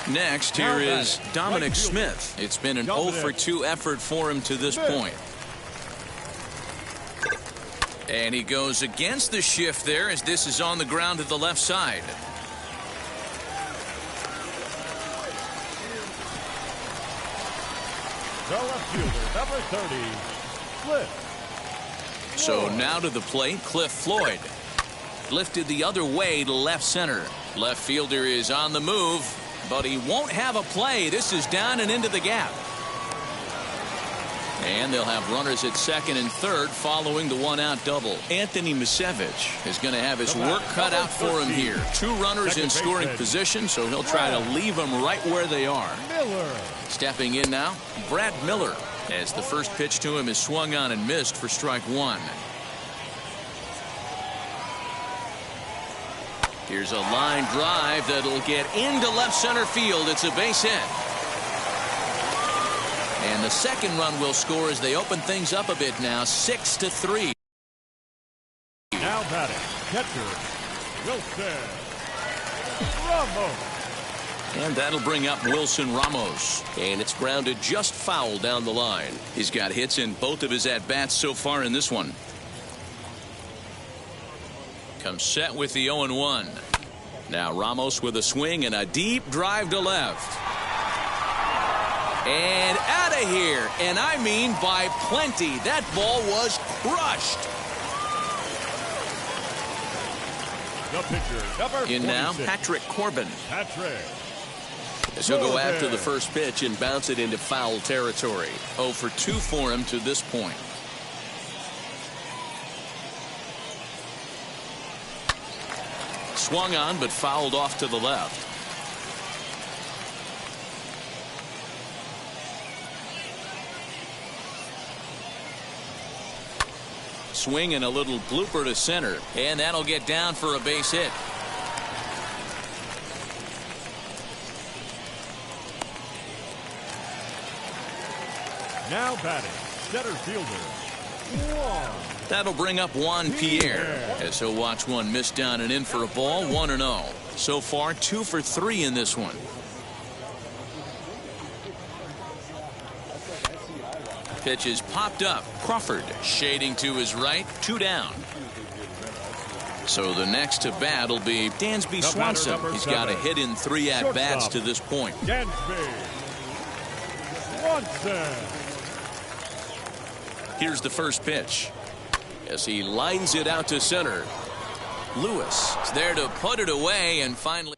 Next, here is Dominic Smith. It's been an 0-for-2 effort for him to this point. And he goes against the shift there as this is on the ground to the left side. The left fielder, number 30, Cliff. So now to the plate, Cliff Floyd. Lifted the other way to left center. Left fielder is on the move, but he won't have a play. This is down and into the gap. And they'll have runners at second and third following the one-out double. Anthony Misevich is going to have his work cut out for him here. 2 runners in scoring position, so he'll try to leave them right where they are. Stepping in now, Brad Miller, as the first pitch to him is swung on and missed for strike 1. Here's a line drive that'll get into left center field. It's a base hit. And the second run will score as they open things up a bit now, 6-3. Now batting, catcher, Wilson Ramos. And that'll bring up Wilson Ramos. And it's grounded just foul down the line. He's got hits in both of his at-bats so far in this one. Comes set with the 0-1. Now Ramos with a swing and a deep drive to left. And out of here. And I mean by plenty. That ball was crushed. The pitcher, number 46. In now, Patrick Corbin. Patrick. As he'll go after the first pitch and bounce it into foul territory. 0-for-2 for him to this point. Swung on but fouled off to the left. Swing and a little blooper to center, and that'll get down for a base hit. Now batting, center fielder, Juan. That'll bring up Juan Pierre, as he'll watch one miss down and in for a ball. 1-0. So far 2 for 3 in this one. Pitch is popped up. Crawford shading to his right. 2 down. So the next to bat will be Dansby Swanson. He's got a hit in 3 at-bats to this point. Dansby Swanson. Here's the first pitch as he lines it out to center. Lewis is there to put it away, and finally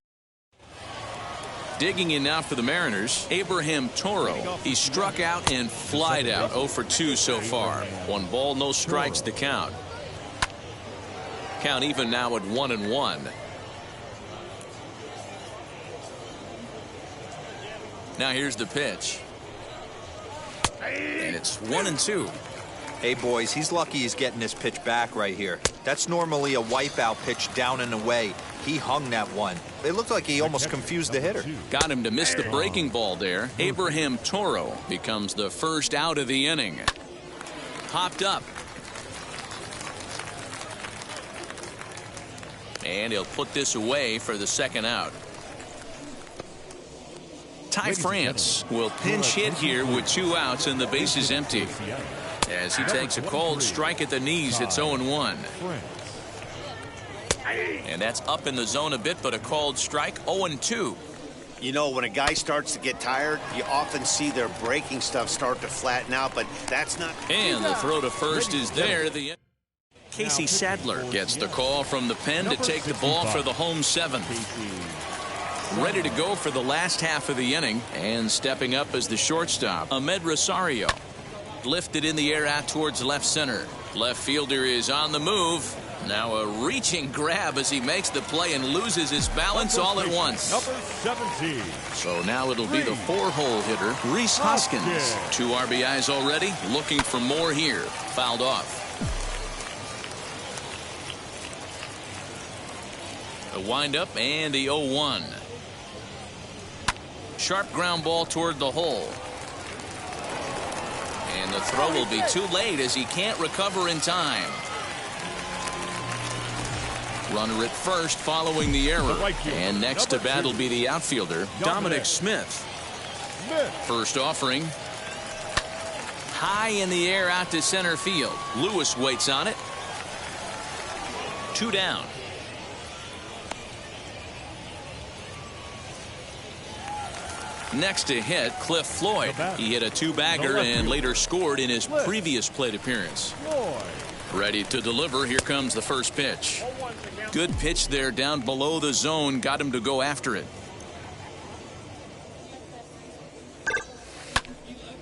digging in now for the Mariners, Abraham Toro. He struck out and flied out. 0-for-2 so far. 1 ball, no strikes the count. Count even now at 1-1. Now here's the pitch. And it's 1-2. Hey, boys, he's lucky he's getting this pitch back right here. That's normally a wipeout pitch down and away. He hung that one. It looked like he almost confused the hitter. Got him to miss the breaking ball there. Abraham Toro becomes the first out of the inning. Popped up. And he'll put this away for the second out. Ty France will pinch hit here with 2 outs and the base is empty. As he takes a cold strike at the knees, it's 0-1. And that's up in the zone a bit, but a called strike. 0-2. You know, when a guy starts to get tired, you often see their breaking stuff start to flatten out, but that's not. And the throw to first is there. Casey Sadler gets the call from the pen to take the ball for the home 7th. Ready to go for the last half of the inning, and stepping up as the shortstop, Ahmed Rosario. Lifted in the air out towards left center. Left fielder is on the move. Now a reaching grab as he makes the play and loses his balance all at once. Number 17. So now it'll be the 4-hole hitter, Rhys Hoskins. 2 RBIs already, looking for more here. Fouled off. A windup and the 0-1. Sharp ground ball toward the hole. And the throw will be too late as he can't recover in time. Runner at first following the error. And next to bat will be the outfielder, Dominic Smith. First offering. High in the air out to center field. Lewis waits on it. 2 down. Next to hit, Cliff Floyd. He hit a 2-bagger and later scored in his previous plate appearance. Ready to deliver. Here comes the first pitch. Good pitch there down below the zone. Got him to go after it.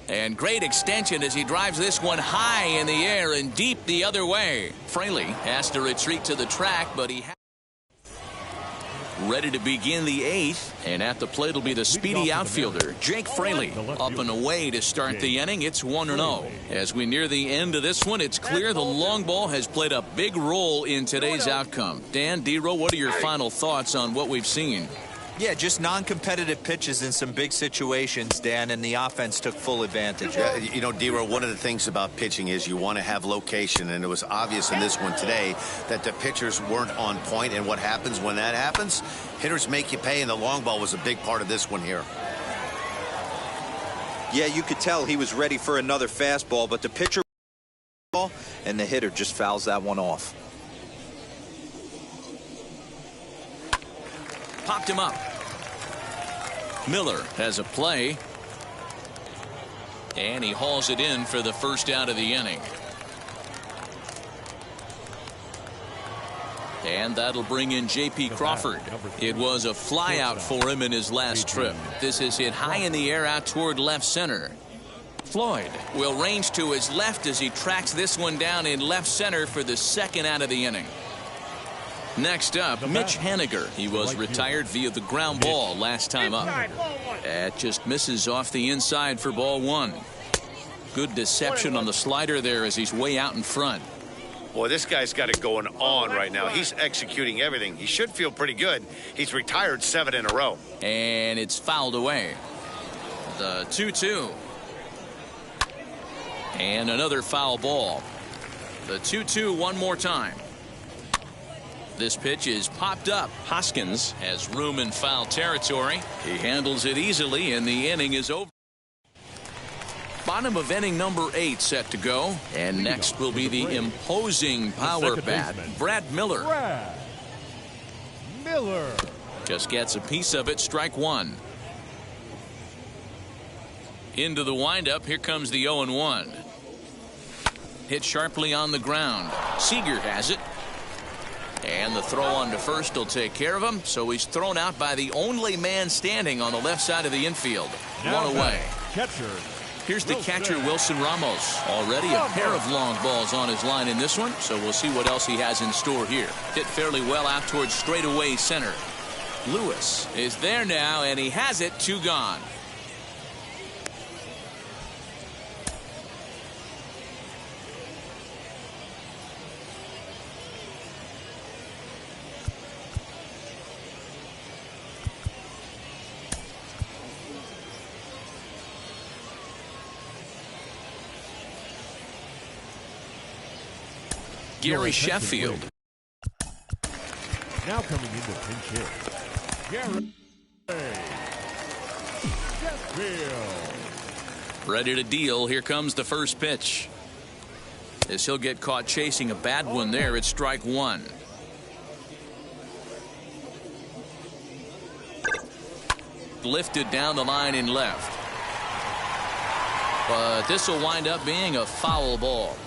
And great extension as he drives this one high in the air and deep the other way. Fraley has to retreat to the track, but he ready to begin the 8th, and at the plate will be the speedy outfielder, Jake Fraley. Up and away to start the inning. It's 1-0. As we near the end of this one, it's clear the long ball has played a big role in today's outcome. Dan, D-Row, what are your final thoughts on what we've seen? Yeah, just non-competitive pitches in some big situations, Dan, and the offense took full advantage. Yeah, you know, D-Row, one of the things about pitching is you want to have location, and it was obvious in this one today that the pitchers weren't on point, and what happens when that happens? Hitters make you pay, and the long ball was a big part of this one here. Yeah, you could tell he was ready for another fastball, but the pitcher and the hitter just fouls that one off. Popped him up. Miller has a play. And he hauls it in for the first out of the inning. And that'll bring in J.P. Crawford. It was a flyout for him in his last trip. This is hit high in the air out toward left center. Floyd will range to his left as he tracks this one down in left center for the second out of the inning. Next up, Mitch Haniger. He was retired via the ground ball last time up. That just misses off the inside for ball 1. Good deception on the slider there as he's way out in front. Boy, this guy's got it going on right now. He's executing everything. He should feel pretty good. He's retired 7 in a row. And it's fouled away. The 2-2. And another foul ball. The 2-2 one more time. This pitch is popped up. Hoskins has room in foul territory. He handles it easily, and the inning is over. Bottom of inning number 8 set to go. And next will be the imposing power bat, Brad Miller. Brad Miller. Just gets a piece of it. Strike 1. Into the windup. Here comes the 0-1. Hit sharply on the ground. Seager has it. And the throw on to first will take care of him. So he's thrown out by the only man standing on the left side of the infield. One away. Catcher. Here's the catcher, Wilson Ramos. Already a pair of long balls on his line in this one. So we'll see what else he has in store here. Hit fairly well out towards straightaway center. Lewis is there now, and he has it. 2 gone. Gary Sheffield. Now coming into pinch hit, Gary Sheffield. Ready to deal. Here comes the first pitch. As he'll get caught chasing a bad one there, it's strike 1. Lifted down the line in left. But this will wind up being a foul ball.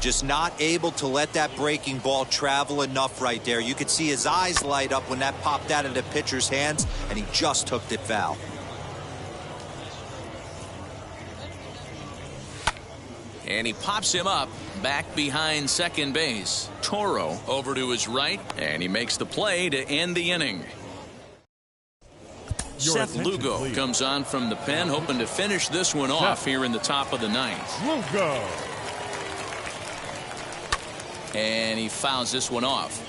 Just not able to let that breaking ball travel enough right there. You could see his eyes light up when that popped out of the pitcher's hands, and he just hooked it foul. And he pops him up back behind second base. Toro over to his right, and he makes the play to end the inning. Seth Lugo comes on from the pen, hoping to finish this one off here in the top of the ninth. Lugo. And he fouls this one off.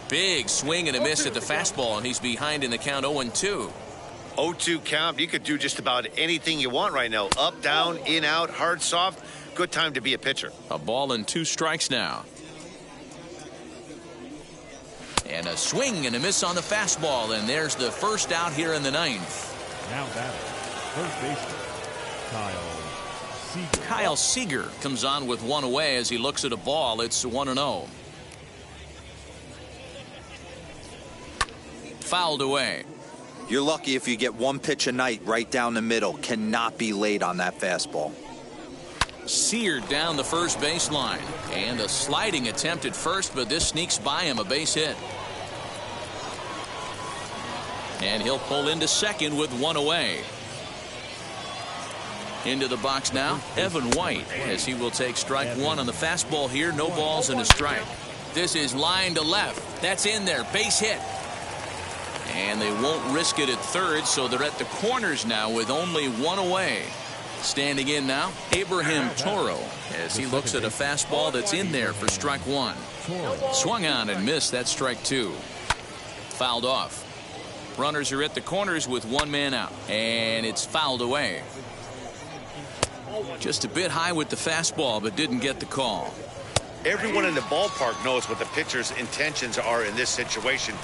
Big swing and a miss at the fastball, and he's behind in the count 0-2. 0-2 count. You could do just about anything you want right now. Up, down, in, out, hard, soft. Good time to be a pitcher. A ball and 2 strikes now. And a swing and a miss on the fastball, and there's the first out here in the ninth. Now batting, first baseman, Kyle Seager. Kyle Seager comes on with one away as he looks at a ball. It's 1-0. Fouled away. You're lucky if you get one pitch a night right down the middle. Cannot be late on that fastball. Seared down the first baseline. And a sliding attempt at first, but this sneaks by him, a base hit. And he'll pull into second with one away. Into the box now, Evan White, as he will take strike one on the fastball here. No balls and a strike. This is line to left. That's in there. Base hit. And they won't risk it at third, so they're at the corners now with only one away. Standing in now, Abraham Toro, as he looks at a fastball that's in there for strike one. Swung on and missed. That's strike two. Fouled off. Runners are at the corners with one man out, and it's fouled away. Just a bit high with the fastball, but didn't get the call. Everyone in the ballpark knows what the pitcher's intentions are in this situation.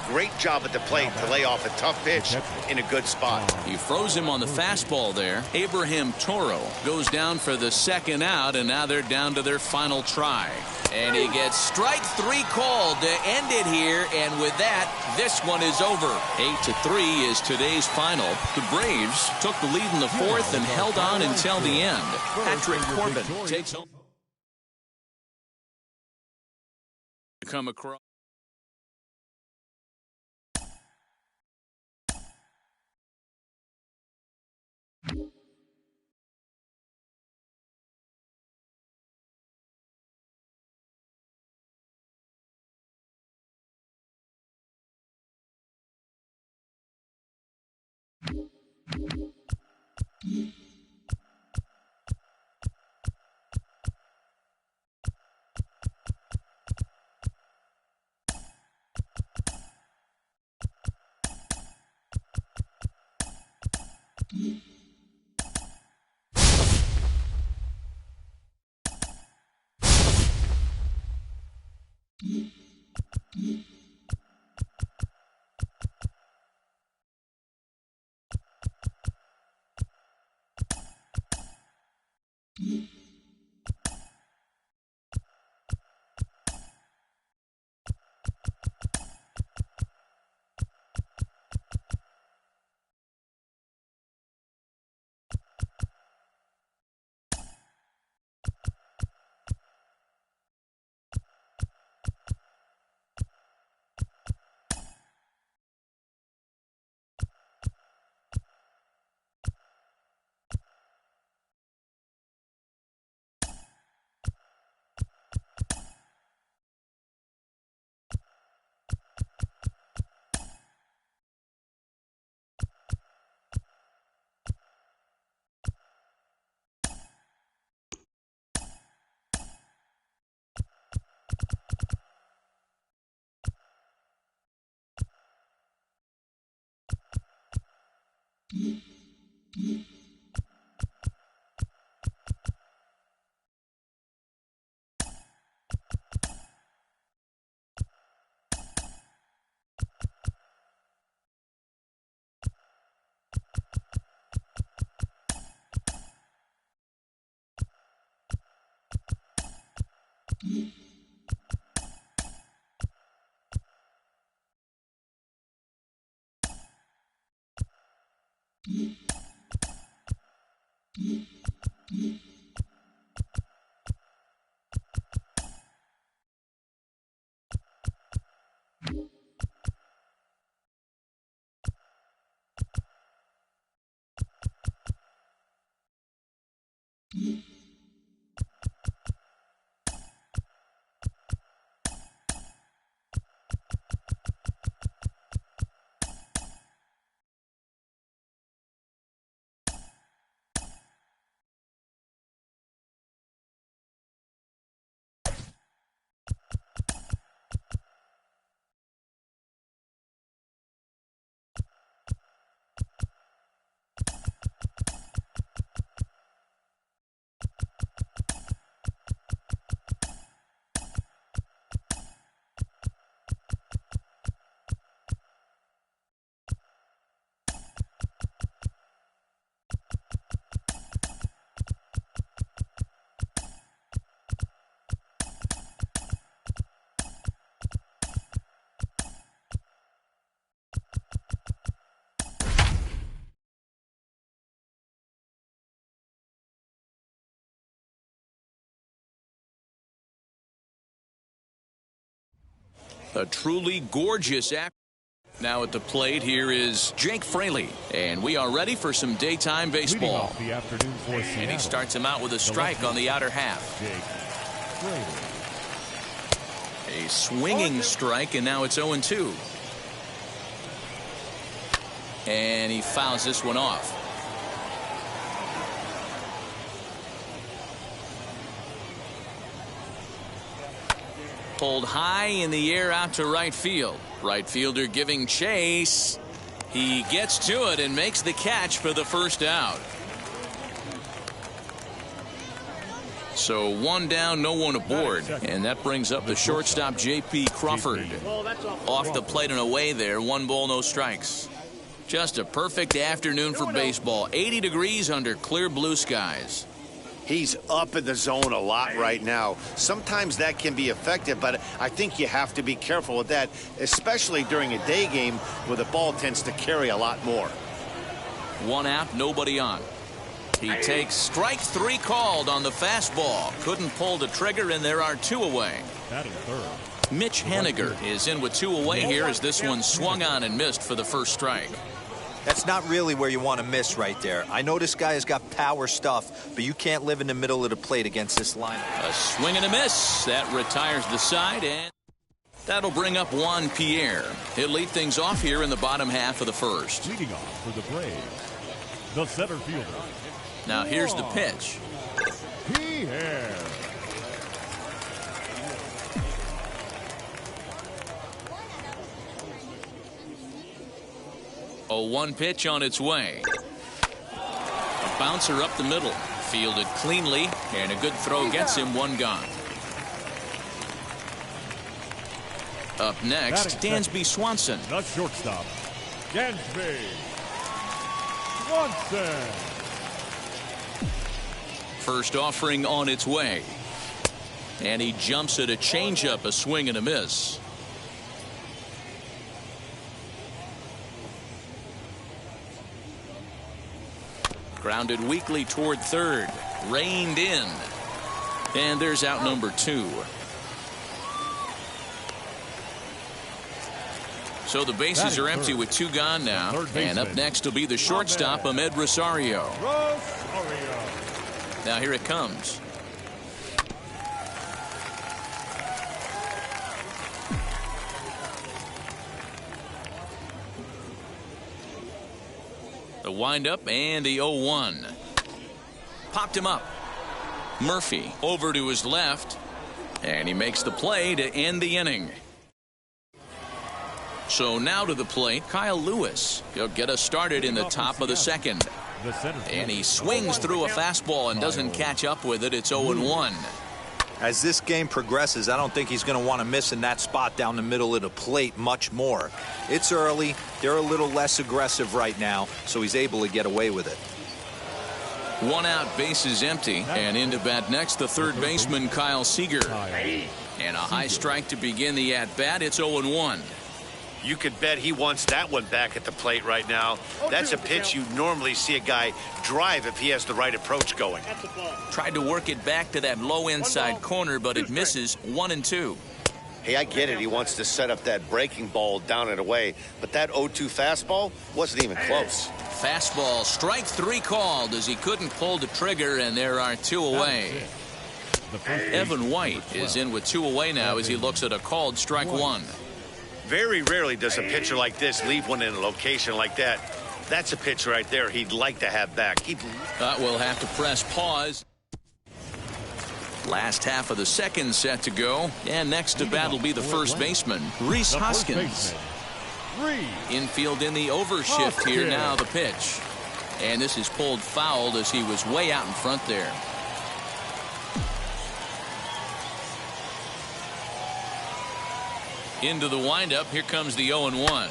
Great job at the plate to lay off a tough pitch in a good spot. He froze him on the fastball there. Abraham Toro goes down for the second out, and now they're down to their final try. And he gets strike three called to end it here, and with that, this one is over. 8-3 is today's final. The Braves took the lead in the fourth and held on until the end. Patrick Corbin takes home. Come across. A truly gorgeous act. Now at the plate, here is Jake Fraley. And we are ready for some daytime baseball. The afternoon for Seattle. And he starts him out with a strike on the outer half. Jake Fraley. A swinging strike, and now it's 0-2. And he fouls this one off. Pulled high in the air out to right field. Right fielder giving chase. He gets to it and makes the catch for the first out. So one down, no one aboard. And that brings up the shortstop, J.P. Crawford. Off the plate and away there. 1 ball, no strikes. Just a perfect afternoon for baseball. 80 degrees under clear blue skies. He's up in the zone a lot right now. Sometimes that can be effective, but I think you have to be careful with that, especially during a day game where the ball tends to carry a lot more. 1 out, nobody on. He takes strike 3 called on the fastball. Couldn't pull the trigger, and there are 2 away. Batting third. Mitch Haniger is in with 2 away here as this one swung on and missed for the first strike. That's not really where you want to miss right there. I know this guy has got power stuff, but you can't live in the middle of the plate against this lineup. A swing and a miss. That retires the side, and that'll bring up Juan Pierre. He'll lead things off here in the bottom half of the first. Leading off for the Braves, the center fielder. Now here's the pitch. Pierre. A 1 pitch on its way. A bouncer up the middle. Fielded cleanly, and a good throw gets him 1 gone. Up next, Dansby Swanson. The shortstop, Dansby Swanson. First offering on its way. And he jumps at a changeup, a swing and a miss. Grounded weakly toward third. Reined in. And there's out number 2. So the bases are empty with 2 gone now. And up next will be the shortstop, Ahmed Rosario. Now here it comes. The windup and the 0-1. Popped him up. Murphy over to his left. And he makes the play to end the inning. So now to the plate, Kyle Lewis. He'll get us started in the top of the second. And he swings through a fastball and doesn't catch up with it. It's 0-1. As this game progresses, I don't think he's going to want to miss in that spot down the middle of the plate much more. It's early. They're a little less aggressive right now, so he's able to get away with it. 1 out, bases empty, and into bat next, the third baseman, Kyle Seager. And a high strike to begin the at-bat. It's 0-1. You could bet he wants that one back at the plate right now. That's a pitch you normally see a guy drive if he has the right approach going. Tried to work it back to that low inside corner, but it misses. 1-2. Hey, I get it. He wants to set up that breaking ball down and away, but that 0-2 fastball wasn't even close. Fastball, strike 3 called as he couldn't pull the trigger, and there are 2 away. Evan White is in with 2 away now as he looks at a called strike 1. Very rarely does a pitcher like this leave one in a location like that. That's a pitch right there he'd like to have back. We'll have to press pause. Last half of the second set to go. And next to bat will be the first baseman, Rhys Hoskins. Infield in the overshift here now, the pitch. And this is pulled fouled as he was way out in front there. Into the windup. Here comes the 0-1.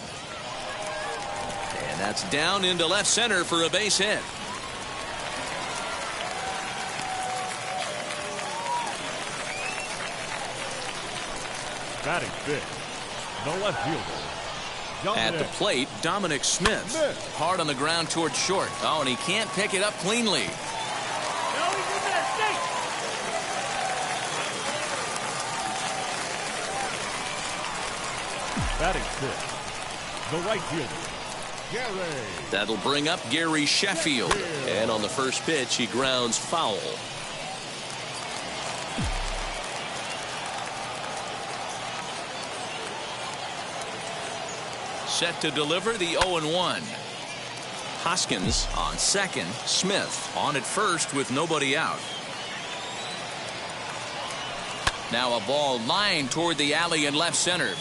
And that's down into left center for a base hit. Batting fifth, the left fielder. At the plate, Dominic Smith. Hard on the ground toward short. Oh, and he can't pick it up cleanly. Batting sixth, the right fielder, Gary. That'll bring up Gary Sheffield. And on the first pitch, he grounds foul. Set to deliver the 0-1. Hoskins on second. Smith on at first with nobody out. Now a ball lined toward the alley in left center.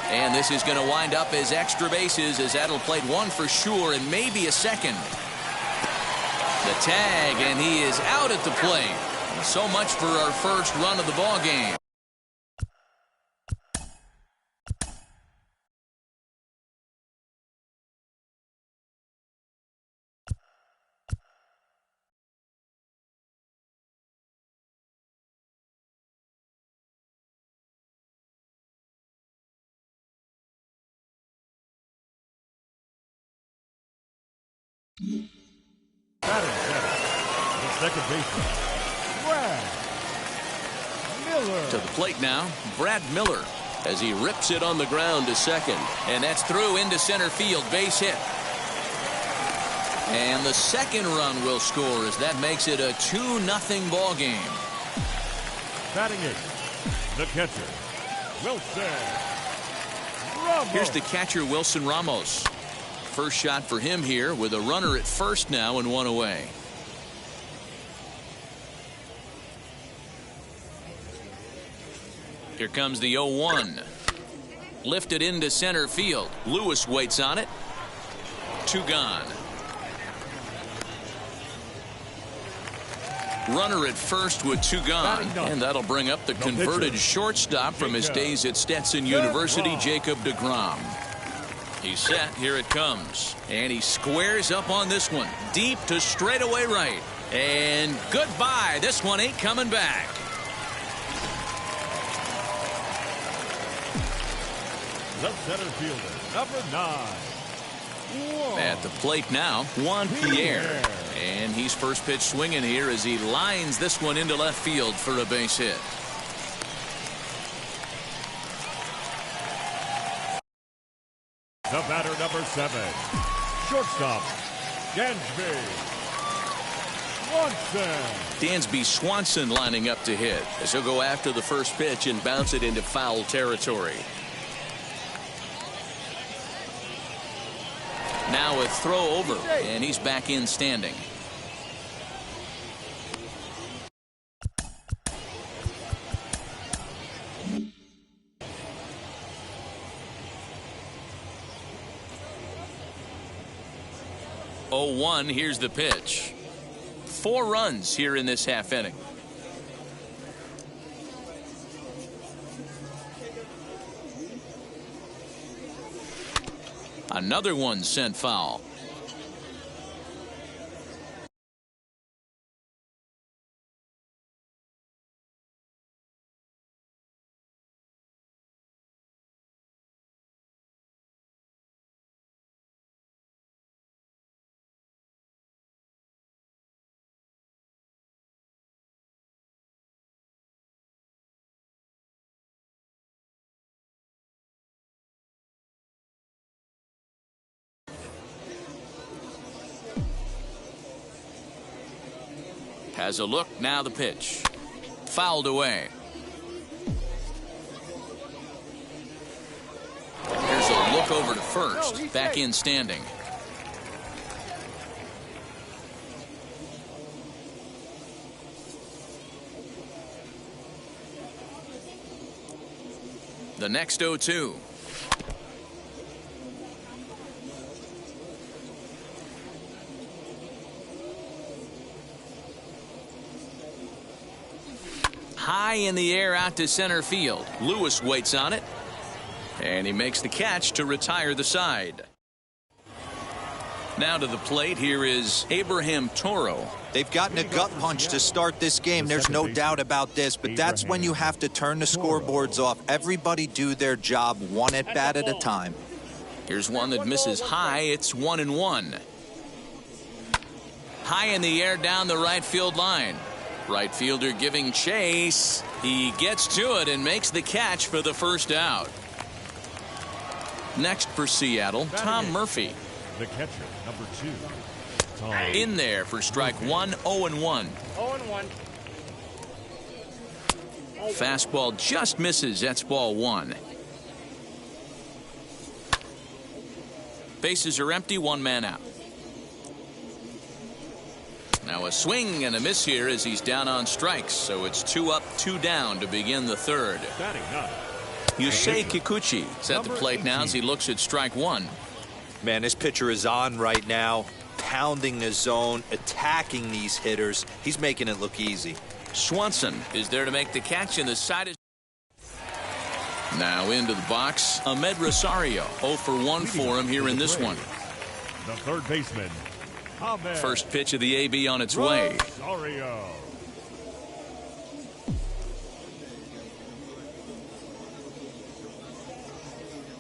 And this is going to wind up as extra bases, as that'll play one for sure and maybe a second. The tag, and he is out at the plate. So much for our first run of the ball game. Batting seventh, the second baseman, Brad Miller. To the plate now, Brad Miller, as he rips it on the ground to second. And that's through into center field, base hit. And the second run will score, as that makes it a 2-0 ball game. Batting eighth, the catcher, Wilson Ramos. Here's the catcher, Wilson Ramos. First shot for him here with a runner at first now and one away. Here comes the 0-1. Lifted into center field. Lewis waits on it. Two gone. Runner at first with two gone. And that'll bring up the converted shortstop from his days at Stetson University, Jacob deGrom. He's set. Here it comes. And he squares up on this one. Deep to straightaway right. And goodbye. This one ain't coming back. The center fielder, number 9. At the plate now, Juan Pierre. And he's first pitch swinging here as he lines this one into left field for a base hit. The batter, number 7, shortstop, Dansby Swanson. Dansby Swanson lining up to hit, as he'll go after the first pitch and bounce it into foul territory. Now a throw over, and he's back in standing. Oh, here's the pitch. 4 runs here in this half inning. Another one sent foul. Has a look, now the pitch. Fouled away. Here's a look over to first. Back in standing. The next 0-2. High in the air out to center field. Lewis waits on it. And he makes the catch to retire the side. Now to the plate, here is Abraham Toro. They've gotten a gut punch to start this game. There's no doubt about this, but that's when you have to turn the scoreboards off. Everybody do their job one at bat at a time. Here's one that misses high. It's 1-1. High in the air down the right field line. Right fielder giving chase. He gets to it and makes the catch for the first out. Next for Seattle, Tom Murphy. The catcher, number 2. Tom. In there for strike 1, 0-1. 0-1. Fastball just misses. That's ball 1. Bases are empty, 1 man out. Now a swing and a miss here as he's down on strikes. So it's 2 up, 2 down to begin the third. Batting up. Yusei Kikuchi is at the plate now as he looks at strike 1. Man, this pitcher is on right now, pounding the zone, attacking these hitters. He's making it look easy. Swanson is there to make the catch, and the side is now into the box. Ahmed Rosario, 0 for 1 for him here in this one. The third baseman, Ahmed First pitch of the AB on its way. Rosario.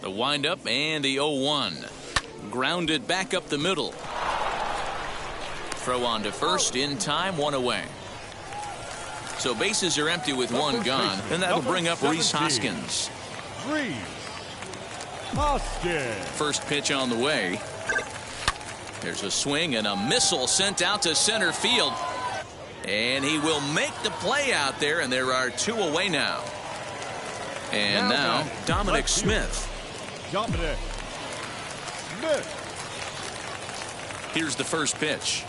The windup and the 0-1. Grounded back up the middle. Throw on to first in time, 1 away. So bases are empty with 1 gone, and that'll bring up Rhys Hoskins. Rhys Hoskins. First pitch on the way. There's a swing and a missile sent out to center field. And he will make the play out there, and there are 2 away now. And now Dominic Smith. Dominic Smith. Here's the first pitch.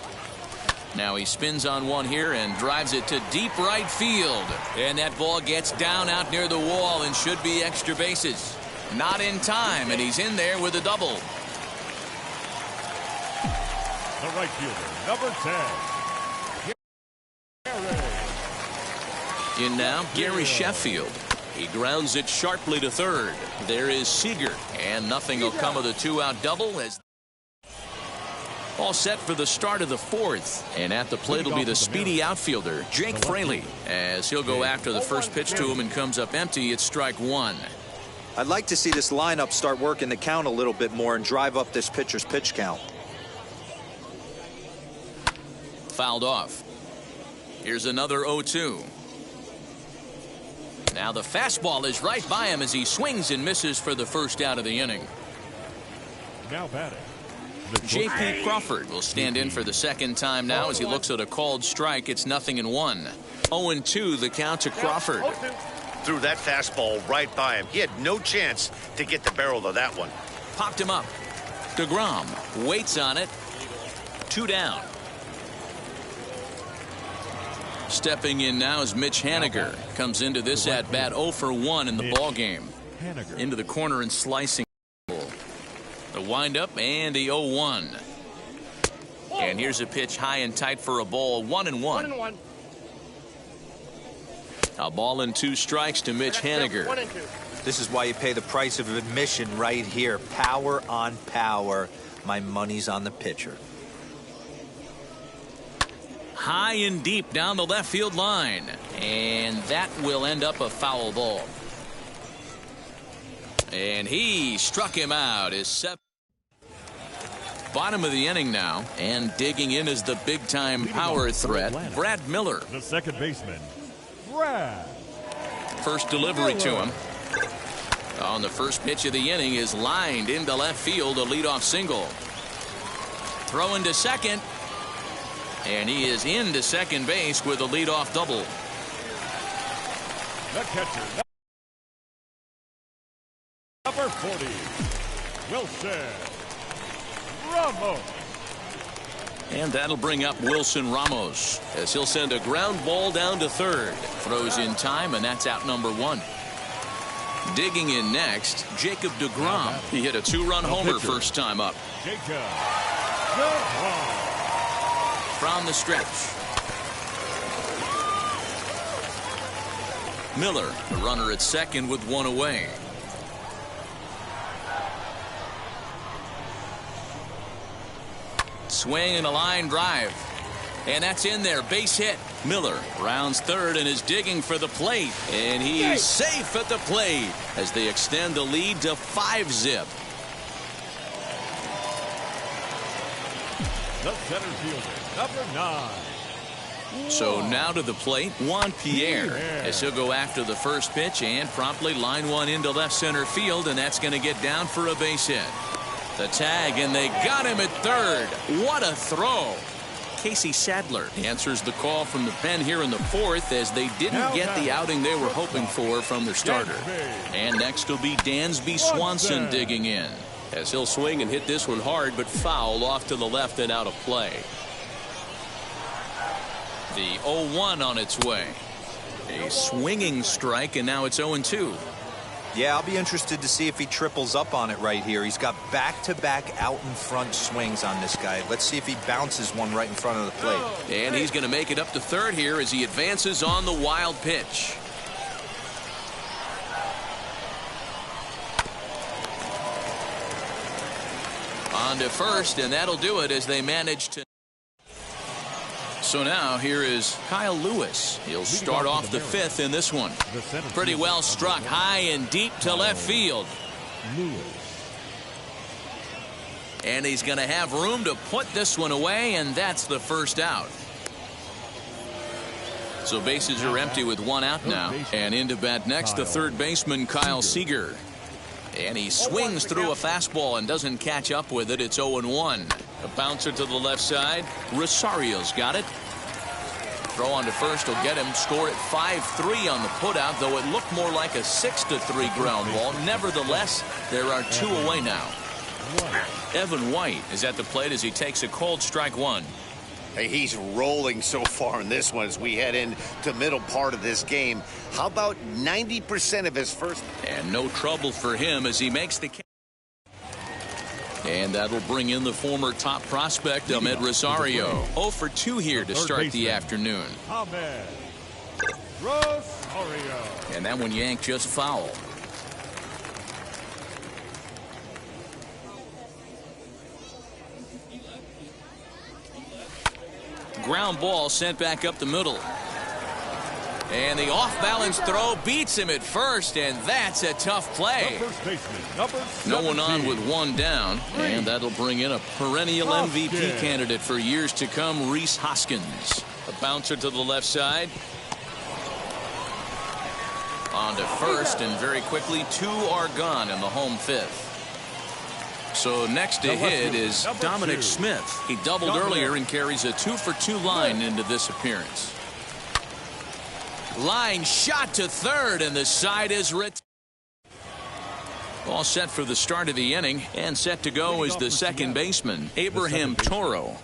Now he spins on one here and drives it to deep right field. And that ball gets down out near the wall and should be extra bases. Not in time, and he's in there with a double. The right fielder, number 10. In now, Gary Sheffield. He grounds it sharply to third. There is Seager, and nothing will come of the 2-out double as all set for the start of the 4th. And at the plate will be the speedy outfielder, Jake Fraley, as he'll go after the first pitch to him and comes up empty. It's strike 1. I'd like to see this lineup start working the count a little bit more and drive up this pitcher's pitch count. Fouled off. Here's another 0-2. Now the fastball is right by him as he swings and misses for the first out of the inning. Now batting. J.P. Crawford will stand in for the second time now as he looks at a called strike. It's 0-1. 0-2 the count to Crawford. Threw that fastball right by him. He had no chance to get the barrel of that one. Popped him up. DeGrom waits on it. 2 down. Stepping in now is Mitch Haniger. Comes into this at bat 0 for 1 in the ball game. Into the corner and slicing. The windup and the 0-1. And here's a pitch high and tight for a ball. 1-1. A ball and 2 strikes to Mitch Haniger. This is why you pay the price of admission right here. Power on power. My money's on the pitcher. High and deep down the left field line. And that will end up a foul ball. And he struck him out. His bottom of the inning now. And digging in is the big-time power threat, Brad Miller. The second baseman, Brad. First delivery to him. On the first pitch of the inning is lined into left field, a leadoff single. Throwing to second. And he is into second base with a leadoff double. The catcher, number 40, Wilson Ramos. And that'll bring up Wilson Ramos as he'll send a ground ball down to third. Throws in time, and that's out number 1. Digging in next, Jacob DeGrom. He hit a 2-run homer first time up. Jacob DeGrom. From the stretch. Miller, the runner at second with 1 away. Swing and a line drive. And that's in there. Base hit. Miller rounds third and is digging for the plate. And he's safe at the plate as they extend the lead to 5-zip. The center fielder, number 9, So now to the plate, Juan Pierre, as he'll go after the first pitch and promptly line one into left center field, and that's going to get down for a base hit. The tag, and they got him at third. What a throw. Casey Sadler answers the call from the pen here in the fourth, as they didn't get the outing they were hoping for from their starter. And next will be Dansby Swanson digging in, as he'll swing and hit this one hard, but foul off to the left and out of play. The 0-1 on its way. A swinging strike, and now it's 0-2. Yeah, I'll be interested to see if he triples up on it right here. He's got back-to-back out-in-front swings on this guy. Let's see if he bounces one right in front of the plate. And he's going to make it up to third here as he advances on the wild pitch. On to first, and that'll do it as they manage to. So now here is Kyle Lewis. He'll start off the fifth in this one. Pretty well struck high and deep to left field. And he's going to have room to put this one away, and that's the first out. So bases are empty with one out now. And into bat next, the third baseman, Kyle Seager. And he swings through a fastball and doesn't catch up with it. It's 0-1. A bouncer to the left side. Rosario's got it. Throw on to first will get him. Score at 5-3 on the putout, though it looked more like a 6-3 ground ball. Nevertheless, there are two away now. Evan White is at the plate as he takes a cold strike one. Hey, he's rolling so far in this one as we head into the middle part of this game. How about 90% of his first? And no trouble for him as he makes the catch. And that'll bring in the former top prospect, Ahmed Rosario. 0 for 2 here to start the afternoon. And that one yanked just foul. Ground ball sent back up the middle. And the off-balance throw beats him at first, and that's a tough play. No one on with one down, and that'll bring in a perennial MVP candidate for years to come, Rhys Hoskins. A bouncer to the left side. On to first, and very quickly, two are gone in the home fifth. So next to hit is Dominic Smith. He doubled earlier and carries a 2 for 2 line into this appearance. Line shot to third, and the side is retired. All set for the start of the inning, and set to go is the second baseman, Abraham Toro.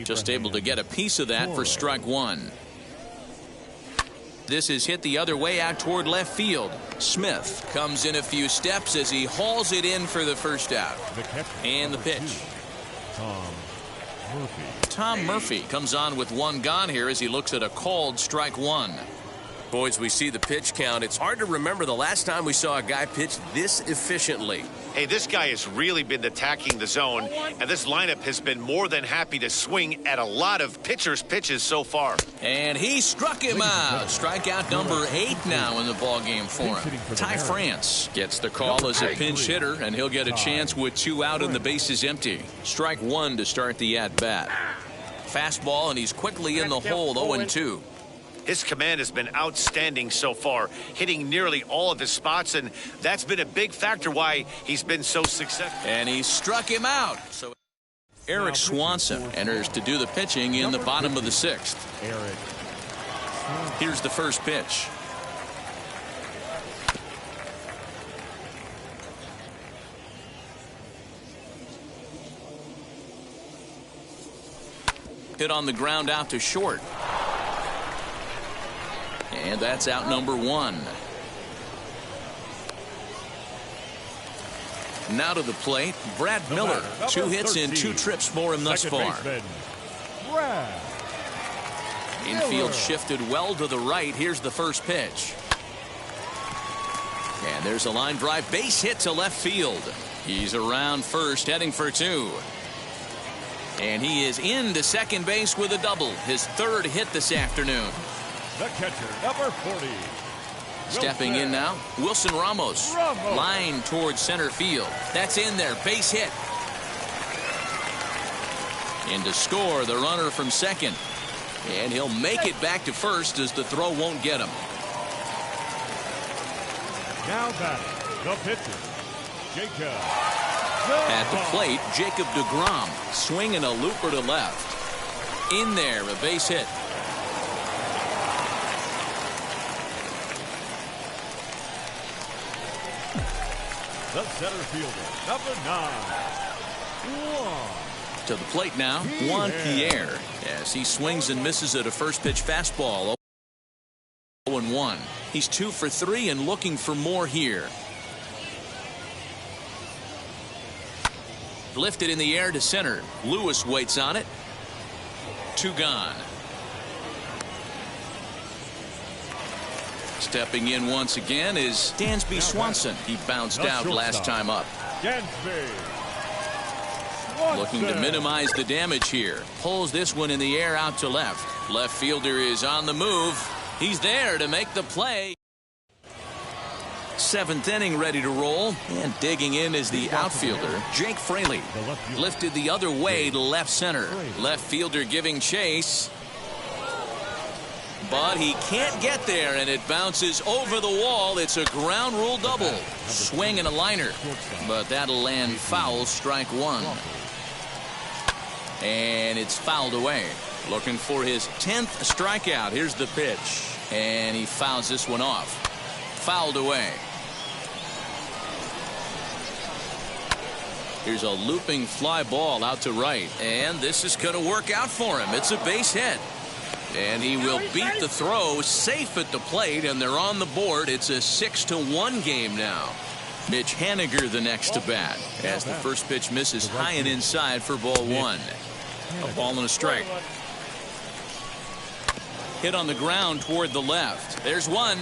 Just able to get a piece of that for strike one. This is hit the other way out toward left field. Smith comes in a few steps as he hauls it in for the first out. And the pitch. Tom Murphy comes on with one gone here as he looks at a called strike one. Boys, we see the pitch count. It's hard to remember the last time we saw a guy pitch this efficiently. Hey, this guy has really been attacking the zone, and this lineup has been more than happy to swing at a lot of pitchers' pitches so far. And he struck him out. Strikeout number 8 now in the ballgame for him. Ty France gets the call as a pinch hitter, and he'll get a chance with 2 out and the bases empty. Strike one to start the at-bat. Fastball, and he's quickly in the hole, 0-2. His command has been outstanding so far, hitting nearly all of his spots, and that's been a big factor why he's been so successful. And he struck him out. So Eric Swanson enters to do the pitching in the bottom of the 6th. Here's the first pitch. Hit on the ground out to short. And that's out number 1. Now to the plate, Brad Miller. 2 hits and 2 trips for him thus far. Infield shifted well to the right. Here's the first pitch. And there's a line drive base hit to left field. He's around first, heading for 2. And he is into second base with a double. His 3rd hit this afternoon. The catcher, number 40. Stepping in now, Wilson Ramos. Line towards center field. That's in there. Base hit. And to score, the runner from second. And he'll make it back to first as the throw won't get him. Now batting, the pitcher, Jacob. At the plate, Jacob deGrom swinging a looper to left. In there, a base hit. The center fielder, number 9, Juan. To the plate now, Juan Pierre, as he swings and misses at a first pitch fastball. 0-1. He's 2 for 3 and looking for more here. Lifted in the air to center. Lewis waits on it. 2 gone. Stepping in once again is Dansby Swanson. He bounced out last time up. Looking to minimize the damage here. Pulls this one in the air out to left. Left fielder is on the move. He's there to make the play. 7th inning ready to roll. And digging in is the outfielder, Jake Fraley. Lifted the other way to left center. Left fielder giving chase. But he can't get there, and it bounces over the wall. It's a ground rule double. Swing and a liner. But that'll land foul, strike 1. And it's fouled away. Looking for his 10th strikeout. Here's the pitch. And he fouls this one off. Fouled away. Here's a looping fly ball out to right. And this is going to work out for him. It's a base hit. And he will beat the throw safe at the plate, and they're on the board. It's a 6-1 game now. Mitch Haniger the next to bat as the first pitch misses high and inside for ball 1. A ball and a strike. Hit on the ground toward the left. There's one.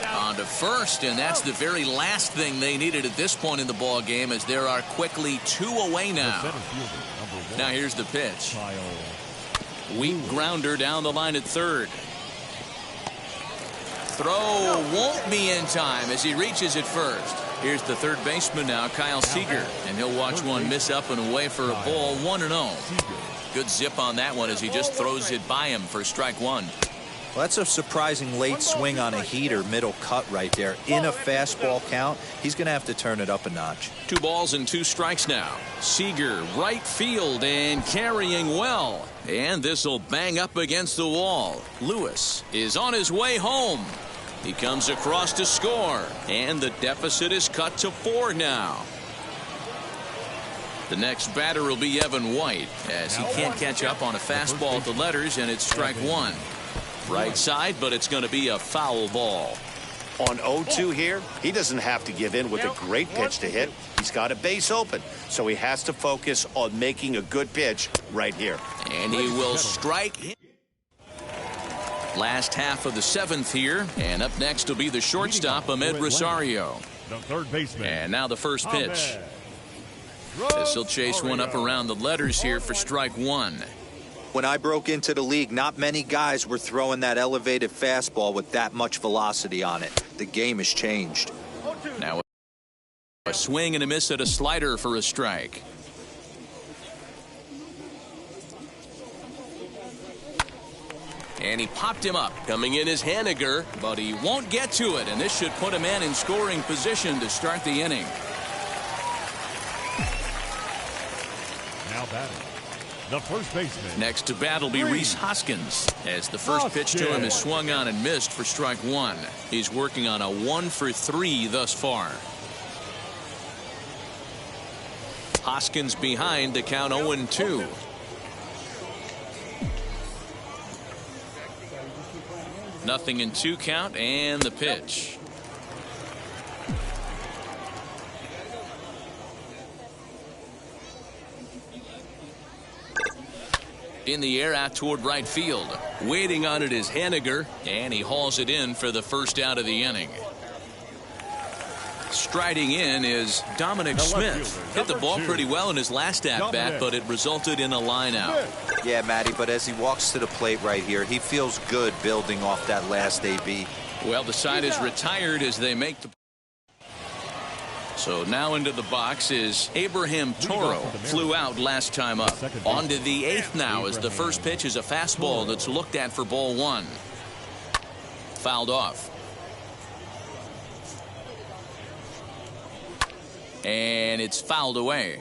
On to first, and that's the very last thing they needed at this point in the ball game, as there are quickly 2 away now. Now here's the pitch. Weak grounder down the line at third. Throw won't be in time as he reaches it first. Here's the third baseman now, Kyle Seager, and he'll watch one miss up and away for a ball. 1-0. Good zip on that one as he just throws it by him for strike 1. Well, that's a surprising late swing on a heater, middle cut right there. In a fastball count, he's going to have to turn it up a notch. 2 balls and 2 strikes now. Seager, right field, and carrying well. And this will bang up against the wall. Lewis is on his way home. He comes across to score, and the deficit is cut to 4 now. The next batter will be Evan White, as he can't catch up on a fastball to letters, and it's strike 1. Right side, but it's going to be a foul ball. On 0-2 here, he doesn't have to give in with a great pitch to hit. He's got a base open, so he has to focus on making a good pitch right here. And he will strike. Last half of the 7th here, and up next will be the shortstop, Ahmed Rosario. The third baseman. And now the first pitch. This will chase one up around the letters here for strike 1. When I broke into the league, not many guys were throwing that elevated fastball with that much velocity on it. The game has changed. Now a swing and a miss at a slider for a strike. And he popped him up. Coming in is Haniger, but he won't get to it, and this should put a man in scoring position to start the inning. Now batting, the first baseman. Next to bat will be Rhys Hoskins, as the first pitch to him is swung on and missed for strike 1. He's working on a 1 for 3 thus far. Hoskins behind to count 0-2. Nothing in 2 count, and the pitch. In the air out toward right field. Waiting on it is Haniger, and he hauls it in for the first out of the inning. Striding in is Dominic Smith. Hit the ball pretty well in his last at-bat, but it resulted in a line out. Yeah, Matty, but as he walks to the plate right here, he feels good building off that last AB. Well, the side is retired as they make the... So now into the box is Abraham Toro. Flew out last time up. On to the 8th now as the first pitch is a fastball that's looked at for ball 1. Fouled off. And it's fouled away.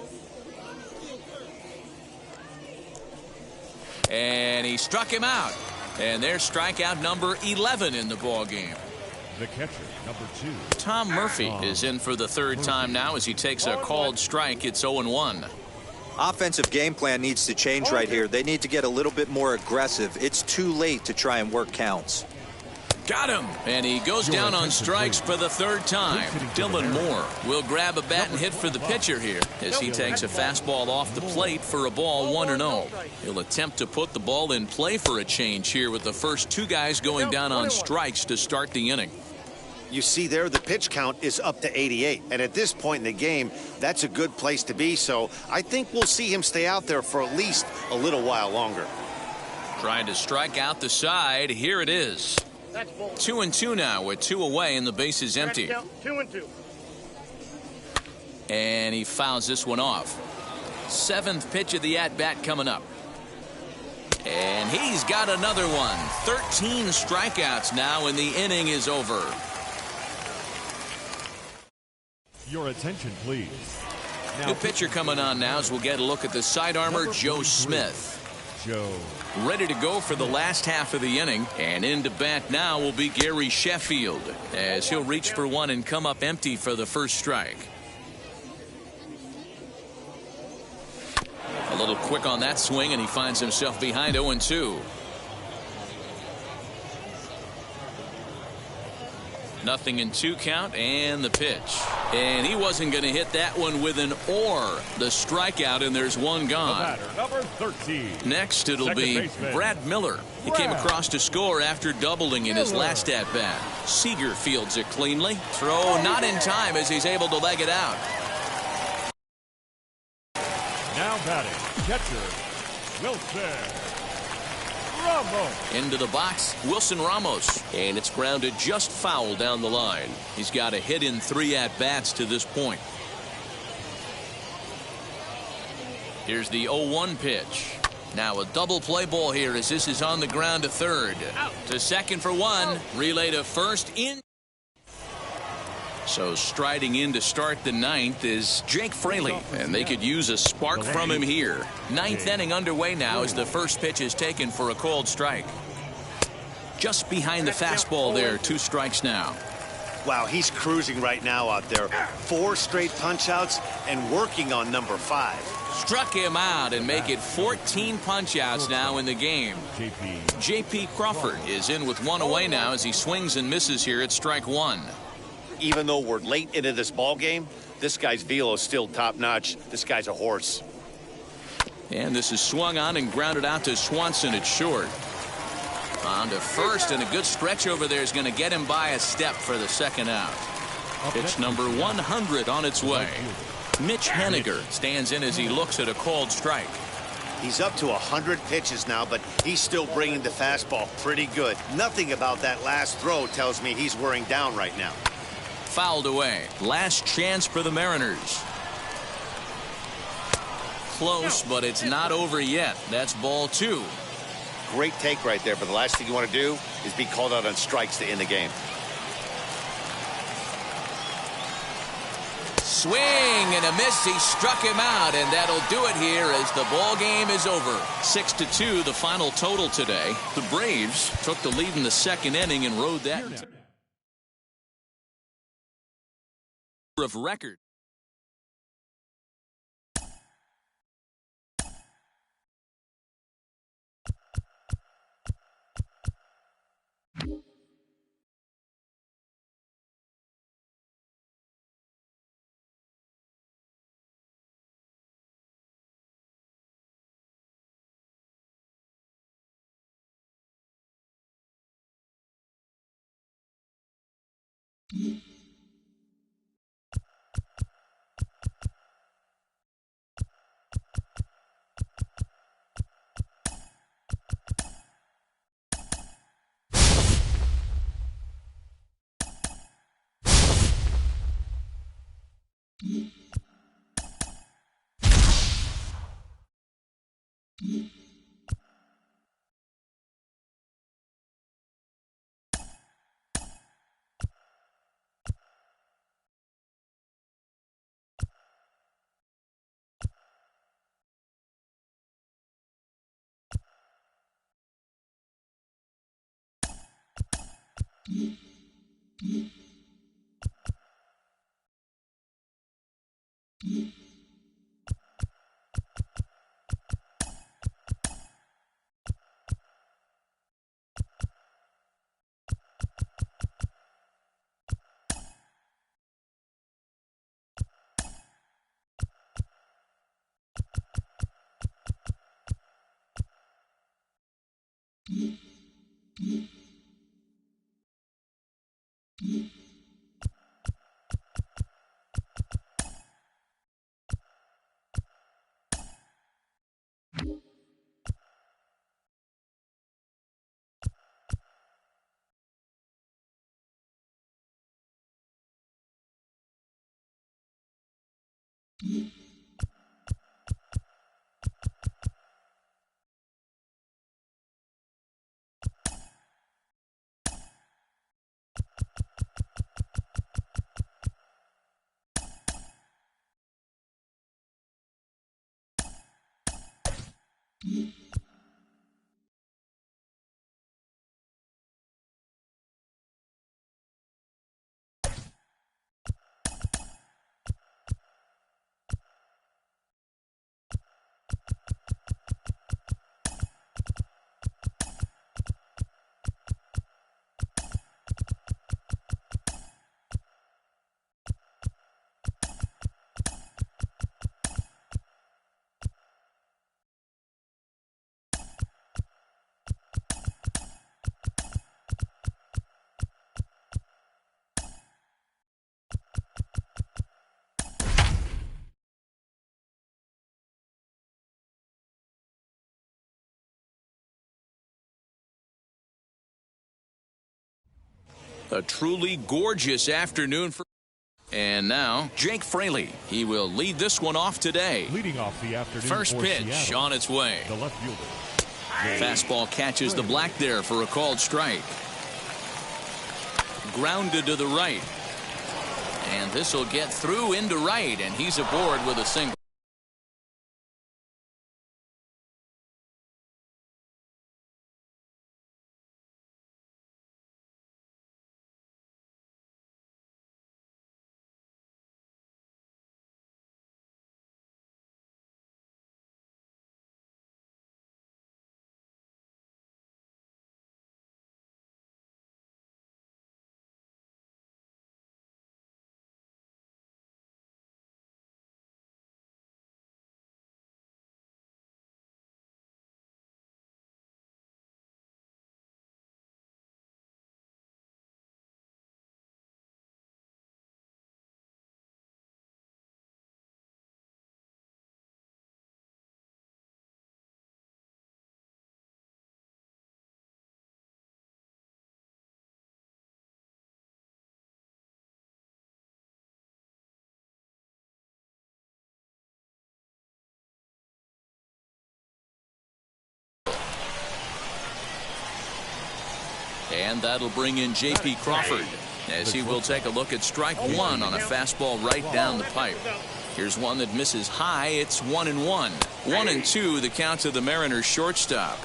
And he struck him out. And there's strikeout number 11 in the ball game. The catcher, number 2. Tom Murphy is in for the 3rd time now as he takes a called strike. It's 0-1. Offensive game plan needs to change right here. They need to get a little bit more aggressive. It's too late to try and work counts. Got him. And he goes down on strikes for the 3rd time. Dylan Moore will grab a bat and hit for the pitcher here as he takes a fastball off the plate for a ball 1-0. He'll attempt to put the ball in play for a change here with the first 2 guys going down on strikes to start the inning. You see there, the pitch count is up to 88. And at this point in the game, that's a good place to be. So I think we'll see him stay out there for at least a little while longer. Trying to strike out the side. Here it is. 2-2 now with 2 away and the base is empty. 2-2. And he fouls this one off. 7th pitch of the at-bat coming up. And he's got another one. 13 strikeouts now and the inning is over. Your attention, please. New pitcher coming on now as we'll get a look at the side armor, Joe Smith. Joe. Ready to go for the last half of the inning. And into bat now will be Gary Sheffield as he'll reach for one and come up empty for the first strike. A little quick on that swing and he finds himself behind 0-2. Nothing in 2 count and the pitch. And he wasn't going to hit that one with an or. The strikeout and there's one gone. Number 13. Next it'll be Brad Miller. He came across to score after doubling in his last at bat. Seager fields it cleanly. Throw not in time as he's able to leg it out. Now batting, catcher, Wilson Ramos. Into the box, Wilson Ramos. And it's grounded just foul down the line. He's got a hit in 3 at-bats to this point. Here's the 0-1 pitch. Now a double play ball here as this is on the ground to 3rd. To 2nd for 1. Relay to 1st in. So striding in to start the 9th is Jake Fraley, and they could use a spark from him here. 9th inning underway now as the first pitch is taken for a called strike. Just behind the fastball there, 2 strikes now. Wow, he's cruising right now out there. 4 straight punch-outs and working on number 5. Struck him out and make it 14 punch-outs now in the game. J.P. Crawford is in with 1 away now as he swings and misses here at strike 1. Even though we're late into this ball game, this guy's velo is still top-notch. This guy's a horse. And this is swung on and grounded out to Swanson at short. On to first, and a good stretch over there is going to get him by a step for the 2nd out. Pitch number 100 on its way. Mitch Haniger stands in as he looks at a called strike. He's up to 100 pitches now, but he's still bringing the fastball pretty good. Nothing about that last throw tells me he's wearing down right now. Fouled away. Last chance for the Mariners. Close, but it's not over yet. That's ball 2. Great take right there, but the last thing you want to do is be called out on strikes to end the game. Swing and a miss. He struck him out, and that'll do it here as the ball game is over. 6-2 the final total today. The Braves took the lead in the 2nd inning and rode that of record. A truly gorgeous afternoon for. And now, Jake Fraley. He will lead this one off today. Leading off the afternoon. First pitch Seattle, on its way. the left fielder. Fastball catches the black there for a called strike. Grounded to the right. And this will get through into right, and he's aboard with a single. And that'll bring in J.P. Crawford as he will take a look at strike one on a fastball right down the pipe. Here's one that misses high. It's 1-1. 1-2 the count to the Mariners shortstop.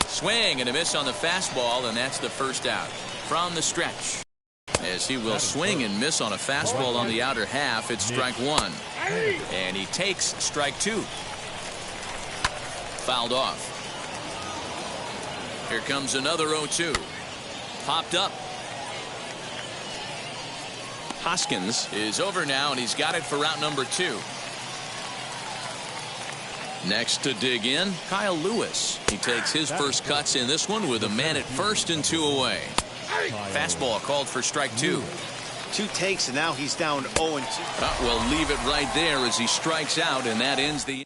Swing and a miss on the fastball, and that's the first out from the stretch. As he will swing and miss on a fastball on the outer half, it's strike one. And he takes strike two. Fouled off. Here comes another 0-2. Popped up. Hoskins is over now, and he's got it for route number 2. Next to dig in, Kyle Lewis. He takes his first cuts in this one with a man at first and 2 away. Fastball called for strike 2. 2 takes, and now he's down 0-2. We'll leave it right there as he strikes out, and that ends the.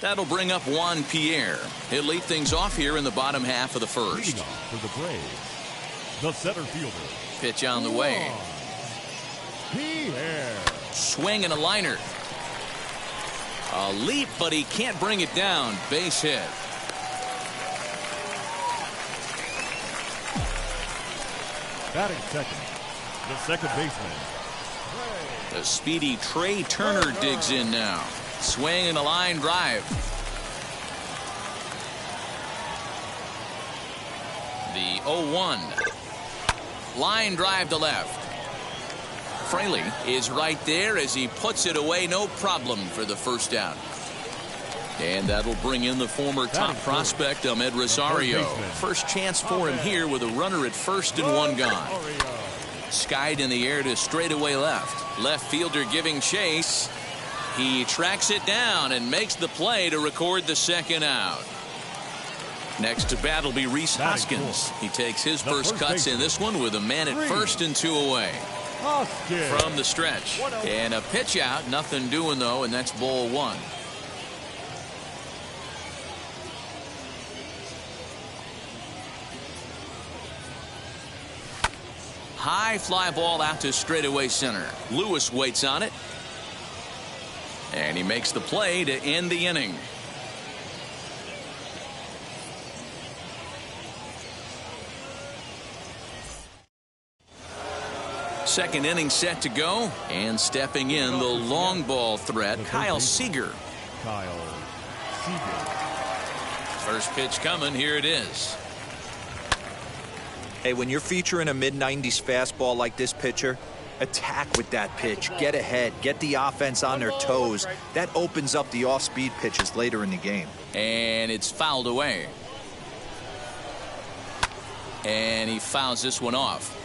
That'll bring up Juan Pierre. He'll lead things off here in the bottom half of the first. Leading off for the Braves, the center fielder. Pitch on the way. Pierre. Swing and a liner. A leap, but he can't bring it down. Base hit. Batting second, the second baseman. The speedy Trey Turner digs in now. Swing and a line drive. The 0-1. Line drive to left. Fraley is right there as he puts it away. No problem for the first out. And that'll bring in the former top prospect, Ahmed Rosario. First chance for him here with a runner at first and one gone. Skied in the air to straightaway left. Left fielder giving chase. He tracks it down and makes the play to record the second out. Next to bat will be Rhys Hoskins. He takes his first cuts in this one with a man at first and two away. From the stretch. And a pitch out. Nothing doing, though, and that's ball one. High fly ball out to straightaway center. Lewis waits on it. And he makes the play to end the inning. Second inning set to go. And stepping in the long ball threat, Kyle Seager. First pitch coming. Here it is. Hey, when you're featuring a mid-90s fastball like this pitcher, attack with that pitch. Get ahead. Get the offense on their toes. That opens up the off-speed pitches later in the game. And it's fouled away. And he fouls this one off.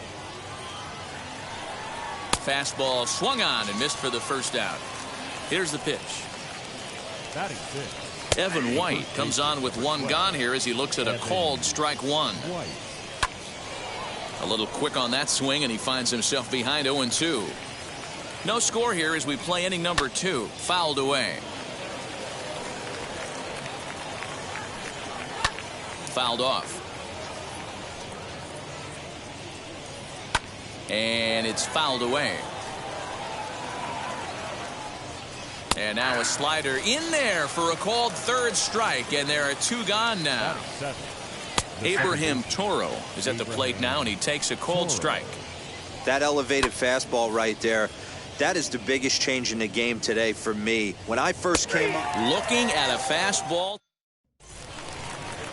Fastball swung on and missed for the first out. Here's the pitch. Evan White comes on with one gone here as he looks at a called strike one. A little quick on that swing, and he finds himself behind 0-2. No score here as we play inning number 2. Fouled away. Fouled off. And it's fouled away. And now a slider in there for a called third strike, and there are two gone now. Abraham Toro is at the plate now, and he takes a cold strike. That elevated fastball right there, that is the biggest change in the game today for me. When I first came up, looking at a fastball.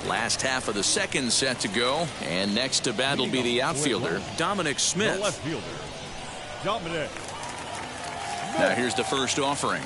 Last half of the second set to go, and next to bat will be the outfielder, Dominic Smith. The left fielder, Dominic. Now here's the first offering.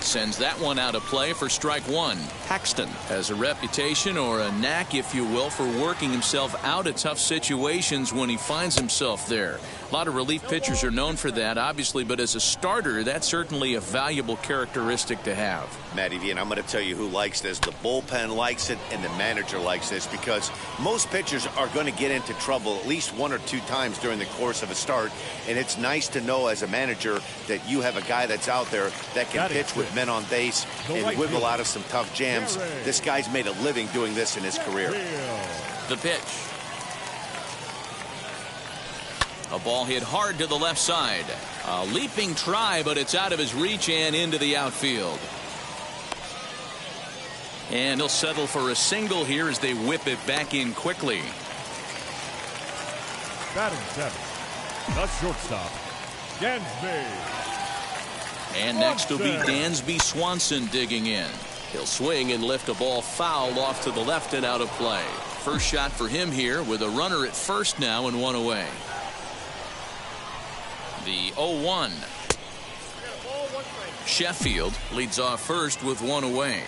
Sends that one out of play for strike one. Paxton has a reputation, or a knack, if you will, for working himself out of tough situations when he finds himself there. A lot of relief pitchers are known for that, obviously, but as a starter, that's certainly a valuable characteristic to have. Matty V, and I'm going to tell you who likes this. The bullpen likes it, and the manager likes this, because most pitchers are going to get into trouble at least one or two times during the course of a start, and it's nice to know as a manager that you have a guy that's out there that can pitch with men on base and wiggle out of some tough jams. This guy's made a living doing this in his career. The pitch. A ball hit hard to the left side. A leaping try, but it's out of his reach and into the outfield. And he'll settle for a single here as they whip it back in quickly. Batting seventh, the shortstop, Dansby. And next will be Dansby Swanson digging in. He'll swing and lift a ball foul off to the left and out of play. First shot for him here with a runner at first now and one away. The 0-1. Sheffield leads off first with one away.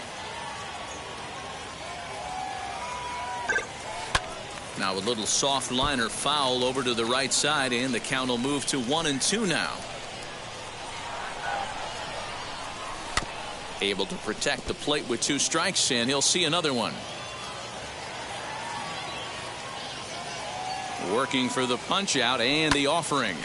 Now a little soft liner foul over to the right side, and the count will move to 1-2 now. Able to protect the plate with two strikes, and he'll see another one. Working for the punch out and the offering.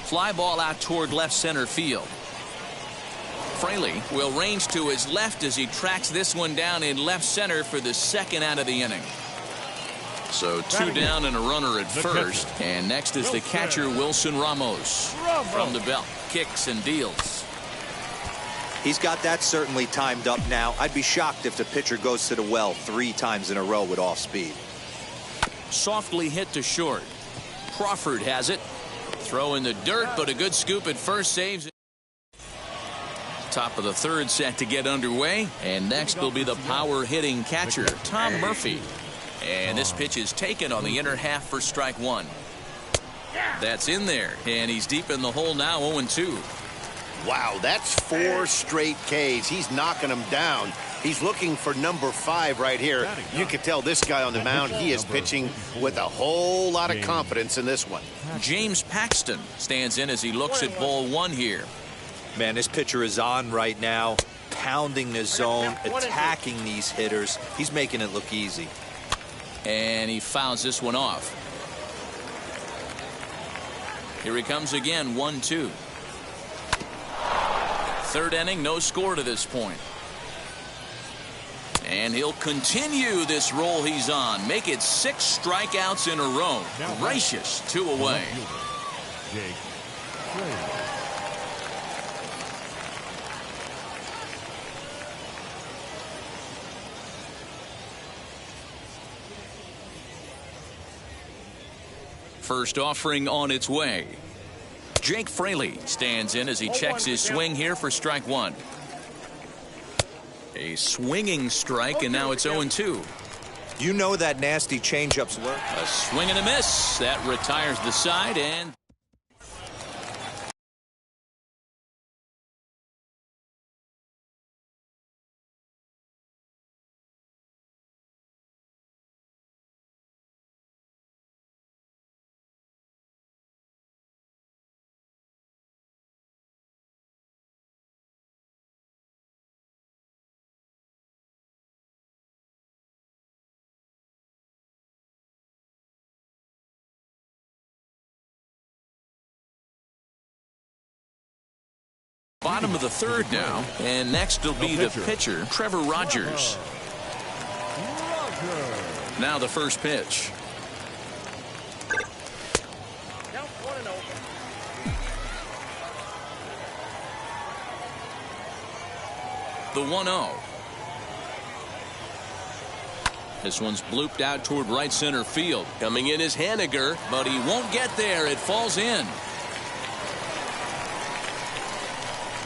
Fly ball out toward left center field. Fraley will range to his left as he tracks this one down in left center for the second out of the inning. So 2 down and a runner at first. And next is the catcher, Wilson Ramos. From the belt, kicks and deals. He's got that certainly timed up now. I'd be shocked if the pitcher goes to the well 3 times in a row with off speed. Softly hit to short. Crawford has it. Throw in the dirt, but a good scoop at first saves it. Top of the third set to get underway. And next will be the power hitting catcher, Tom Murphy. And this pitch is taken on the inner half for strike 1. That's in there. And he's deep in the hole now, 0-2. Wow, that's 4 straight Ks. He's knocking them down. He's looking for number 5 right here. You can tell this guy on the mound, he is pitching with a whole lot of confidence in this one. James Paxton stands in as he looks at ball 1 here. Man, this pitcher is on right now, pounding the zone, attacking these hitters. He's making it look easy. And he fouls this one off. Here he comes again, 1-2. Third inning, no score to this point. And he'll continue this roll he's on. Make it 6 strikeouts in a row. Gracious, 2 away. First offering on its way. Jake Fraley stands in as he checks his swing here for strike 1. A swinging strike, and now it's 0-2. You know that nasty changeups work. A swing and a miss. That retires the side, and bottom of the third now, and next will be the pitcher, Trevor Rogers. Now the first pitch. The 1-0. This one's blooped out toward right center field. Coming in is Haniger, but he won't get there. It falls in.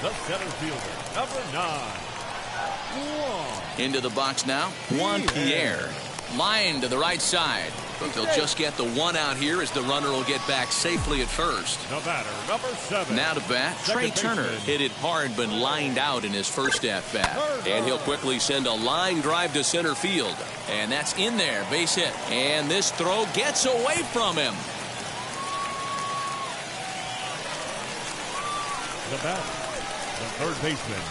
The center fielder, number 9. Into the box now, Juan Pierre. Line to the right side. But they'll just get the 1 out here as the runner will get back safely at first. The batter, number 7. Now to bat, Trey Turner. Hit it hard but lined out in his first at-bat. And he'll quickly send a line drive to center field. And that's in there, base hit. And this throw gets away from him. The batter, the third baseman,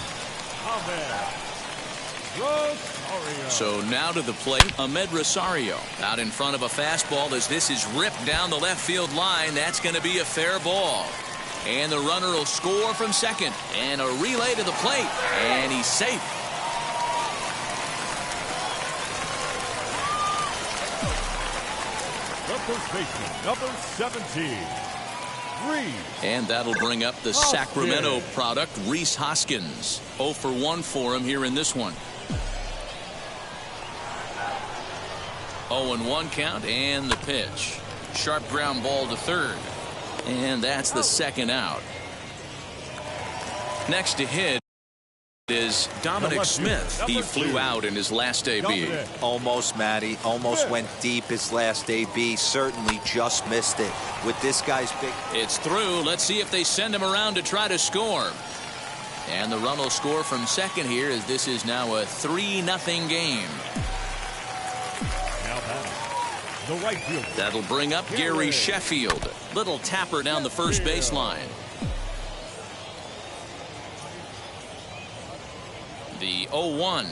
Ahmed Rosario. So now to the plate, Ahmed Rosario out in front of a fastball as this is ripped down the left field line. That's going to be a fair ball. And the runner will score from second. And a relay to the plate. And he's safe. The first baseman, number 17. And that'll bring up the Sacramento product, Rhys Hoskins. 0 for 1 for him here in this one. 0-1 count and the pitch. Sharp ground ball to third. And that's the second out. Next to hit is Dominic Smith. He flew out in his last AB. Almost, Matty. Almost went deep his last AB. Certainly just missed it. With this guy's big... It's through. Let's see if they send him around to try to score. And the run will score from second here as this is now a 3-0 game. The right fielder. That'll bring up Gary Sheffield. Little tapper down the first baseline. The 0-1.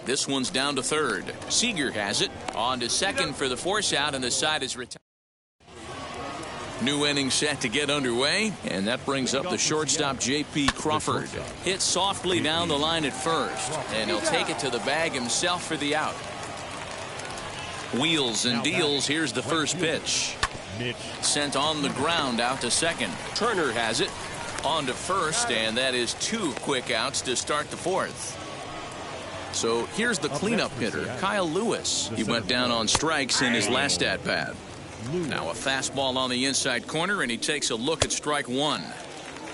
This one's down to third. Seager has it. On to second for the force out, and the side is retired. New inning set to get underway, and that brings up the shortstop, J.P. Crawford. Hit softly down the line at first, and he'll take it to the bag himself for the out. Wheels and deals. Here's the first pitch. Sent on the ground out to second. Turner has it. On to first, and that is 2 quick outs to start the fourth. So here's the cleanup hitter, Kyle Lewis. He went down on strikes in his last at-bat. Now a fastball on the inside corner, and he takes a look at strike one.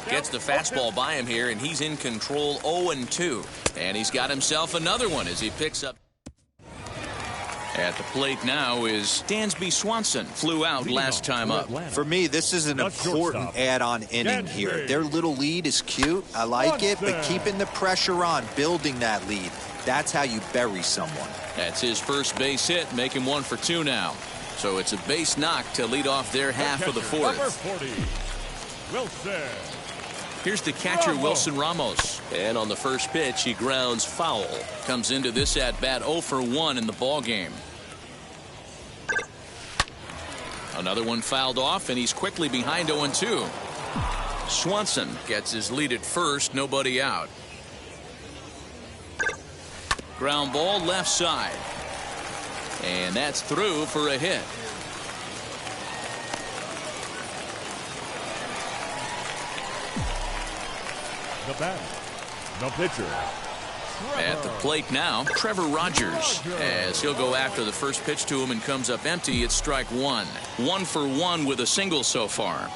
Gets the fastball by him here, and he's in control 0-2. And he's got himself another one as he picks up. At the plate now is Dansby Swanson. Flew out last time up. For me, this is an important add-on inning here. Their little lead is cute. I like it, but keeping the pressure on, building that lead, that's how you bury someone. That's his first base hit, make him 1 for 2 now. So it's a base knock to lead off their half of the fourth. Here's the catcher, Wilson Ramos. And on the first pitch, he grounds foul. Comes into this at-bat 0 for 1 in the ball game. Another one fouled off, and he's quickly behind 0-2. Swanson gets his lead at first, nobody out. Ground ball left side. And that's through for a hit. The batter, the pitcher. At the plate now, Trevor Rogers, as he'll go after the first pitch to him and comes up empty. It's strike one. 1 for 1 with a single so far.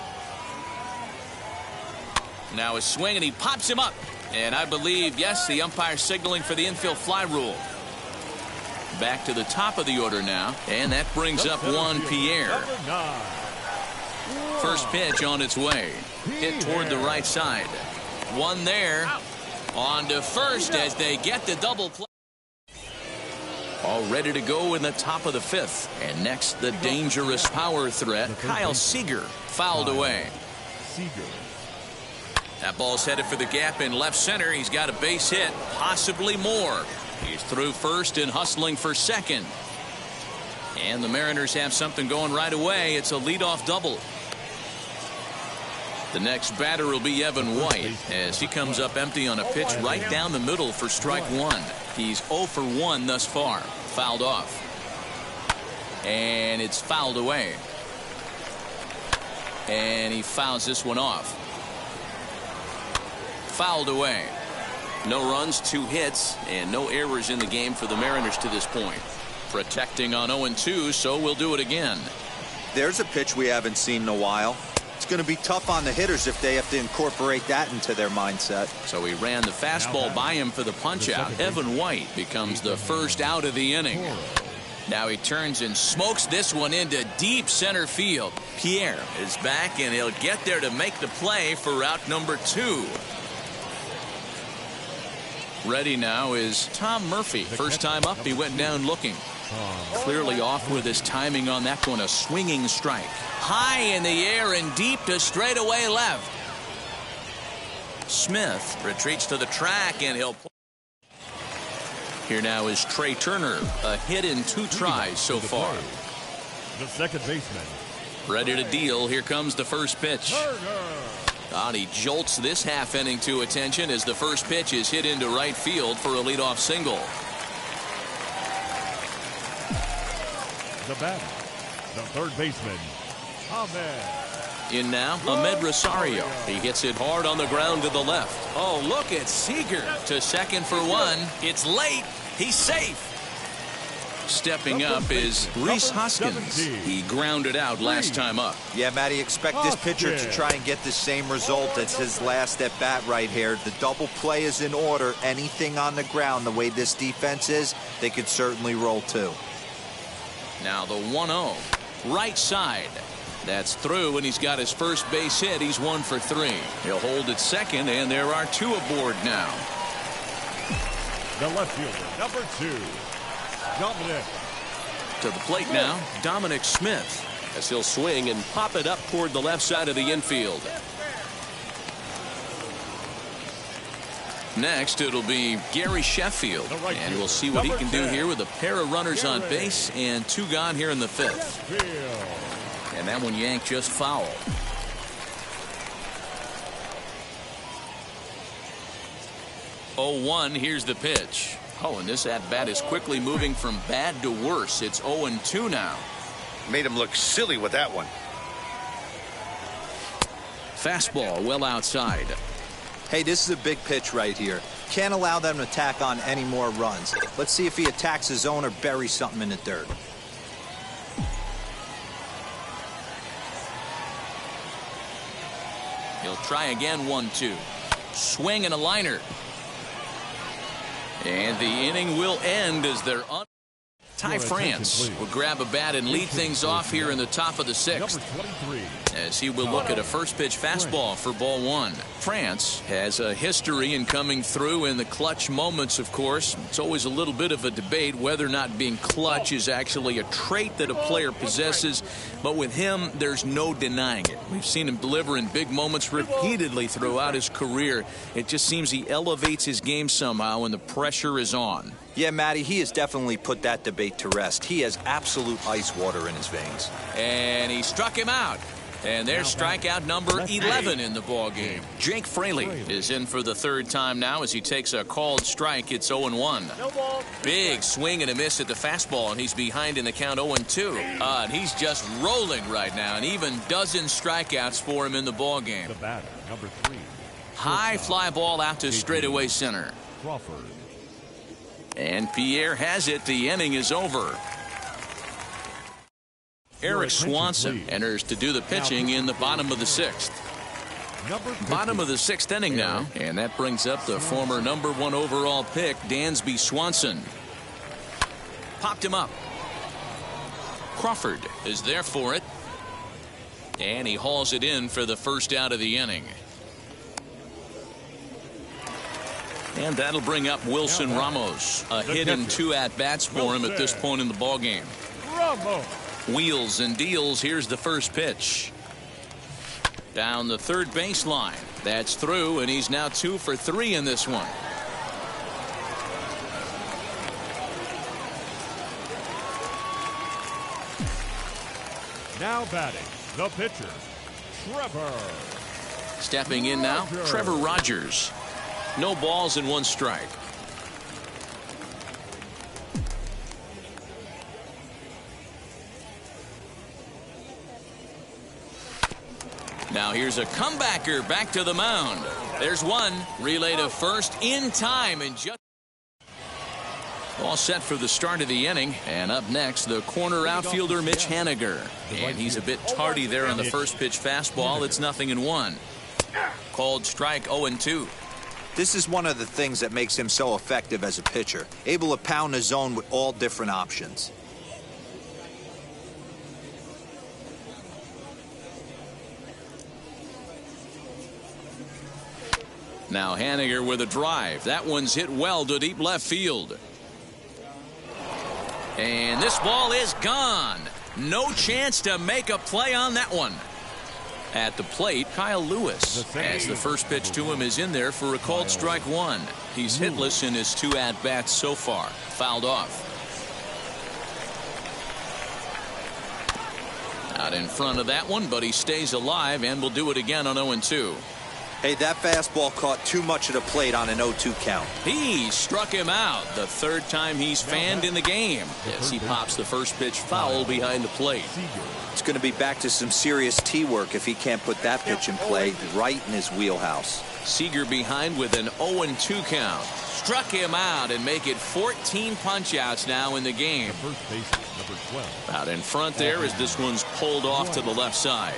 Now a swing, and he pops him up. And I believe, yes, the umpire signaling for the infield fly rule. Back to the top of the order now, and that brings up Juan Pierre. First pitch on its way. Hit toward the right side. One there. On to first as they get the double play. All ready to go in the top of the fifth. And next, the dangerous power threat, Kyle Seager, fouled away. That ball's headed for the gap in left center. He's got a base hit, possibly more. He's through first and hustling for second. And the Mariners have something going right away. It's a leadoff double. The next batter will be Evan White as he comes up empty on a pitch right down the middle for strike one. He's 0 for 1 thus far. Fouled off. And it's fouled away. And he fouls this one off. Fouled away. No runs, 2 hits, and no errors in the game for the Mariners to this point. Protecting on 0-2, so we'll do it again. There's a pitch we haven't seen in a while. It's going to be tough on the hitters if they have to incorporate that into their mindset. So he ran the fastball by him for the punch-out. Evan White becomes the first out of the inning. Now he turns and smokes this one into deep center field. Pierre is back, and he'll get there to make the play for out number 2. Ready now is Tom Murphy. First time up, he went down looking. Clearly off with his timing on that one. A swinging strike. High in the air and deep to straightaway left. Smith retreats to the track, and he'll play. Here now is Trey Turner. A hit in 2 tries so far. The second baseman. Ready to deal. Here comes the first pitch. And he jolts this half inning to attention as the first pitch is hit into right field for a leadoff single. The batter, the third baseman, Ahmed. In now, Ahmed Rosario. He hits it hard on the ground to the left. Oh, look at Seager to second for 1. It's late. He's safe. Stepping up is Rhys Hoskins. He grounded out last time up. Yeah, Matty, expect this pitcher to try and get the same result as his last at bat right here. The double play is in order. Anything on the ground, the way this defense is, they could certainly roll too. Now the 1-0. Right side. That's through, and he's got his first base hit. He's 1 for 3. He'll hold at second, and there are 2 aboard now. The left fielder, number 2, Dominic. To the plate now, Dominic Smith, as he'll swing and pop it up toward the left side of the infield. Next, it'll be Gary Sheffield, and we'll see what he can do here with a pair of runners on base and 2 gone here in the 5th. And that one yanked just foul. 0-1, here's the pitch. Oh, and this at-bat is quickly moving from bad to worse. It's 0-2 now. Made him look silly with that one. Fastball well outside. Hey, this is a big pitch right here. Can't allow them to tack on any more runs. Let's see if he attacks his zone or buries something in the dirt. He'll try again. 1-2. Swing and a liner. And the inning will end as they're on. Ty France will grab a bat and lead things off here in the top of the 6th. As he will look at a first pitch fastball for ball 1. France has a history in coming through in the clutch moments, of course. It's always a little bit of a debate whether or not being clutch is actually a trait that a player possesses. But with him, there's no denying it. We've seen him deliver in big moments repeatedly throughout his career. It just seems he elevates his game somehow when the pressure is on. Yeah, Matty, he has definitely put that debate to rest. He has absolute ice water in his veins. And he struck him out. And there's strikeout number 11 in the ball game. Jake Fraley is in for the 3rd time now as he takes a called strike. It's 0-1. Big swing and a miss at the fastball, and he's behind in the count 0-2. And he's just rolling right now, and even dozen strikeouts for him in the ball game. The batter, number 3. High fly ball out to straightaway center. Crawford. And Pierre has it. The inning is over. Eric Swanson enters to do the pitching in the bottom of the 6th. Bottom of the 6th inning now, and that brings up the former number 1 overall pick, Dansby Swanson. Popped him up. Crawford is there for it. And he hauls it in for the first out of the inning. And that'll bring up Wilson Ramos. A hit and 2 at-bats for him at this point in the ballgame. Wheels and deals. Here's the first pitch. Down the third baseline. That's through, and he's now 2 for 3 in this one. Now batting, the pitcher, Trevor. Stepping in now, Trevor Rogers. No balls and 1 strike. Now here's a comebacker back to the mound. There's one. Relay to first in time, and just all set for the start of the inning. And up next, the corner outfielder Mitch Haniger. And he's a bit tardy there on the first pitch fastball. It's 0-1. Called strike. 0-2. This is one of the things that makes him so effective as a pitcher, able to pound the zone with all different options. Now Haniger with a drive. That one's hit well to deep left field. And this ball is gone. No chance to make a play on that one. At the plate, Kyle Lewis, as the first pitch to him is in there for a called strike 1. He's hitless in his 2 at-bats so far. Fouled off. Out in front of that one, but he stays alive and will do it again on 0-2. Hey, that fastball caught too much of the plate on an 0-2 count. He struck him out. The 3rd time he's fanned in the game as he pops the first pitch foul behind the plate. It's going to be back to some serious tee work if he can't put that pitch in play right in his wheelhouse. Seager behind with an 0-2 count. Struck him out and make it 14 punch-outs now in the game. First baseman, number 12. Out in front there as this one's pulled off to the left side.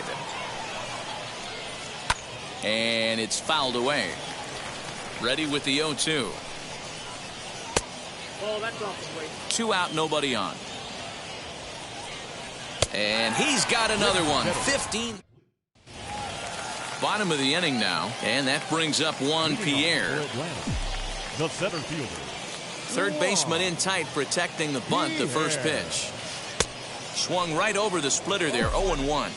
And it's fouled away. Ready with the 0-2. Oh, that's off the way. 2 out, nobody on. And he's got another one. 15. Bottom of the inning now, and that brings up Juan Pierre. The center fielder. Third baseman in tight, protecting the bunt. The first pitch swung right over the splitter there. 0-1.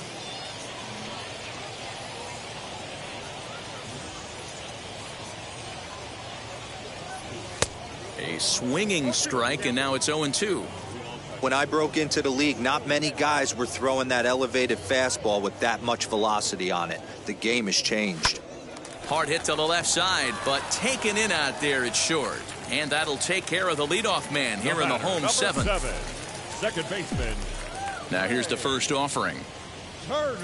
swinging strike, and now it's 0-2. When I broke into the league, not many guys were throwing that elevated fastball with that much velocity on it. The game has changed. Hard hit to the left side, but taken in out there, it's short. And that'll take care of the leadoff man here in the home seventh. Second baseman. Now here's the first offering. Turner.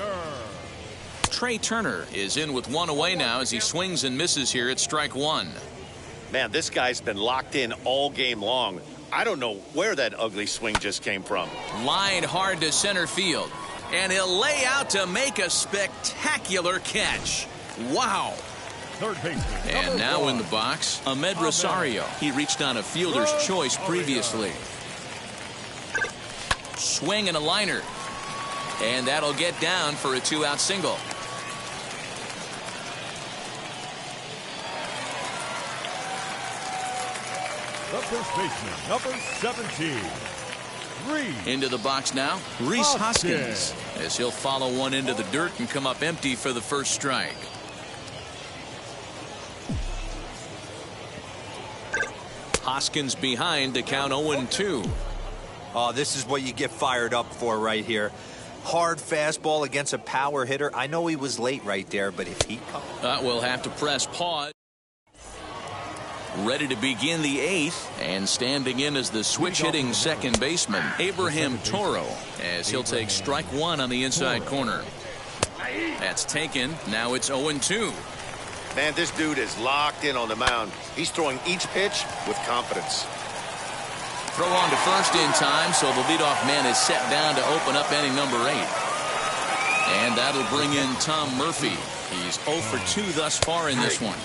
Trey Turner is in with one away now as he swings and misses here at strike one. Man, this guy's been locked in all game long. I don't know where that ugly swing just came from. Lined hard to center field. And he'll lay out to make a spectacular catch. Wow. Third baseman. And now one. in the box, Ahmed Rosario. He reached on a fielder's choice previously. Swing and a liner. And that'll get down for a two-out single. The first baseman, number 17. Reese. Into the box now, Rhys Hoskins, as he'll follow one into the dirt and come up empty for the first strike. Hoskins behind to count 0-2. Oh, this is what you get fired up for right here. Hard fastball against a power hitter. I know he was late right there, but if he comes... We'll have to press pause. Ready to begin the eighth, and standing in as the switch-hitting second baseman, Abraham Toro, as he'll take strike one on the inside corner. That's taken. Now it's 0-2. Man, this dude is locked in on the mound. He's throwing each pitch with confidence. Throw on to first in time, so the leadoff man is set down to open up inning number 8. And that'll bring in Tom Murphy. He's 0 for 2 thus far in this one.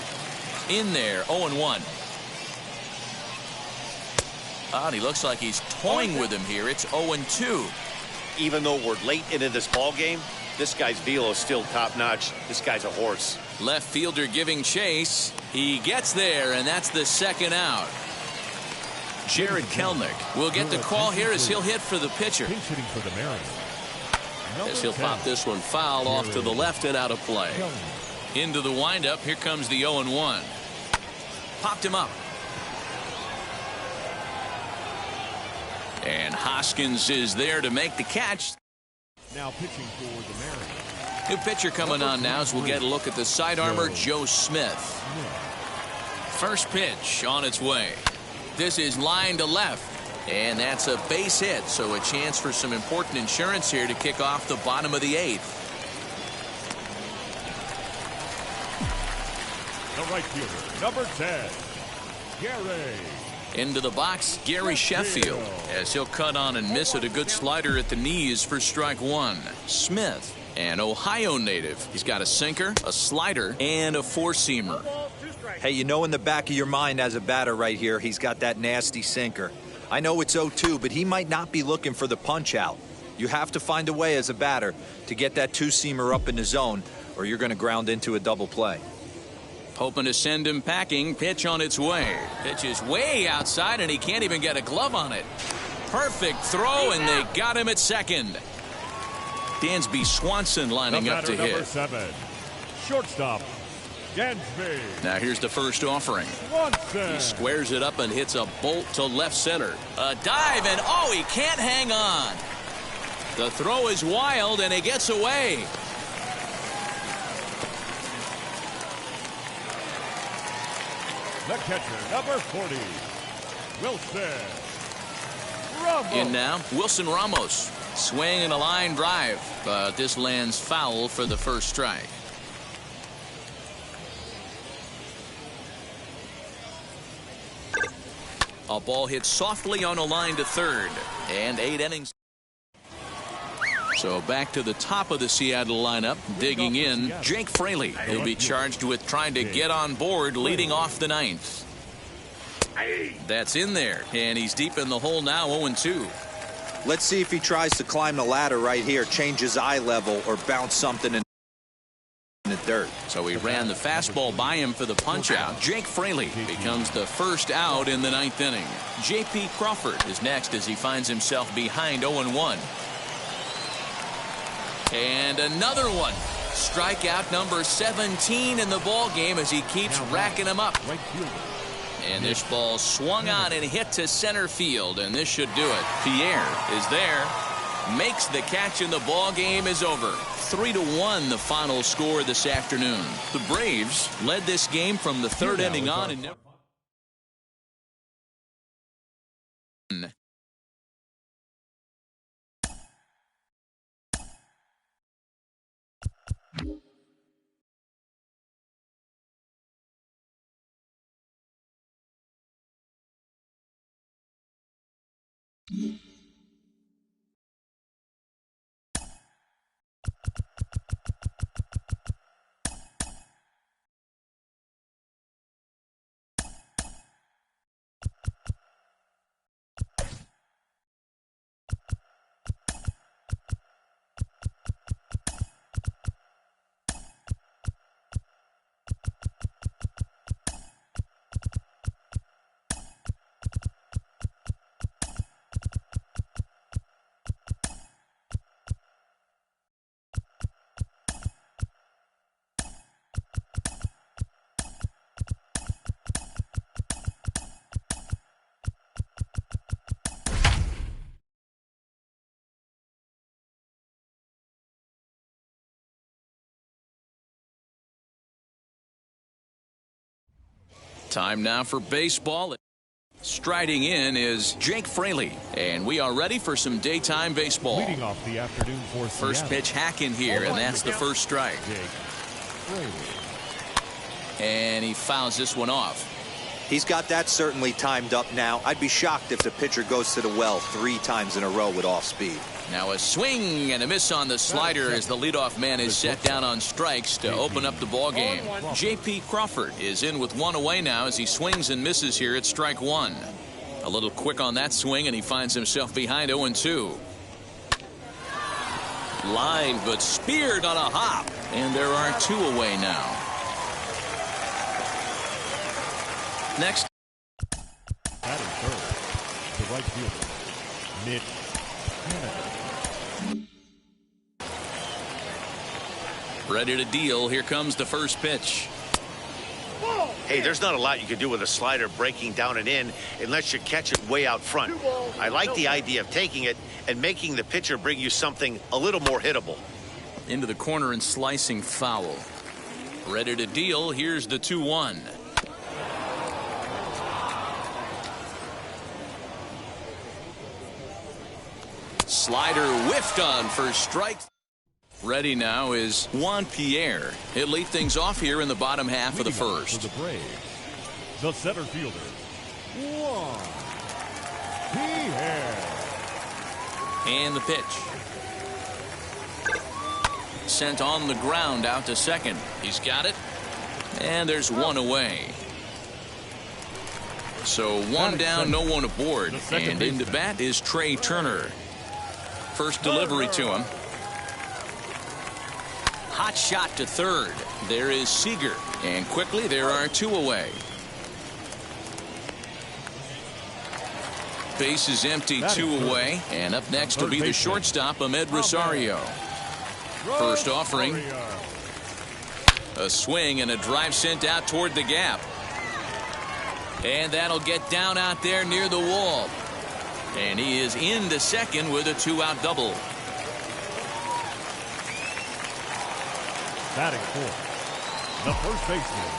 In there, 0-1. And he looks like he's toying with him here. It's 0-2. Even though we're late into this ball game, this guy's velo is still top-notch. This guy's a horse. Left fielder giving chase. He gets there, and that's the second out. Jared Kelenic will get the call here as he'll hit for the pitcher. Pinch hitting for the Mariners. As he'll pop this one foul off to the left and out of play. Into the windup. Here comes the 0-1. Popped him up. And Hoskins is there to make the catch. Now pitching for the Mariners. New pitcher coming on now as we'll get a look at the side armor, Joe Smith. First pitch on its way. This is line to left. And that's a base hit, so a chance for some important insurance here to kick off the bottom of the 8th. The right fielder, number 10, Gary. Into the box, Gary Sheffield, as he'll cut on and miss it. A good slider at the knees for strike one. Smith, an Ohio native. He's got a sinker, a slider, and a four-seamer. Hey, you know in the back of your mind as a batter right here, he's got that nasty sinker. I know it's 0-2, but he might not be looking for the punch out. You have to find a way as a batter to get that two-seamer up in the zone, or you're going to ground into a double play. Hoping to send him packing. Pitch on its way. Pitch is way outside, and he can't even get a glove on it. Perfect throw, and they got him at second. Dansby Swanson lining up to hit. Number 7, shortstop, Dansby. Now here's the first offering. Swanson. He squares it up and hits a bolt to left center. A dive, and oh, he can't hang on. The throw is wild, and he gets away. The catcher, number 40, Wilson Ramos. In now, Wilson Ramos. Swing and a line drive, but this lands foul for the first strike. A ball hit softly on a line to third, and 8 innings. So back to the top of the Seattle lineup, digging in, Jake Fraley. He'll be charged with trying to get on board, leading off the 9th. That's in there, and he's deep in the hole now, 0-2. Let's see if he tries to climb the ladder right here, change his eye level, or bounce something in the dirt. So he ran the fastball by him for the punch-out. Jake Fraley becomes the first out in the 9th inning. J.P. Crawford is next as he finds himself behind 0-1. And another one. Strikeout number 17 in the ball game as he keeps racking them up. And this ball swung on and hit to center field, and this should do it. Pierre is there, makes the catch, and the ball game is over. 3-1 the final score this afternoon. The Braves led this game from the third inning on and never. Time now for baseball. Striding in is Jake Fraley, and we are ready for some daytime baseball. Leading off the afternoon for first pitch hack in here, and that's the first strike. Jake Fraley. And he fouls this one off. He's got that certainly timed up now. I'd be shocked if the pitcher goes to the well 3 times in a row with off speed. Now a swing and a miss on the slider as the leadoff man is set down on strikes to open up the ball game. J.P. Crawford is in with 1 away now as he swings and misses here at strike 1. A little quick on that swing, and he finds himself behind 0-2. Line, but speared on a hop. And there are 2 away now. Next. Batting third, the right fielder, Mitch Haniger. Ready to deal. Here comes the first pitch. Hey, there's not a lot you can do with a slider breaking down and in unless you catch it way out front. I like the idea of taking it and making the pitcher bring you something a little more hittable. Into the corner and slicing foul. Ready to deal. Here's the 2-1. Slider whiffed on for strike. Ready now is Juan Pierre. He'll lead things off here in the bottom half of the first. For the Braves, the center fielder, Juan Pierre. And the pitch. Sent on the ground out to second. He's got it. And there's 1 away. So 1 down, no one aboard. And into bat is Trey Turner. First delivery to him. Hot shot to third. There is Seager. And quickly there are 2 away. Base is empty, 2 away. And up next will be the shortstop, Ahmed Rosario. First offering. A swing and a drive sent out toward the gap. And that'll get down out there near the wall. And he is into second with a 2-out double. Batting fourth, the first baseman,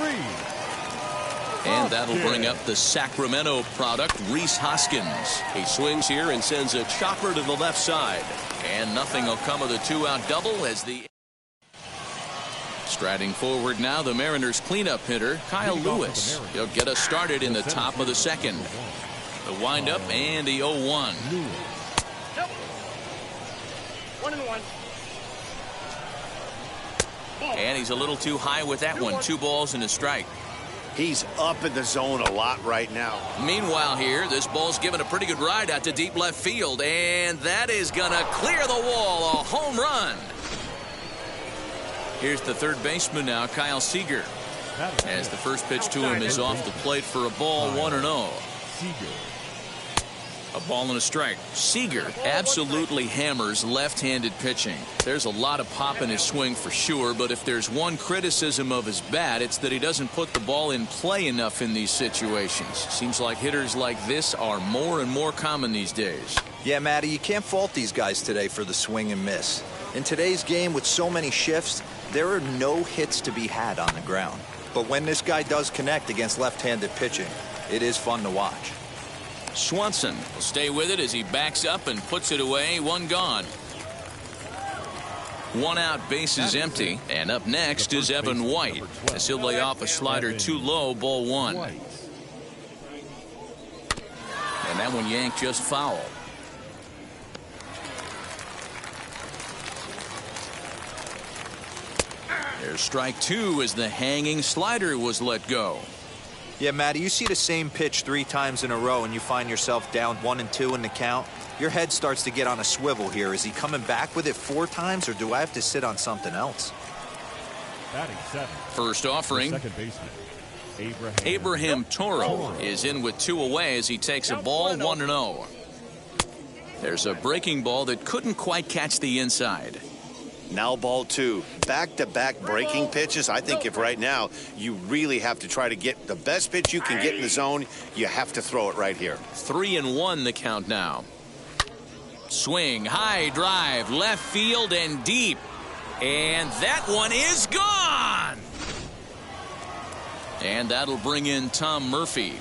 Reese. And that'll bring up the Sacramento product, Rhys Hoskins. He swings here and sends a chopper to the left side. And nothing will come of the 2-out double as the... Striding forward now, the Mariners cleanup hitter, Kyle Lewis. He'll get us started in the top of the second. The windup and the 0-1. Nope. 1-1. And he's a little too high with that one. 2 balls and a strike. He's up in the zone a lot right now. Meanwhile here, this ball's given a pretty good ride out to deep left field. And that is going to clear the wall. A home run. Here's the third baseman now, Kyle Seager. As the first pitch to him is off the plate for a ball, 1-0. Seager. A ball and a strike. Seager absolutely hammers left-handed pitching. There's a lot of pop in his swing for sure, but if there's one criticism of his bat, it's that he doesn't put the ball in play enough in these situations. Seems like hitters like this are more and more common these days. Yeah, Matty, you can't fault these guys today for the swing and miss. In today's game with so many shifts, there are no hits to be had on the ground. But when this guy does connect against left-handed pitching, it is fun to watch. Swanson will stay with it as he backs up and puts it away. One gone. One out, bases empty. And up next is Evan White as he'll lay off a slider too low, ball one. And that one yanked just foul. There's strike two as the hanging slider was let go. Yeah, Matty, you see the same pitch 3 times in a row and you find yourself down 1-2 in the count. Your head starts to get on a swivel here. Is he coming back with it 4 times, or do I have to sit on something else? First offering. Second baseman, Abraham Toro is in with 2 away as he takes a ball 1-0. There's a breaking ball that couldn't quite catch the inside. Now ball 2. Back-to-back breaking pitches. I think if right now you really have to try to get the best pitch you can get in the zone, you have to throw it right here. 3-1 the count now. Swing, high drive, left field and deep. And that one is gone. And that'll bring in Tom Murphy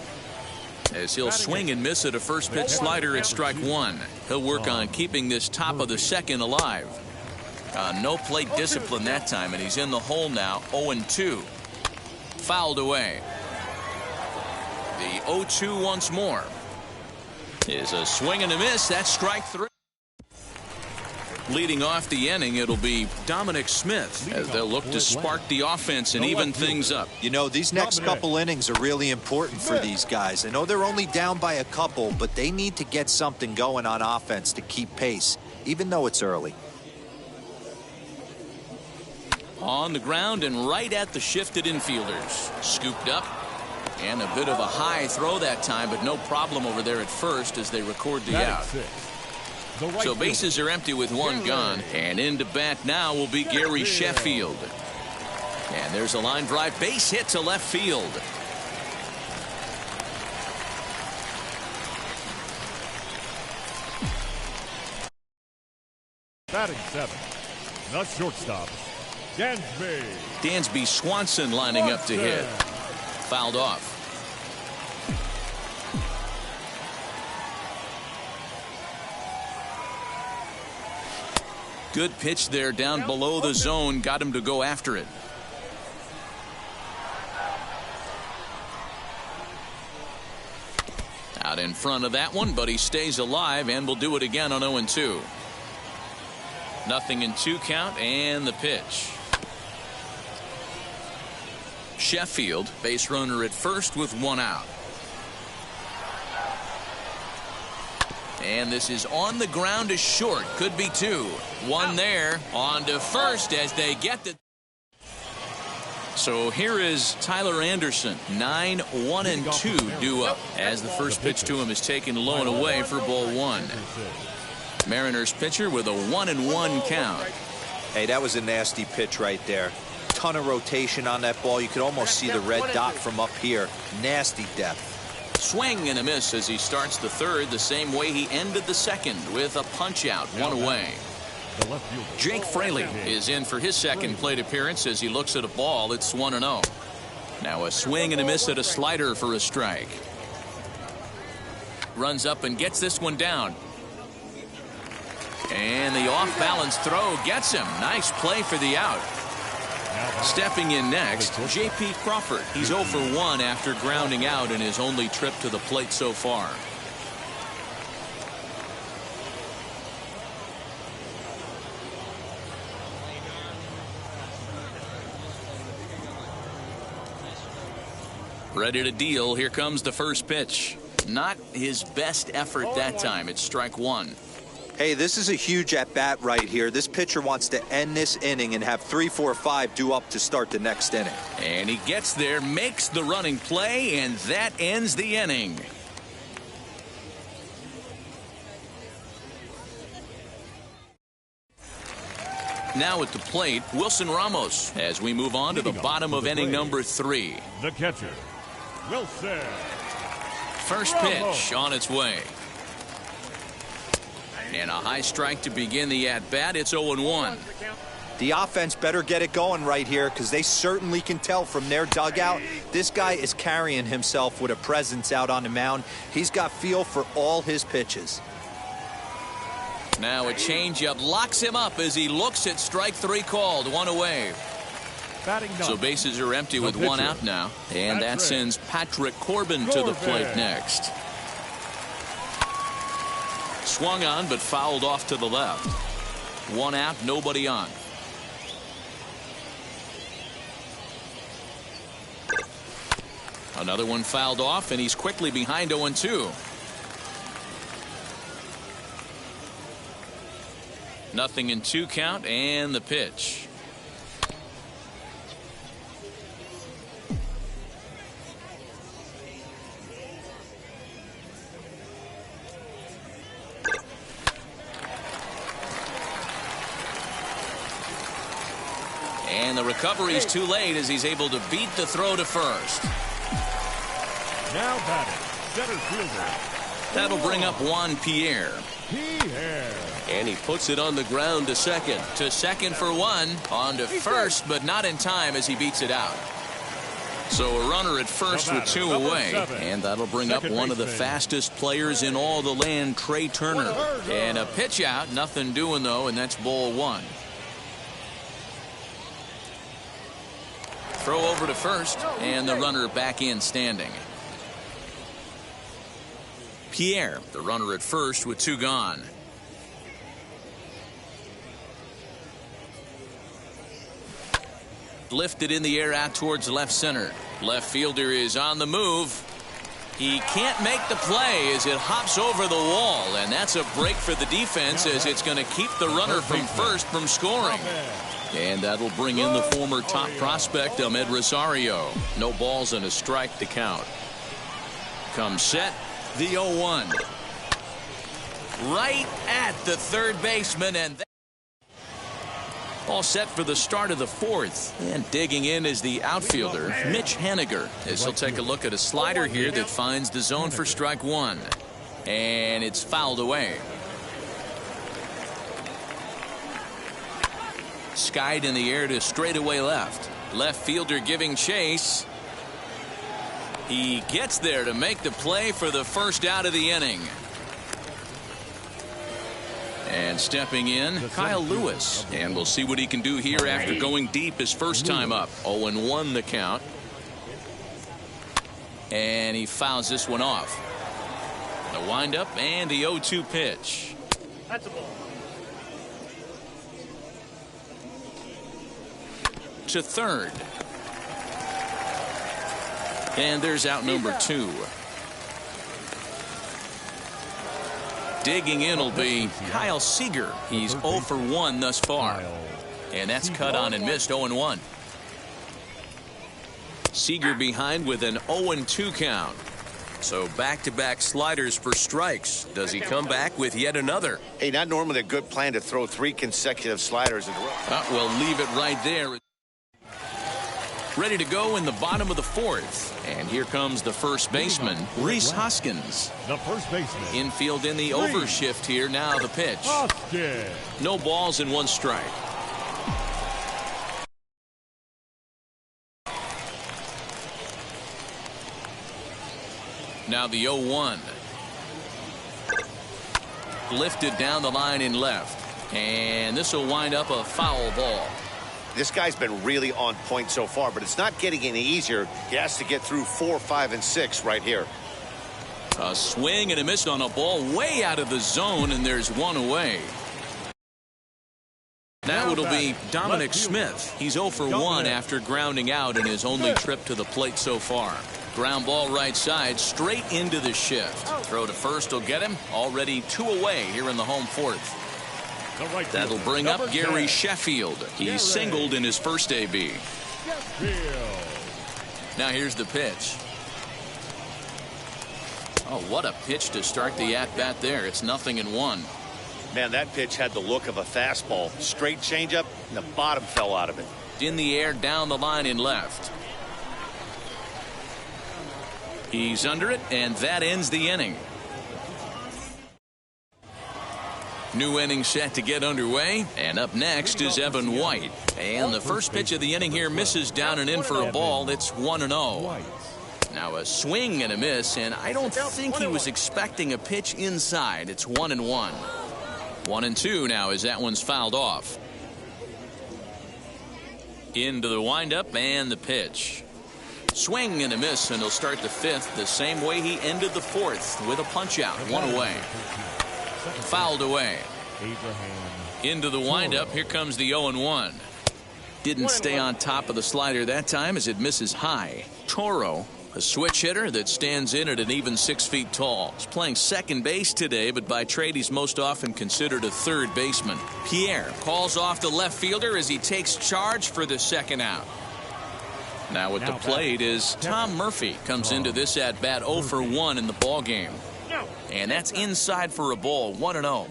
as he'll swing and miss at a first pitch slider at strike 1. He'll work on keeping this top of the second alive. No plate discipline that time, and he's in the hole now. 0-2. Fouled away. The 0-2 once more is a swing and a miss. That's strike 3. Leading off the inning, it'll be Dominic Smith as they'll look to spark the offense and even things up. You know, these next couple innings are really important for these guys. I know they're only down by a couple, but they need to get something going on offense to keep pace, even though it's early. On the ground and right at the shifted infielders. Scooped up. And a bit of a high throw that time, but no problem over there at first as they record the out. So bases are empty with 1 gone. And in to bat now will be Gary Sheffield. And there's a line drive base hit to left field. Batting 7, the shortstop, Dansby Swanson lining up to hit. Fouled off. Good pitch there down below the zone. Got him to go after it. Out in front of that one, but he stays alive and will do it again on 0-2. Nothing in 2 count, and the pitch. Sheffield, base runner at first with 1 out. And this is on the ground to short. Could be 2. 1 there. On to first as they get the. So here is Tyler Anderson. 9-1-2 due up as the first pitch to him is taken low and away for ball 1. Mariners pitcher with a 1-1 count. Hey, that was a nasty pitch right there. Ton of rotation on that ball. You could almost see the red dot from up here. Nasty depth. Swing and a miss as he starts the third the same way he ended the second with a punch out. 1 away. Jake Fraley is in for his second plate appearance as he looks at a ball. It's 1-0. Now a swing and a miss at a slider for a strike. Runs up and gets this one down. And the off-balance throw gets him. Nice play for the out. Stepping in next, J.P. Crawford. He's 0 for 1 after grounding out in his only trip to the plate so far. Ready to deal. Here comes the first pitch. Not his best effort that time. It's strike 1. Hey, this is a huge at-bat right here. This pitcher wants to end this inning and have 3, 4, 5 due up to start the next inning. And he gets there, makes the running play, and that ends the inning. now at the plate, Wilson Ramos, as we move on to the bottom of inning number 3. The catcher, Wilson. First pitch on its way. And a high strike to begin the at-bat. It's 0-1. The offense better get it going right here, because they certainly can tell from their dugout this guy is carrying himself with a presence out on the mound. He's got feel for all his pitches. Now a changeup locks him up as he looks at strike 3 called. 1 away. So bases are empty with 1 out now. And that sends Patrick Corbin to the plate next. Swung on but fouled off to the left. 1 out, nobody on. Another one fouled off, and he's quickly behind 0-2. Nothing in 2 count, and the pitch. And the recovery's too late as he's able to beat the throw to first. Now batting, center fielder. That'll bring up Juan Pierre. And he puts it on the ground to second. To second for 1. On to first, but not in time as he beats it out. So a runner at first with 2 away. And that'll bring up one of the fastest players in all the land, Trey Turner. And a pitch out. Nothing doing, though, and that's ball 1. Throw over to first, and the runner back in standing. Pierre, the runner at first with 2 gone. Lifted in the air out towards left center. Left fielder is on the move. He can't make the play as it hops over the wall, and that's a break for the defense as it's going to keep the runner from first from scoring. And that'll bring in the former top prospect, Ahmed Rosario. No balls and a strike to count. Comes set, the 0-1. Right at the third baseman, and all set for the start of the 4th. And digging in is the outfielder, Mitch Haniger, as he'll take a look at a slider here that finds the zone for strike 1. And it's fouled away. Skied in the air to straightaway left. Left fielder giving chase. He gets there to make the play for the first out of the inning. And stepping in, Kyle Lewis. And we'll see what he can do here after going deep his first time up. 0-1 the count. And he fouls this one off. The windup and the 0-2 pitch. That's a ball. To third. And there's out number 2. Digging in will be Kyle Seager. He's 0 for 1 thus far. And that's cut on and missed. 0-1. Seager behind with an 0-2 count. So back-to-back sliders for strikes. Does he come back with yet another? Hey, not normally a good plan to throw 3 consecutive sliders in a row. We'll leave it right there. Ready to go in the bottom of the 4th. And here comes the first baseman, Rhys Hoskins. The first baseman. Infield in the overshift here. Now the pitch. Hoskins. No balls and 1 strike. Now the 0-1. Lifted down the line in left. And this will wind up a foul ball. This guy's been really on point so far, but it's not getting any easier. He has to get through 4, 5, and 6 right here. A swing and a miss on a ball way out of the zone, and there's 1 away. Now it'll be Dominic Smith. He's 0 for 1 after grounding out in his only trip to the plate so far. Ground ball right side, straight into the shift. Throw to first will get him. Already 2 away here in the home 4th. That'll bring up Gary Sheffield. He's singled in his first AB. Now here's the pitch. Oh, what a pitch to start the at-bat there. It's 0-1. Man, that pitch had the look of a fastball. Straight changeup, and the bottom fell out of it. In the air, down the line in left. He's under it, and that ends the inning. New inning set to get underway, and up next is Evan White. And the first pitch of the inning here misses down and in for a ball. It's 1-0. Now a swing and a miss, and I don't think he was expecting a pitch inside. It's 1-1. 1-2 now as that one's fouled off. Into the windup and the pitch. Swing and a miss, and he'll start the fifth the same way he ended the fourth with a punch out. One away. Fouled away. Into the windup. Here comes the 0-1. Didn't stay on top of the slider that time as it misses high. Toro, a switch hitter that stands in at an even 6 feet tall. He's playing second base today, but by trade he's most often considered a third baseman. Pierre calls off the left fielder as he takes charge for the second out. Now at the plate is Tom Murphy. Comes into this at bat 0 for 1 in the ball game. And that's inside for a ball. 1-0.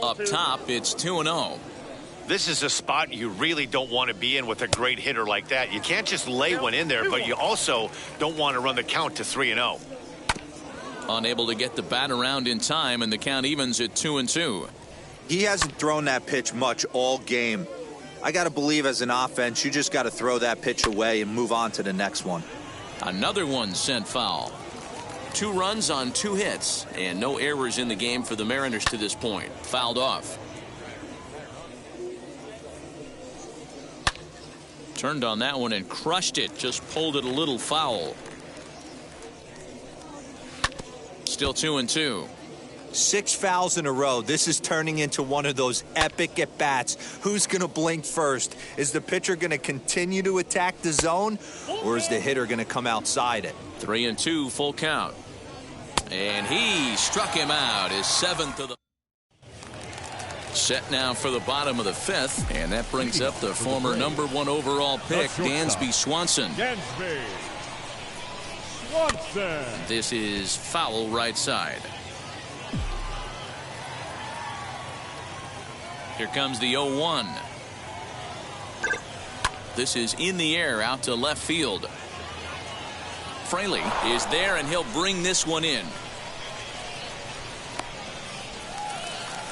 Up top, it's 2-0. This is a spot you really don't want to be in with a great hitter like that. You can't just lay one in there, but you also don't want to run the count to 3-0. Unable to get the bat around in time, and the count evens at 2-2. He hasn't thrown that pitch much all game. I got to believe as an offense, you just got to throw that pitch away and move on to the next one. Another one sent foul. 2 runs on 2 hits, and no errors in the game for the Mariners to this point. Fouled off. Turned on that one and crushed it. Just pulled it a little foul. Still 2-2. 6 fouls in a row. This is turning into one of those epic at-bats. Who's going to blink first? Is the pitcher going to continue to attack the zone, or is the hitter going to come outside it? 3-2, full count. And he struck him out. His 7th of the... Set now for the bottom of the 5th, and that brings up the former #1 overall pick, Dansby Swanson. This is foul right side. Here comes the 0-1. This is in the air out to left field. Fraley is there, and he'll bring this one in.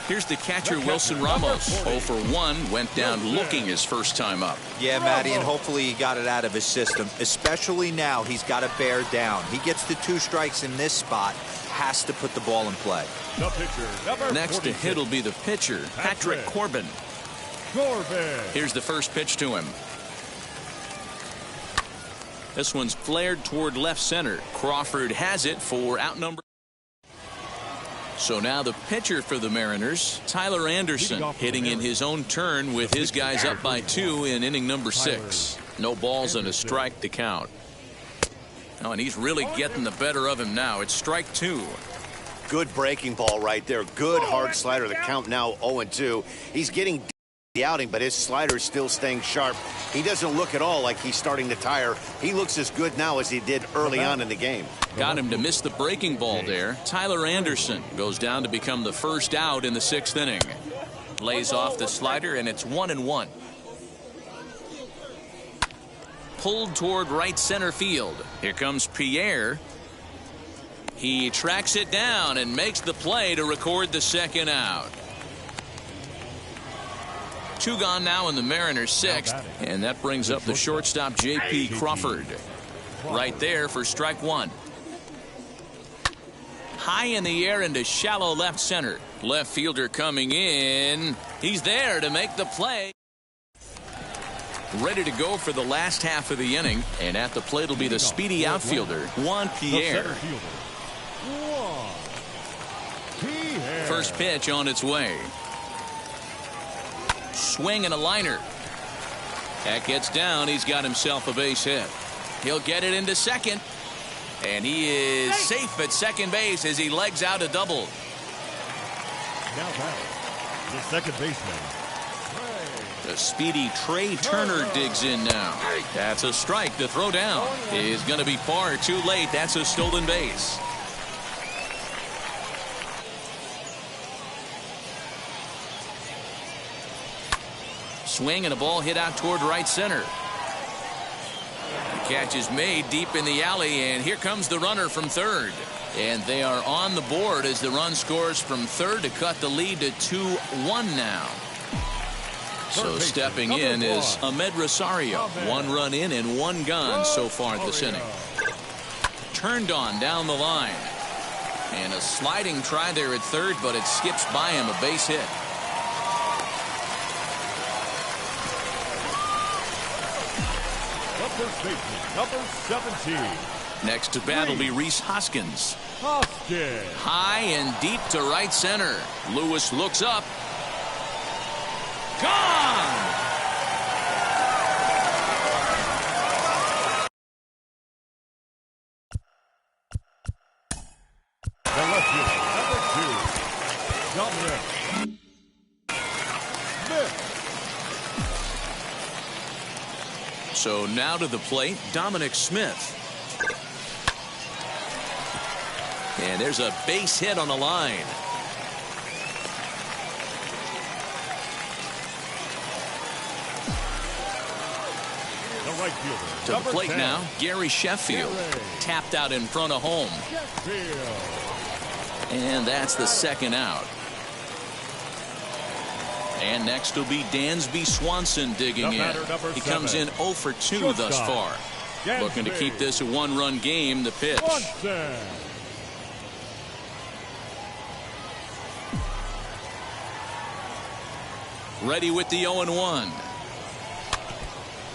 Here's the catcher, Wilson Ramos. 0 for 1, went down looking his first time up. Yeah, Matty, and hopefully he got it out of his system. Especially now, he's got to bear down. He gets the 2 strikes in this spot, has to put the ball in play. The pitcher, Next to hit will be the pitcher, Patrick Corbin. Here's the first pitch to him. This one's flared toward left center. Crawford has it for out number. So now the pitcher for the Mariners, Tyler Anderson, hitting in his own turn with his guys up by 2 in inning number 6. No balls and a strike to count. Oh, and he's really getting the better of him now. It's strike 2. Good breaking ball right there. Good hard slider. The count now 0-2. He's getting the outing, but his slider is still staying sharp. He doesn't look at all like he's starting to tire. He looks as good now as he did early on in the game. Got him to miss the breaking ball there. Tyler Anderson goes down to become the first out in the 6th inning. Lays off the slider, and it's 1-1. Pulled toward right center field. Here comes Pierre. He tracks it down and makes the play to record the 2nd out. 2 gone now in the Mariners' 6th, and that brings up the shortstop, J.P. Crawford. Right there for strike 1. High in the air into shallow left center. Left fielder coming in. He's there to make the play. Ready to go for the last half of the inning, and at the plate will be the speedy outfielder, Juan Pierre. First pitch on its way. Swing and a liner. That gets down. He's got himself a base hit. He'll get it into second. And he is safe at second base as he legs out a double. Now back, the second baseman. The speedy Trey Turner digs in now. That's a strike to throw down. Is going to be far too late. That's a stolen base. swing and a ball hit out toward right center. The catch is made deep in the alley, and here comes the runner from third. And they are on the board as the run scores from third to cut the lead to 2-1 now. So stepping in is Ahmed Rosario. 1 run in and 1 gone so far this inning. Turned on down the line. And a sliding try there at third, but it skips by him, a base hit. The first baseman, number 17. Next to bat will be Rhys Hoskins. Hoskins. High and deep to right center. Lewis looks up. Gone! The left fielder, number 2, Dominic Smith. So now to the plate, Dominic Smith. And there's a base hit on the line. The right fielder, To the number plate 10, now, Gary Sheffield. Tapped out in front of home. Sheffield. And that's the second out. And next will be Dansby Swanson digging in. He comes in 0 for 2 thus far. Looking to keep this a 1-run game. The pitch. Swanson. Ready with the 0-1.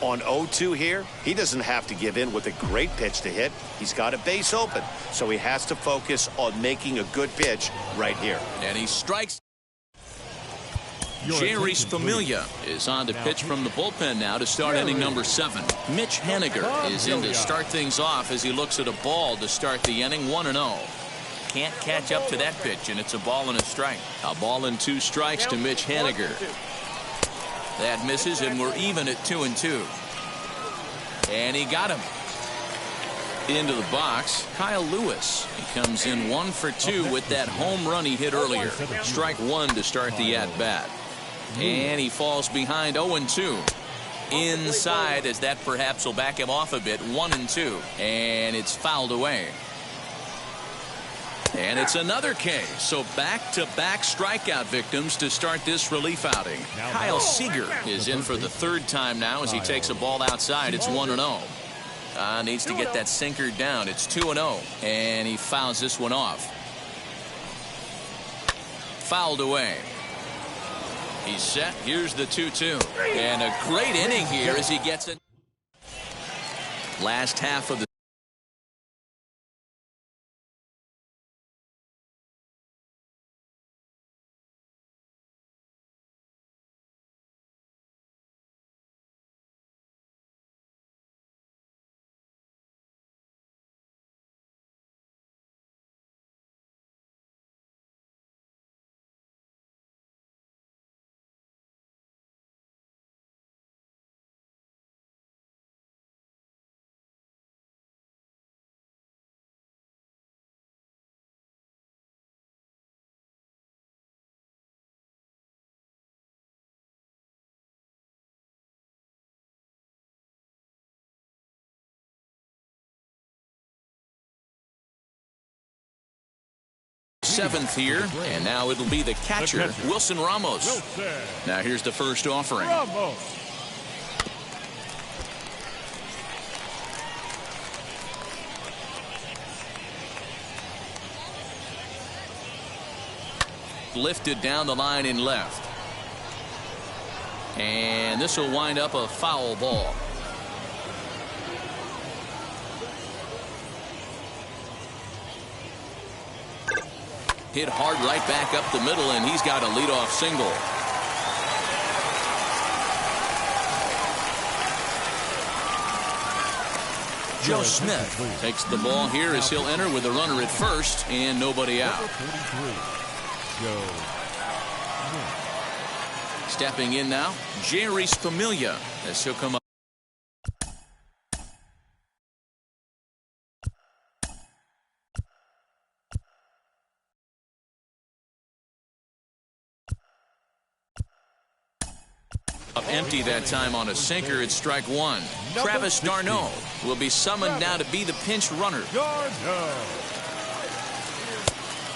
On 0-2 here, he doesn't have to give in with a great pitch to hit. He's got a base open, so he has to focus on making a good pitch right here. And he strikes. Jeurys Familia is on to pitch from the bullpen now to start inning number 7. Mitch Haniger is in to start things off as he looks at a ball to start the inning. 1-0. Can't catch up to that pitch, and it's a ball and a strike. A ball and 2 strikes to Mitch Haniger. That misses, and we're even at 2-2. And he got him into the box. Kyle Lewis. He comes in 1 for 2 with that home run he hit earlier. Strike 1 to start the at-bat. And he falls behind 0-2. Inside, as that perhaps will back him off a bit. 1-2. And it's fouled away. And it's another K. So back-to-back strikeout victims to start this relief outing. Kyle Seager is in for the 3rd time now as he takes a ball outside. It's 1-0. Needs to get that sinker down. It's 2-0. And he fouls this one off. Fouled away. He's set. Here's the 2-2. And a great inning here as he gets it. Last half of the seventh here, and now it'll be the catcher, Wilson Ramos. Now here's the first offering. Lifted down the line in left. And this will wind up a foul ball. Hit hard right back up the middle, and he's got a leadoff single. Joe Smith takes the ball here as he'll enter with a runner at first and nobody out. Stepping in now, Jeurys Familia as he'll come up. Up empty that time on a sinker. It's strike one. Travis d'Arnaud will be summoned now to be the pinch runner.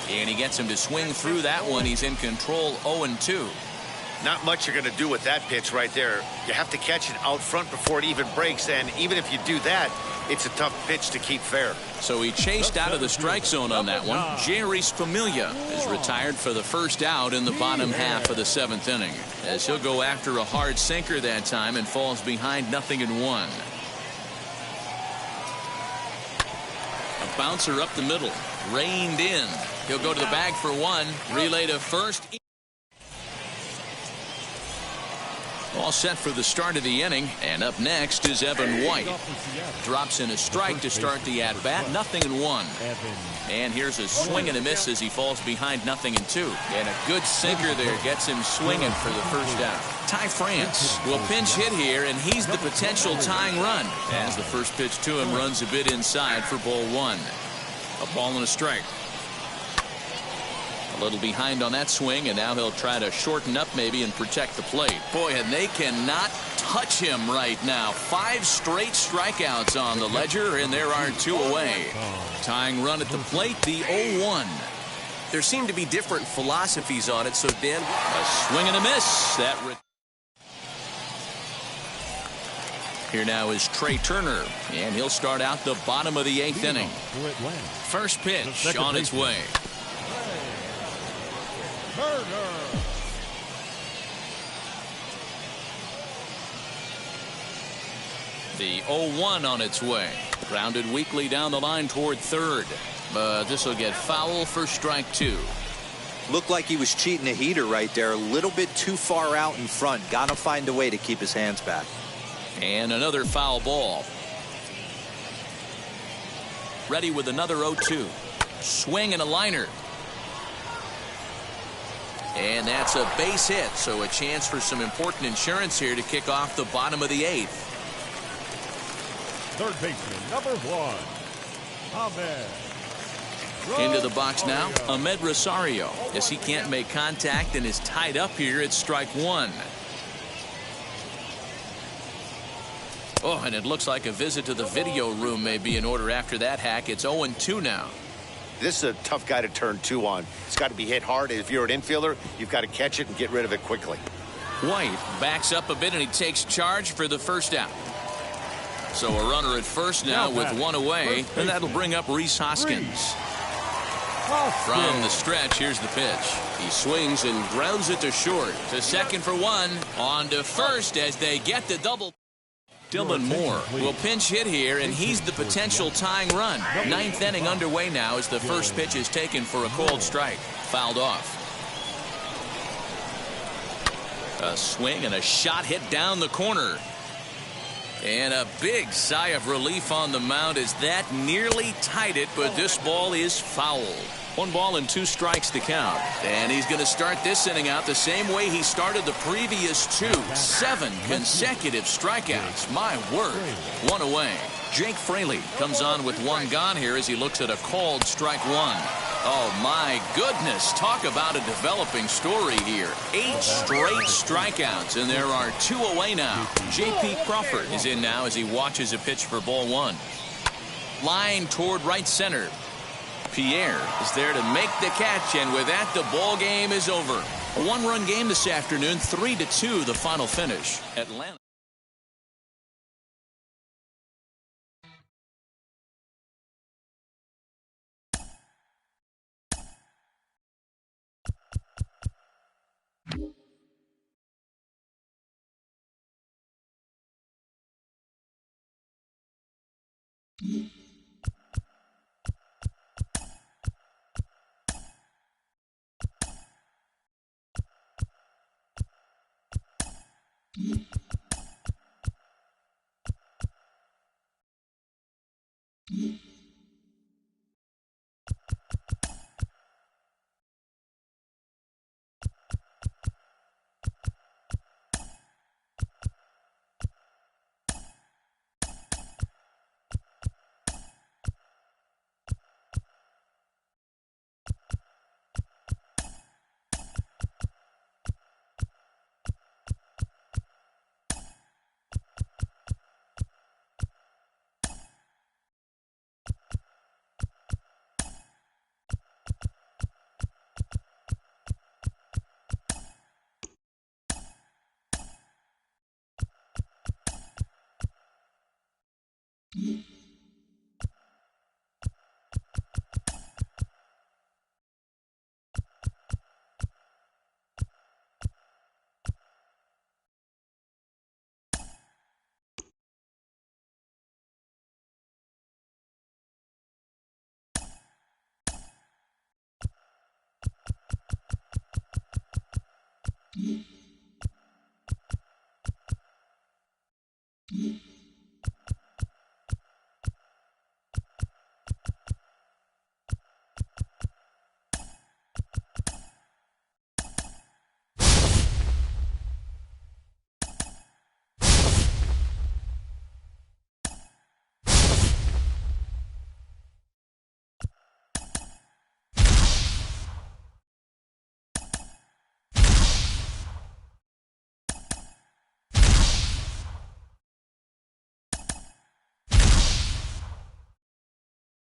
And he gets him to swing through that one. He's in control, 0-2. Not much you're going to do with that pitch right there. You have to catch it out front before it even breaks, and even if you do that, it's a tough pitch to keep fair. So he chased out of the strike zone on that one. Jerry Familia is retired for the first out in the bottom half of the 7th inning, as he'll go after a hard sinker that time and falls behind 0-1. A bouncer up the middle, reined in. He'll go to the bag for one. Relay to first. All set for the start of the inning, and up next is Evan White. Drops in a strike to start the at-bat, 0-1. And here's a swing and a miss as he falls behind 0-2. And a good sinker there gets him swinging for the first out. Ty France will pinch hit here, and he's the potential tying run, as the first pitch to him runs a bit inside for ball one. A ball and a strike. A little behind on that swing, and now he'll try to shorten up maybe and protect the plate. Boy, and they cannot touch him right now. 5 straight strikeouts on the ledger, and there are 2 away. Tying run at the plate, the 0-1. There seem to be different philosophies on it, so Dan. A swing and a miss. Here now is Trey Turner, and he'll start out the bottom of the 8th inning. First pitch on its way. The 0-1 on its way. Grounded weakly down the line toward third. But this will get foul for strike 2. Looked like he was cheating a heater right there. A little bit too far out in front. Got to find a way to keep his hands back. And another foul ball. Ready with another 0-2. Swing and a liner. And that's a base hit, so a chance for some important insurance here to kick off the bottom of the 8th. Third baseman, number 1, Ahmed. Into the box now, Ahmed Rosario, as he can't make contact and is tied up here at strike 1. Oh, and it looks like a visit to the video room may be in order after that hack. It's 0-2 now. This is a tough guy to turn 2 on. It's got to be hit hard. If you're an infielder, you've got to catch it and get rid of it quickly. White backs up a bit, and he takes charge for the first out. So a runner at first now with 1 away, and that'll bring up Rhys Hoskins. From the stretch, here's the pitch. He swings and grounds it to short. To second for 1. On to first as they get the double. Dylan Moore will pinch hit here, and he's the potential tying run. 9th inning underway now as the first pitch is taken for a cold strike. Fouled off. A swing and a shot hit down the corner. And a big sigh of relief on the mound as that nearly tied it, but this ball is foul. 1 ball and 2 strikes to count. And he's going to start this inning out the same way he started the previous 2. 7 consecutive strikeouts. My word. 1 away. Jake Fraley comes on with 1 gone here as he looks at a called strike 1. Oh, my goodness. Talk about a developing story here. 8 straight strikeouts, and there are 2 away now. J.P. Crawford is in now as he watches a pitch for ball 1. Line toward right center. Pierre is there to make the catch, and with that, the ball game is over. A 1-run game this afternoon, 3-2 the final finish. Atlanta.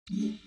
Mm-hmm.